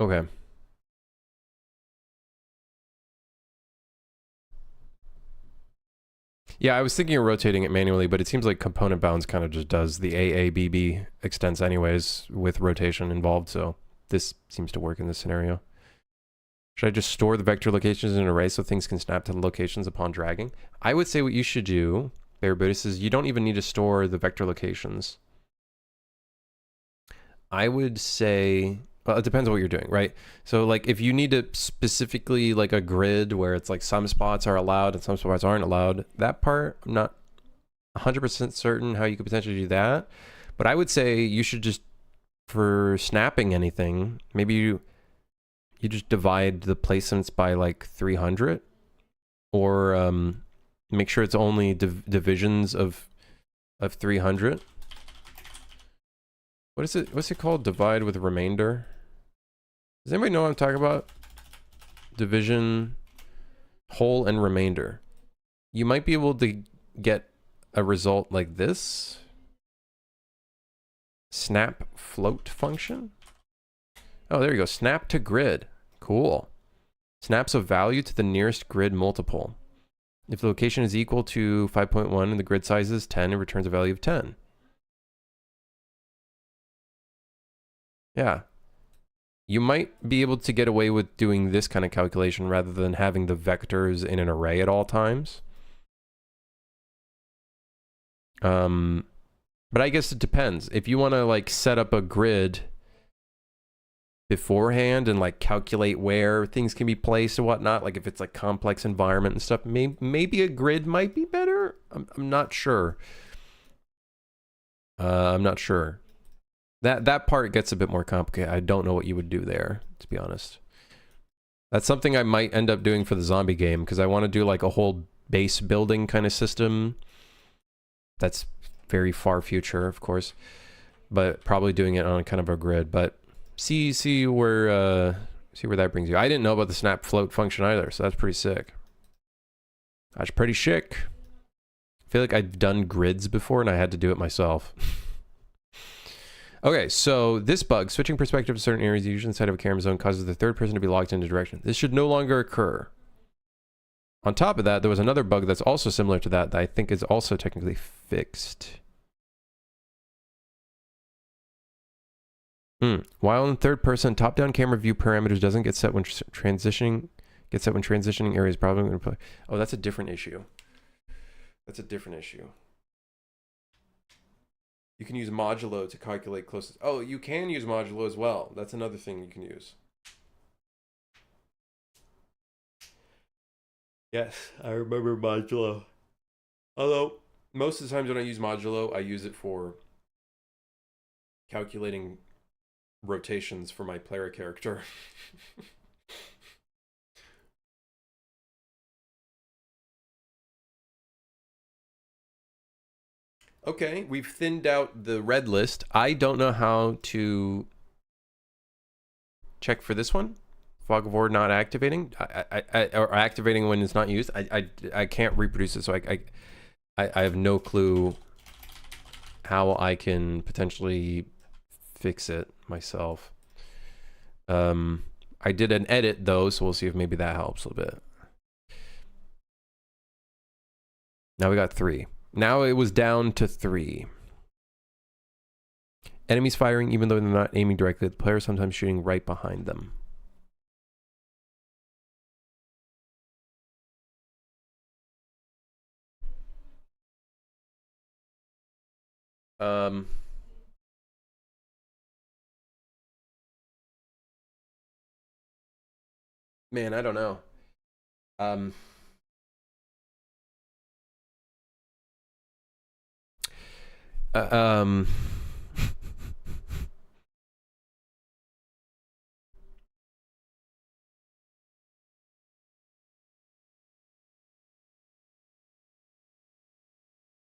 Okay. Yeah, I was thinking of rotating it manually, but it seems like component bounds kind of just does the AABB extents anyways with rotation involved, so this seems to work in this scenario. Should I just store the vector locations in an array so things can snap to the locations upon dragging? I would say what you should do, Bearbuddhist, is you don't even need to store the vector locations. I would say, well, it depends on what you're doing, right? So like if you need to specifically like a grid where it's like some spots are allowed and some spots aren't allowed, that part, I'm not 100% certain how you could potentially do that. But I would say you should just, for snapping anything, maybe you just divide the placements by like 300, or make sure it's only divisions of 300. What is it? What's it called? Divide with remainder. Does anybody know what I'm talking about? Division, whole, and remainder. You might be able to get a result like this. Snap float function. Oh, there you go. Snap to grid. Cool. Snaps a value to the nearest grid multiple. If the location is equal to 5.1 and the grid size is 10, it returns a value of 10. Yeah. You might be able to get away with doing this kind of calculation rather than having the vectors in an array at all times. But I guess it depends. If you want to like set up a grid beforehand and like calculate where things can be placed and whatnot, like if it's like complex environment and stuff, maybe a grid might be better. I'm not sure. I'm not sure. That part gets a bit more complicated. I don't know what you would do there, to be honest. That's something I might end up doing for the zombie game, because I want to do like a whole base building kind of system. That's very far future, of course, but probably doing it on kind of a grid. But see where that brings you. I didn't know about the snap float function either, so that's pretty sick. That's pretty sick. I feel like I've done grids before and I had to do it myself. Okay, so this bug, switching perspective to certain areas, usually inside of a camera zone, causes the third person to be locked into direction. This should no longer occur. On top of that, there was another bug that's also similar to that I think is also technically fixed. While in third person, top-down camera view parameters doesn't get set when transitioning. Get set when transitioning areas. Probably going to play. Oh, that's a different issue. That's a different issue. You can use modulo to calculate closest. Oh, you can use modulo as well. That's another thing you can use. Yes, I remember modulo. Although, most of the times when I use modulo, I use it for calculating rotations for my player character. Okay, we've thinned out the red list. I don't know how to check for this one. Fog of War not activating, or activating when it's not used. I can't reproduce it, so I have no clue how I can potentially fix it myself. I did an edit though, so we'll see if maybe that helps a little bit. Now we got 3. Now it was down to 3. Enemies firing even though they're not aiming directly at the player, sometimes shooting right behind them. Man, I don't know.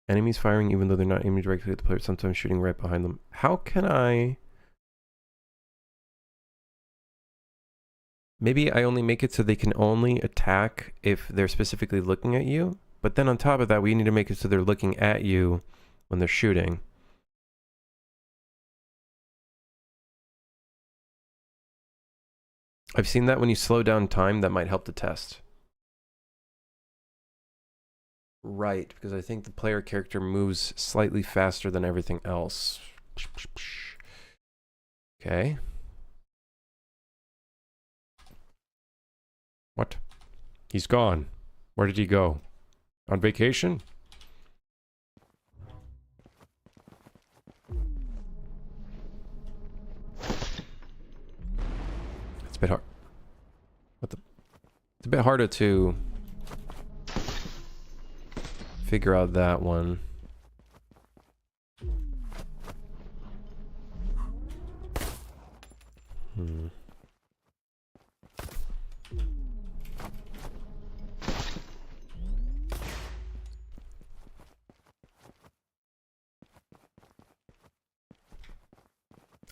Enemies firing even though they're not aiming directly at the player, sometimes shooting right behind them. How can I... Maybe I only make it so they can only attack if they're specifically looking at you. But then on top of that, we need to make it so they're looking at you when they're shooting. I've seen that when you slow down time, that might help the test. Right, because I think the player character moves slightly faster than everything else. Okay. What? He's gone. Where did he go? On vacation? It's a bit hard. What the? It's a bit harder to figure out that one.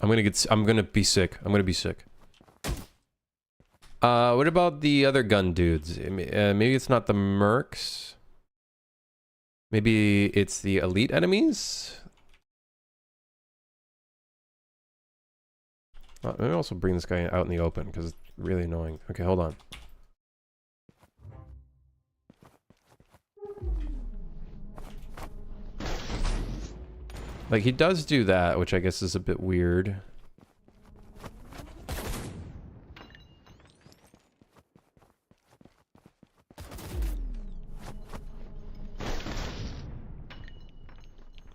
I'm gonna be sick. I'm gonna be sick. What about the other gun dudes? Maybe it's not the mercs. Maybe it's the elite enemies? Let me also bring this guy out in the open, because it's really annoying. Okay, hold on. Like, he does do that, which I guess is a bit weird.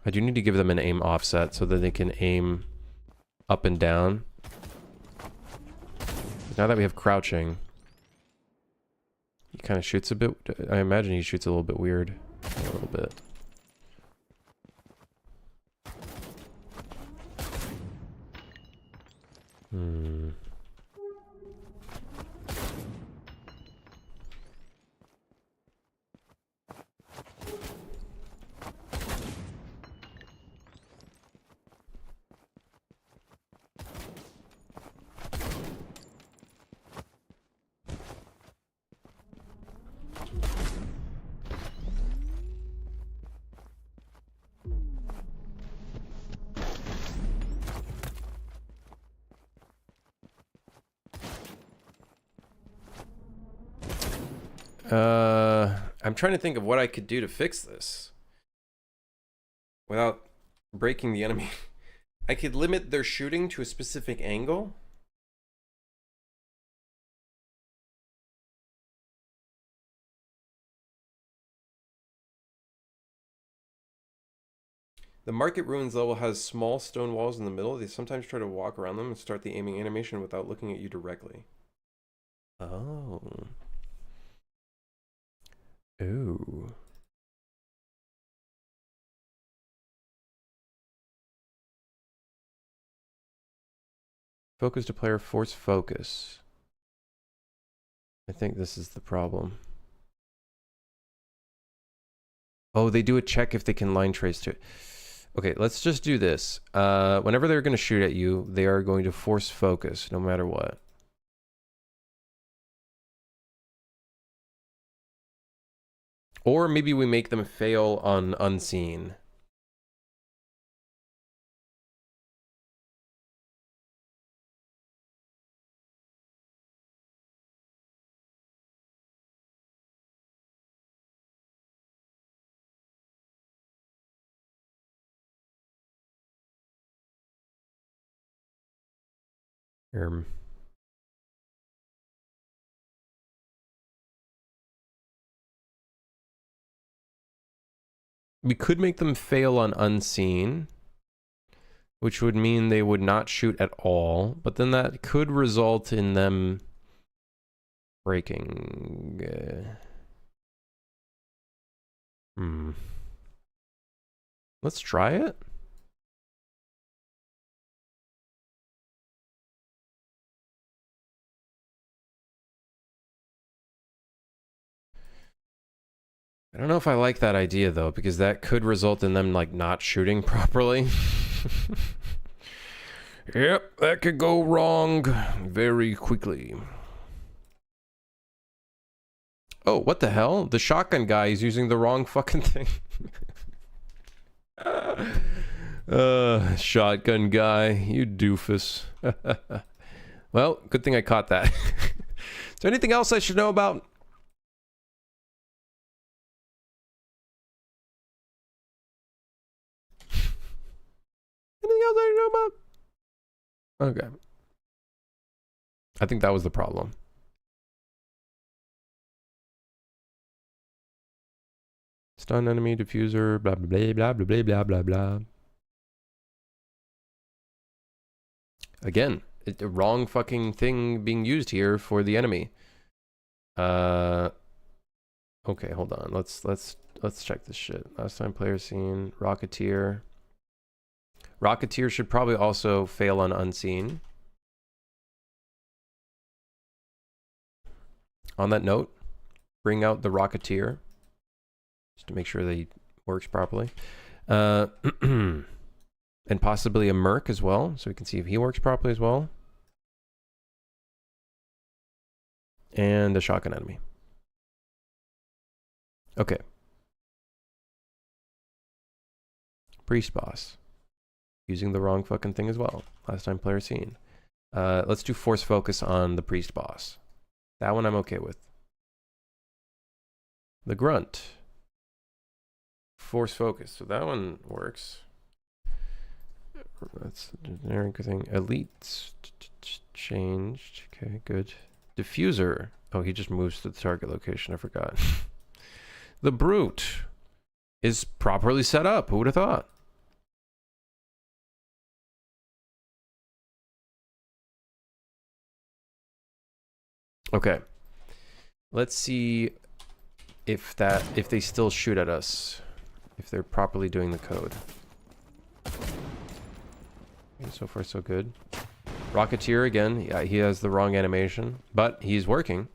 I do need to give them an aim offset so that they can aim up and down. Now that we have crouching, he kind of shoots a bit. I imagine he shoots a little bit weird. A little bit. Hmm. I'm trying to think of what I could do to fix this without breaking the enemy. I could limit their shooting to a specific angle. The Market Ruins level has small stone walls in the middle. They sometimes try to walk around them and start the aiming animation without looking at you directly. Oh. Ooh. Focus to player, force focus. I think this is the problem. Oh, they do a check if they can line trace to it. Okay, let's just do this. Whenever they're going to shoot at you, they are going to force focus no matter what. Or maybe we make them fail on unseen. We could make them fail on unseen, which would mean they would not shoot at all, but then that could result in them breaking. Let's try it. I don't know if I like that idea though, because that could result in them like not shooting properly. Yep, that could go wrong very quickly. Oh, what the hell? The shotgun guy is using the wrong fucking thing. Shotgun guy, you doofus. Well, good thing I caught that. Is there anything else I should know about? Anything else I know about? Okay. I think that was the problem. Stun enemy, diffuser, blah, blah, blah, blah, blah, blah, blah, blah. Again, the wrong fucking thing being used here for the enemy. Okay, hold on. Let's check this shit. Last time player seen, Rocketeer. Rocketeer should probably also fail on unseen. On that note, bring out the Rocketeer just to make sure that he works properly. And possibly a Merc as well, so we can see if he works properly as well. And the shotgun enemy. Okay. Priest boss. Using the wrong fucking thing as well. Last time player seen. Let's do force focus on the priest boss. That one I'm okay with. The grunt. Force focus. So that one works. That's the generic thing. Elite changed. Okay, good. Diffuser. Oh, he just moves to the target location. I forgot. The brute is properly set up. Who would have thought? Okay. Let's see if they still shoot at us. If they're properly doing the code. Okay, so far so good. Rocketeer again. Yeah, he has the wrong animation, but he's working.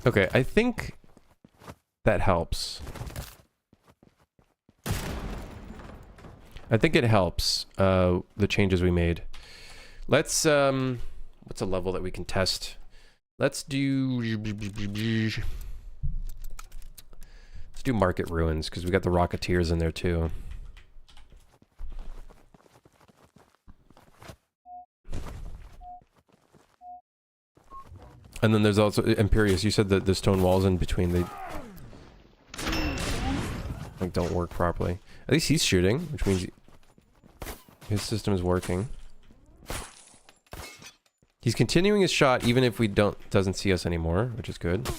Okay, I think that helps. I think it helps, the changes we made. Let's, what's a level that we can test? Let's do Market Ruins, because we got the Rocketeers in there too. And then there's also Imperius. You said that the stone walls in between, they like don't work properly. At least he's shooting, which means his system is working. He's continuing his shot even if we doesn't see us anymore, which is good.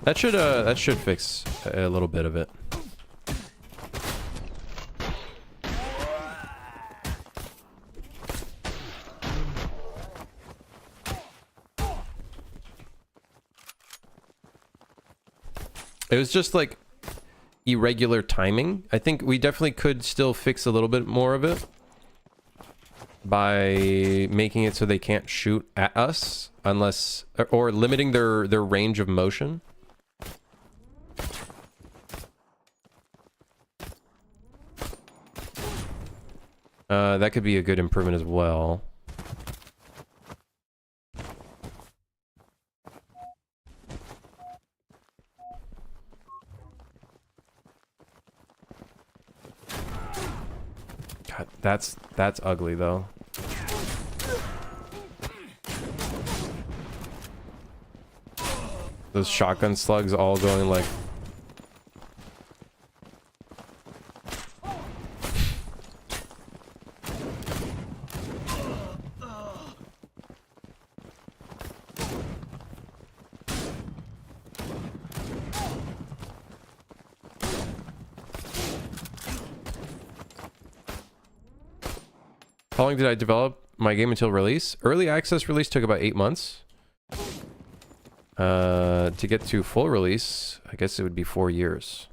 That should fix a little bit of it. It was just like irregular timing. I think we definitely could still fix a little bit more of it by making it so they can't shoot at us unless, or limiting their range of motion. That could be a good improvement as well. God, that's ugly though. Those shotgun slugs all going like... How long did I develop my game until release? Early access release took about 8 months. To get to full release, I guess it would be 4 years.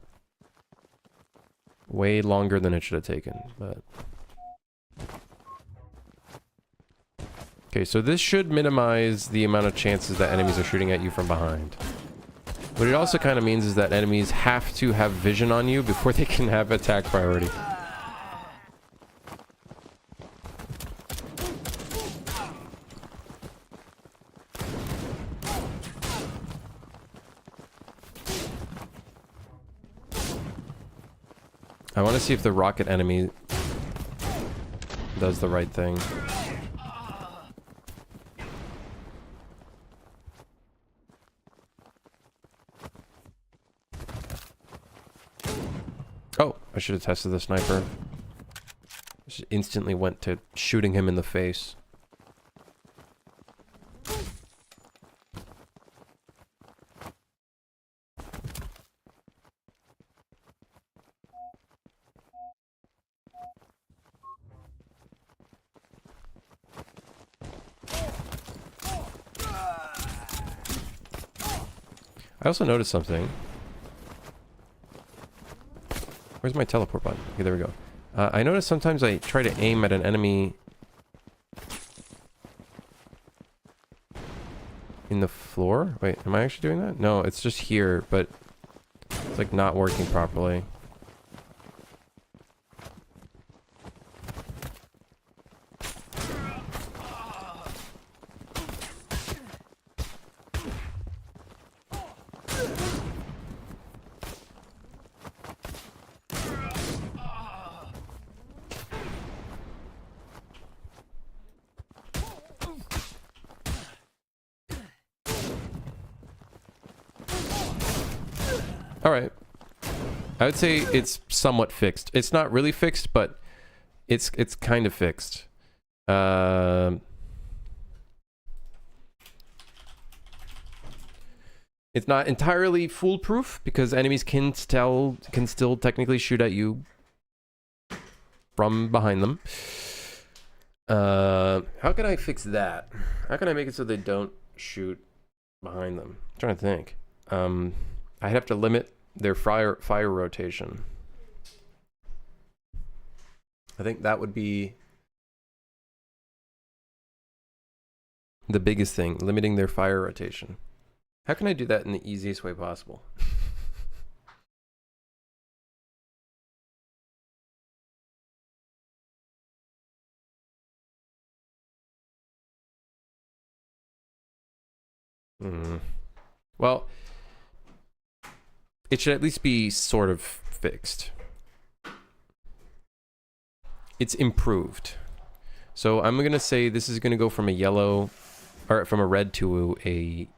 Way longer than it should have taken, but... Okay, so this should minimize the amount of chances that enemies are shooting at you from behind. What it also kind of means is that enemies have to have vision on you before they can have attack priority. I want to see if the rocket enemy does the right thing. Oh, I should have tested the sniper. Just instantly went to shooting him in the face. I also noticed something. Where's my teleport button? Okay, there we go. I noticed sometimes I try to aim at an enemy in the floor. Wait, am I actually doing that? No, it's just here, but it's like not working properly. All right. I would say it's somewhat fixed. It's not really fixed, but it's kind of fixed. It's not entirely foolproof because enemies can still technically shoot at you from behind them. How can I fix that? How can I make it so they don't shoot behind them? I'm trying to think. I'd have to limit their fire rotation. I think that would be the biggest thing, limiting their fire rotation. How can I do that in the easiest way possible? Well, it should at least be sort of fixed. It's improved. So I'm going to say this is going to go from a yellow, or from a red to a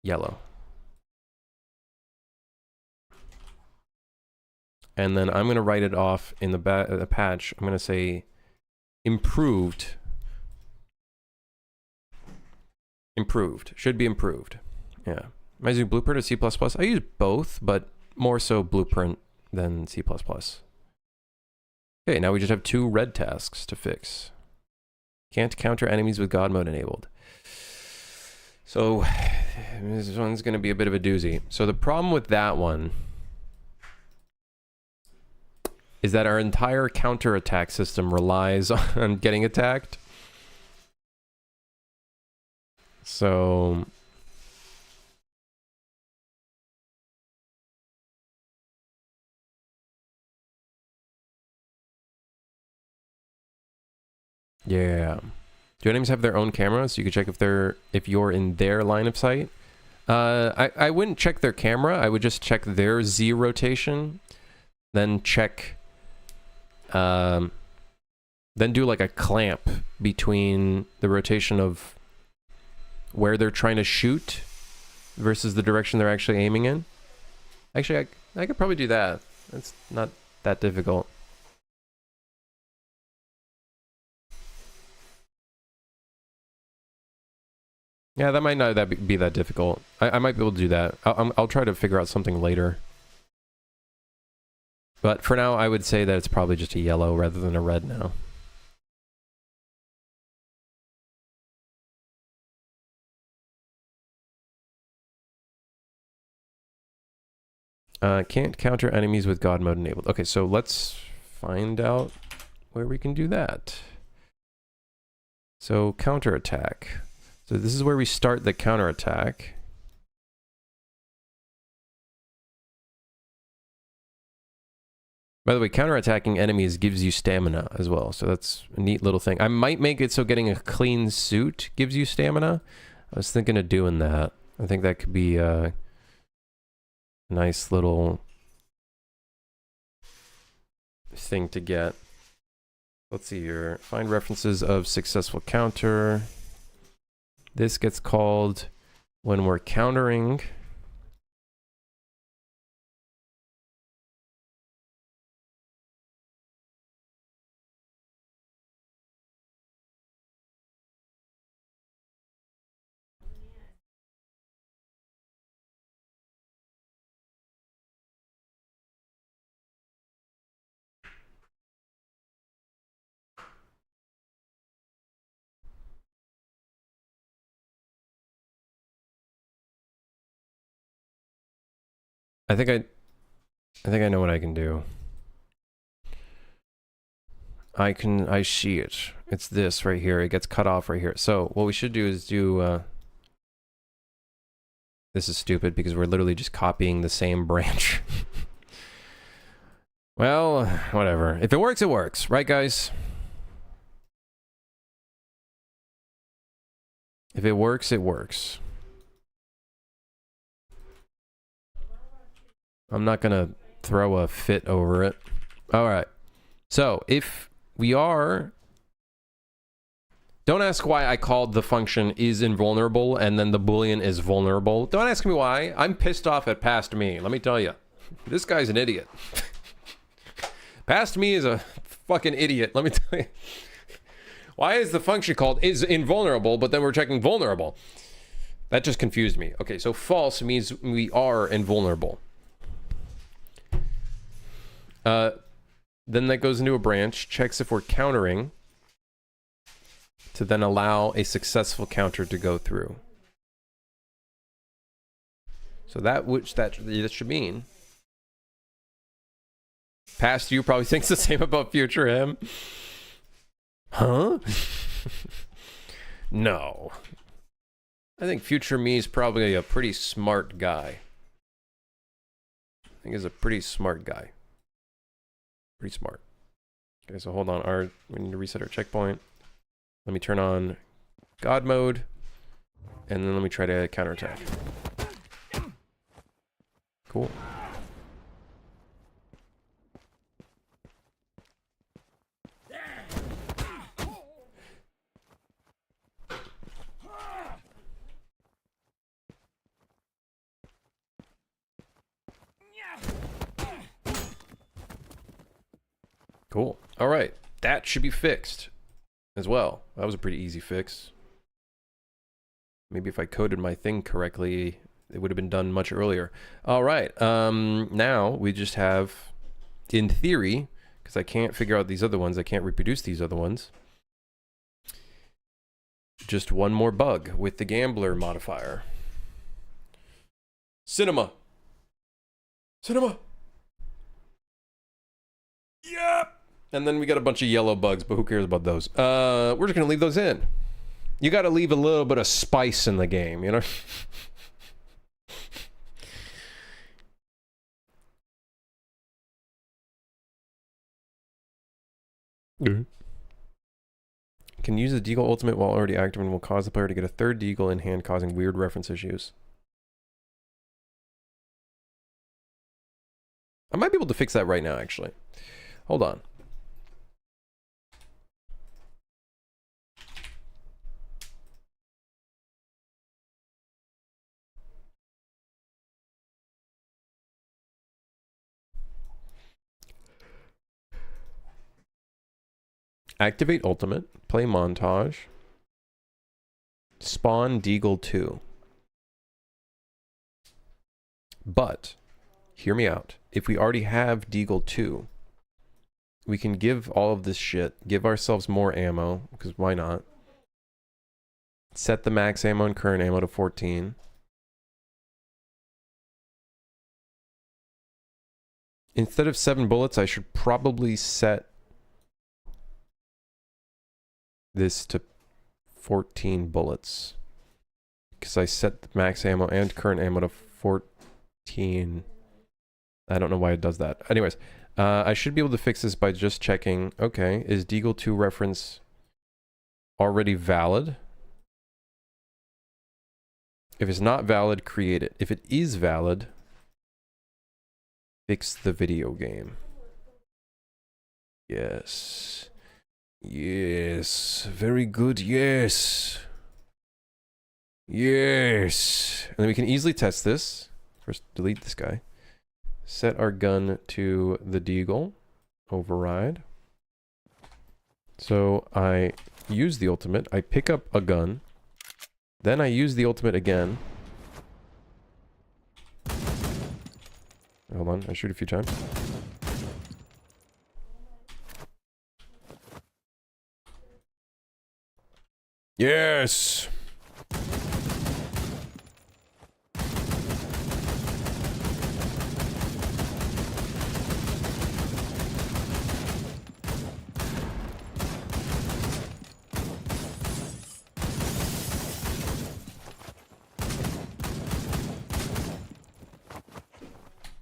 yellow. And then I'm going to write it off in the patch. I'm going to say improved. Improved. Should be improved. Yeah. Am I using Blueprint or C++? I use both, but more so Blueprint than C++. Okay, now we just have 2 red tasks to fix. Can't counter enemies with God mode enabled. So this one's going to be a bit of a doozy. So the problem with that one is that our entire counterattack system relies on getting attacked. So yeah. Do enemies have their own camera so you can check if you're in their line of sight? I wouldn't check their camera. I would just check their Z rotation, then check then do like a clamp between the rotation of where they're trying to shoot versus the direction they're actually aiming in. Actually, I could probably do that. It's not that difficult. Yeah, that might not be that difficult. I might be able to do that. I'll try to figure out something later. But for now, I would say that it's probably just a yellow rather than a red now. Can't counter enemies with God mode enabled. Okay, so let's find out where we can do that. So counterattack. So this is where we start the counterattack. By the way, counterattacking enemies gives you stamina as well, so that's a neat little thing. I might make it so getting a clean suit gives you stamina. I was thinking of doing that. I think that could be a nice little thing to get. Let's see here. Find references of successful counter. This gets called when we're countering. I think I know what I can do. I see it. It's this right here. It gets cut off right here. So what we should do is do, this is stupid because we're literally just copying the same branch. Well, whatever. If it works, it works. Right, guys? If it works, it works. I'm not gonna throw a fit over it. All right. So if we are Don't ask why I called the function is invulnerable and then the boolean is vulnerable. Don't ask me why. I'm pissed off at past me. Let me tell you. This guy's an idiot. Past me is a fucking idiot. Let me tell you. Why is the function called is invulnerable, but then we're checking vulnerable? That just confused me. Okay, so false means we are invulnerable. Then that goes into a branch, checks if we're countering, to then allow a successful counter to go through. So that should mean past you probably thinks the same about future him. Huh? No. I think future me is probably a pretty smart guy. I think he's a pretty smart guy. Pretty smart. Okay, so hold on. We need to reset our checkpoint. Let me turn on God mode. And then let me try to counterattack. Cool. Cool. All right. That should be fixed as well. That was a pretty easy fix. Maybe if I coded my thing correctly, it would have been done much earlier. All right. Now we just have, in theory, because I can't figure out these other ones, I can't reproduce these other ones, just one more bug with the gambler modifier. Cinema. Cinema. Yep. And then we got a bunch of yellow bugs, but who cares about those? We're just gonna leave those in. You gotta leave a little bit of spice in the game, you know? Can use the Deagle ultimate while already active and will cause the player to get a third Deagle in hand, causing weird reference issues. I might be able to fix that right now, actually. Hold on. Activate ultimate, play montage, spawn Deagle 2. But, hear me out. If we already have Deagle 2, we can give all of this shit, give ourselves more ammo, because why not? Set the max ammo and current ammo to 14. Instead of 7 bullets, I should probably set this to 14 bullets. Because I set the max ammo and current ammo to 14. I don't know why it does that. Anyways, I should be able to fix this by just checking, okay, is Deagle 2 reference already valid? If it's not valid, create it. If it is valid, fix the video game. Yes. Yes. Very good. Yes. Yes. And then we can easily test this. First, delete this guy. Set our gun to the Deagle. Override. So I use the ultimate. I pick up a gun. Then I use the ultimate again. Hold on. I shoot a few times. Yes!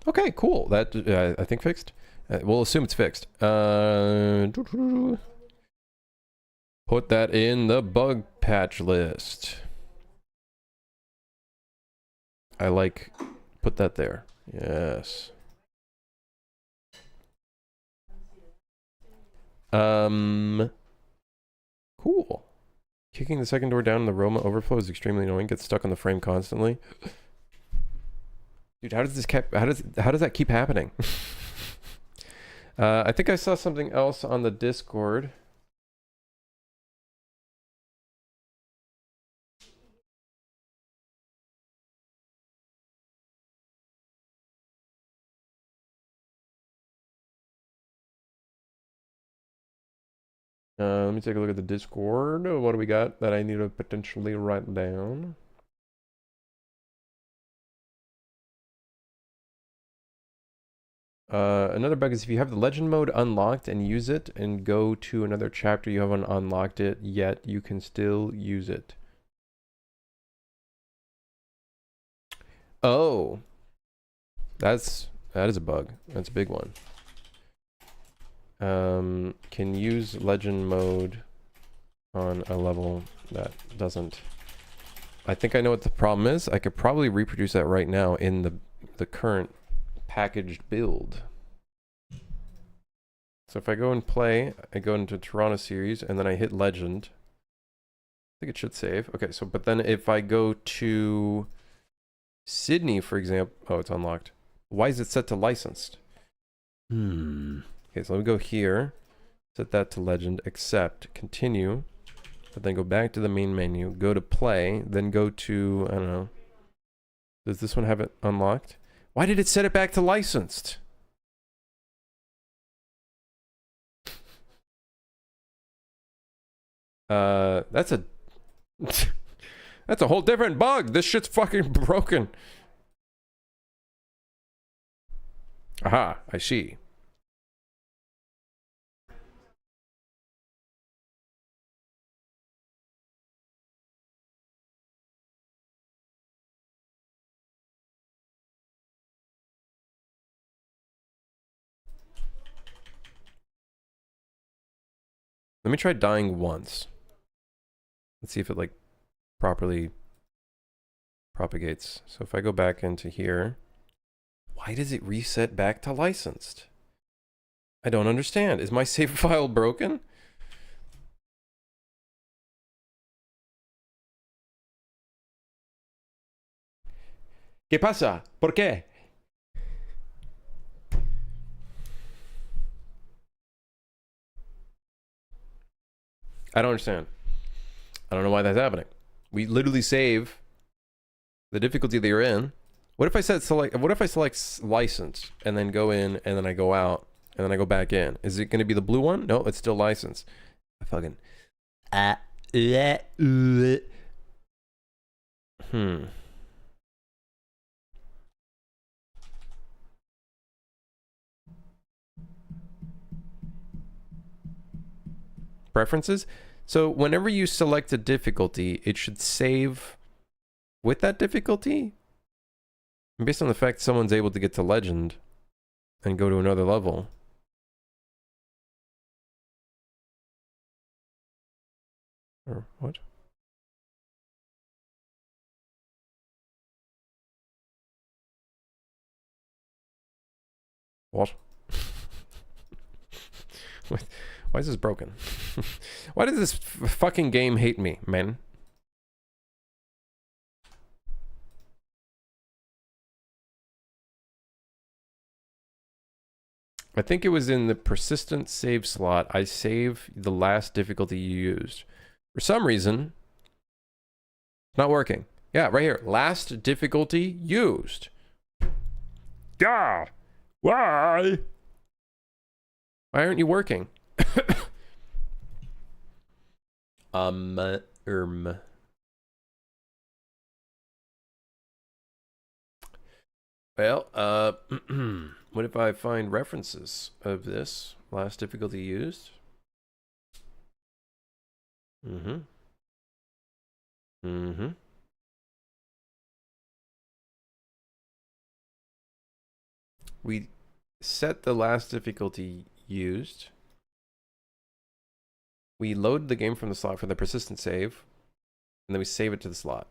Okay, cool. That, I think fixed. We'll assume it's fixed. Put that in the bug patch list. I like, put that there. Yes. Cool. Kicking the second door down in the Roma overflow is extremely annoying. Gets stuck on the frame constantly. Dude, how does that keep happening? I think I saw something else on the Discord. Let me take a look at the Discord. What do we got that I need to potentially write down? Another bug is if you have the legend mode unlocked and use it and go to another chapter you haven't unlocked it yet, you can still use it. Oh, that is a bug. That's a big one. Can use legend mode on a level that doesn't. I think I know what the problem is. I could probably reproduce that right now in the current packaged build. So if I go and play, I go into Toronto series and then I hit legend. I think it should save. Okay, so but then if I go to Sydney, for example, oh, it's unlocked. Why is it set to licensed? Okay, so let me go here, set that to legend, accept, continue, but then go back to the main menu, go to play, then go to, I don't know. Does this one have it unlocked? Why did it set it back to licensed? That's a that's a whole different bug. This shit's fucking broken. Aha, I see. Let me try dying once. Let's see if it like properly propagates. So if I go back into here, why does it reset back to licensed? I don't understand. Is my save file broken? ¿Qué pasa? ¿Por qué? I don't understand. I don't know why that's happening. We literally save the difficulty that you're in. What if I select license and then go in and then I go out and then I go back in? Is it going to be the blue one? No, it's still licensed. I fucking Preferences. So whenever you select a difficulty, it should save with that difficulty. And based on the fact someone's able to get to legend and go to another level. Or what? What? Why is this broken? Why does this fucking game hate me, man? I think it was in the persistent save slot. I save the last difficulty you used. For some reason, it's not working. Yeah, right here. Last difficulty used. Yeah. Why? Why aren't you working? Well, what if I find references of this last difficulty used? We set the last difficulty used. We load the game from the slot for the persistent save, and then we save it to the slot.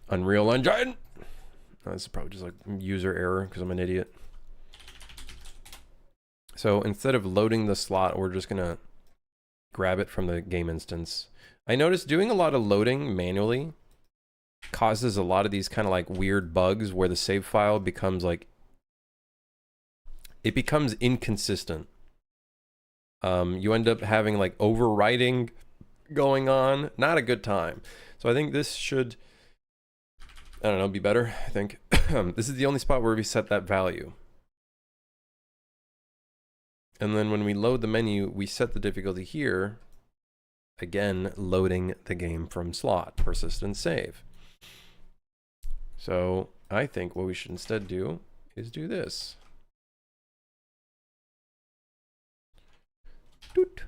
Unreal Engine. Oh, this is probably just like user error because I'm an idiot. So instead of loading the slot, we're just gonna grab it from the game instance. I noticed doing a lot of loading manually causes a lot of these kind of like weird bugs where the save file becomes like, it becomes inconsistent. You end up having like overwriting going on. Not a good time. So I think this should, I don't know, be better, I think. This is the only spot where we set that value. And then when we load the menu, we set the difficulty here. Again, loading the game from slot, persistent save. So I think what we should instead do is do this. Doot.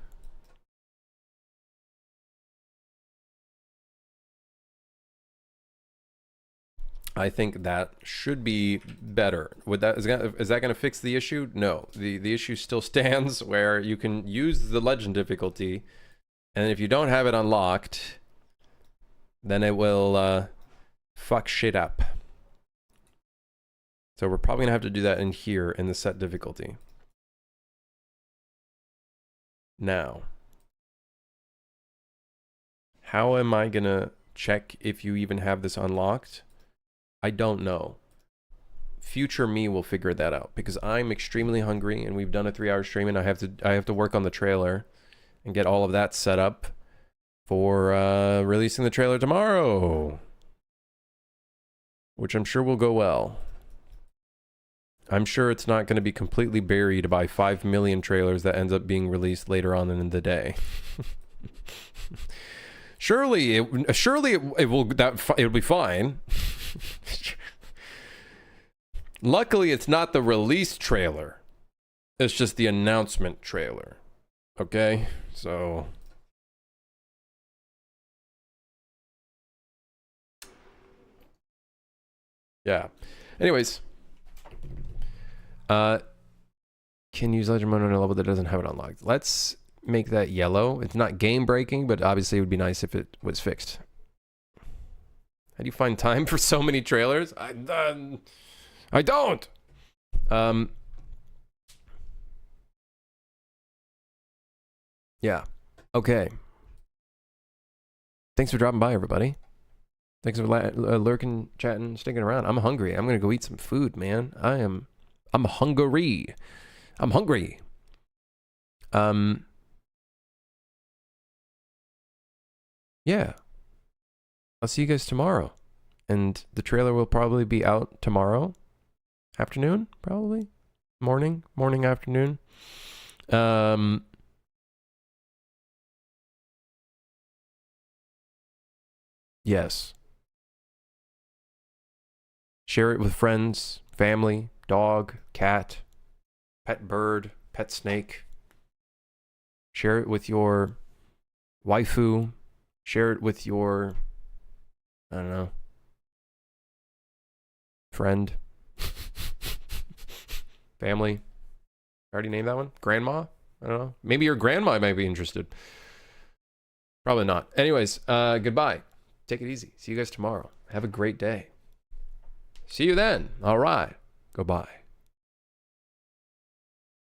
I think that should be better. Would that is that going to fix the issue? No. The issue still stands where you can use the legend difficulty, and if you don't have it unlocked, then it will fuck shit up. So we're probably going to have to do that in here in the set difficulty. Now, how am I going to check if you even have this unlocked? I don't know. Future me will figure that out because I'm extremely hungry and we've done a 3-hour stream and I have to work on the trailer and get all of that set up for releasing the trailer tomorrow, which I'm sure will go well. I'm sure it's not going to be completely buried by 5 million trailers that ends up being released later on in the day. Surely it'll be fine. Luckily, it's not the release trailer. It's just the announcement trailer. Okay? So yeah. Anyways, can use Legend Mode on a level that doesn't have it unlocked. Let's make that yellow. It's not game breaking, but obviously it would be nice if it was fixed. How do you find time for so many trailers? I don't. Yeah. Okay. Thanks for dropping by, everybody. Thanks for lurking, chatting, sticking around. I'm hungry. I'm gonna go eat some food, man. I'm hungry. I'm hungry. Yeah. I'll see you guys tomorrow. And the trailer will probably be out tomorrow afternoon, probably. Morning, afternoon. Yes. Share it with friends, family, dog, cat, pet bird, pet snake. Share it with your waifu. Share it with your, I don't know, friend, family. I already named that one. Grandma? I don't know. Maybe your grandma might be interested. Probably not. Anyways, goodbye. Take it easy. See you guys tomorrow. Have a great day. See you then. All right. Goodbye.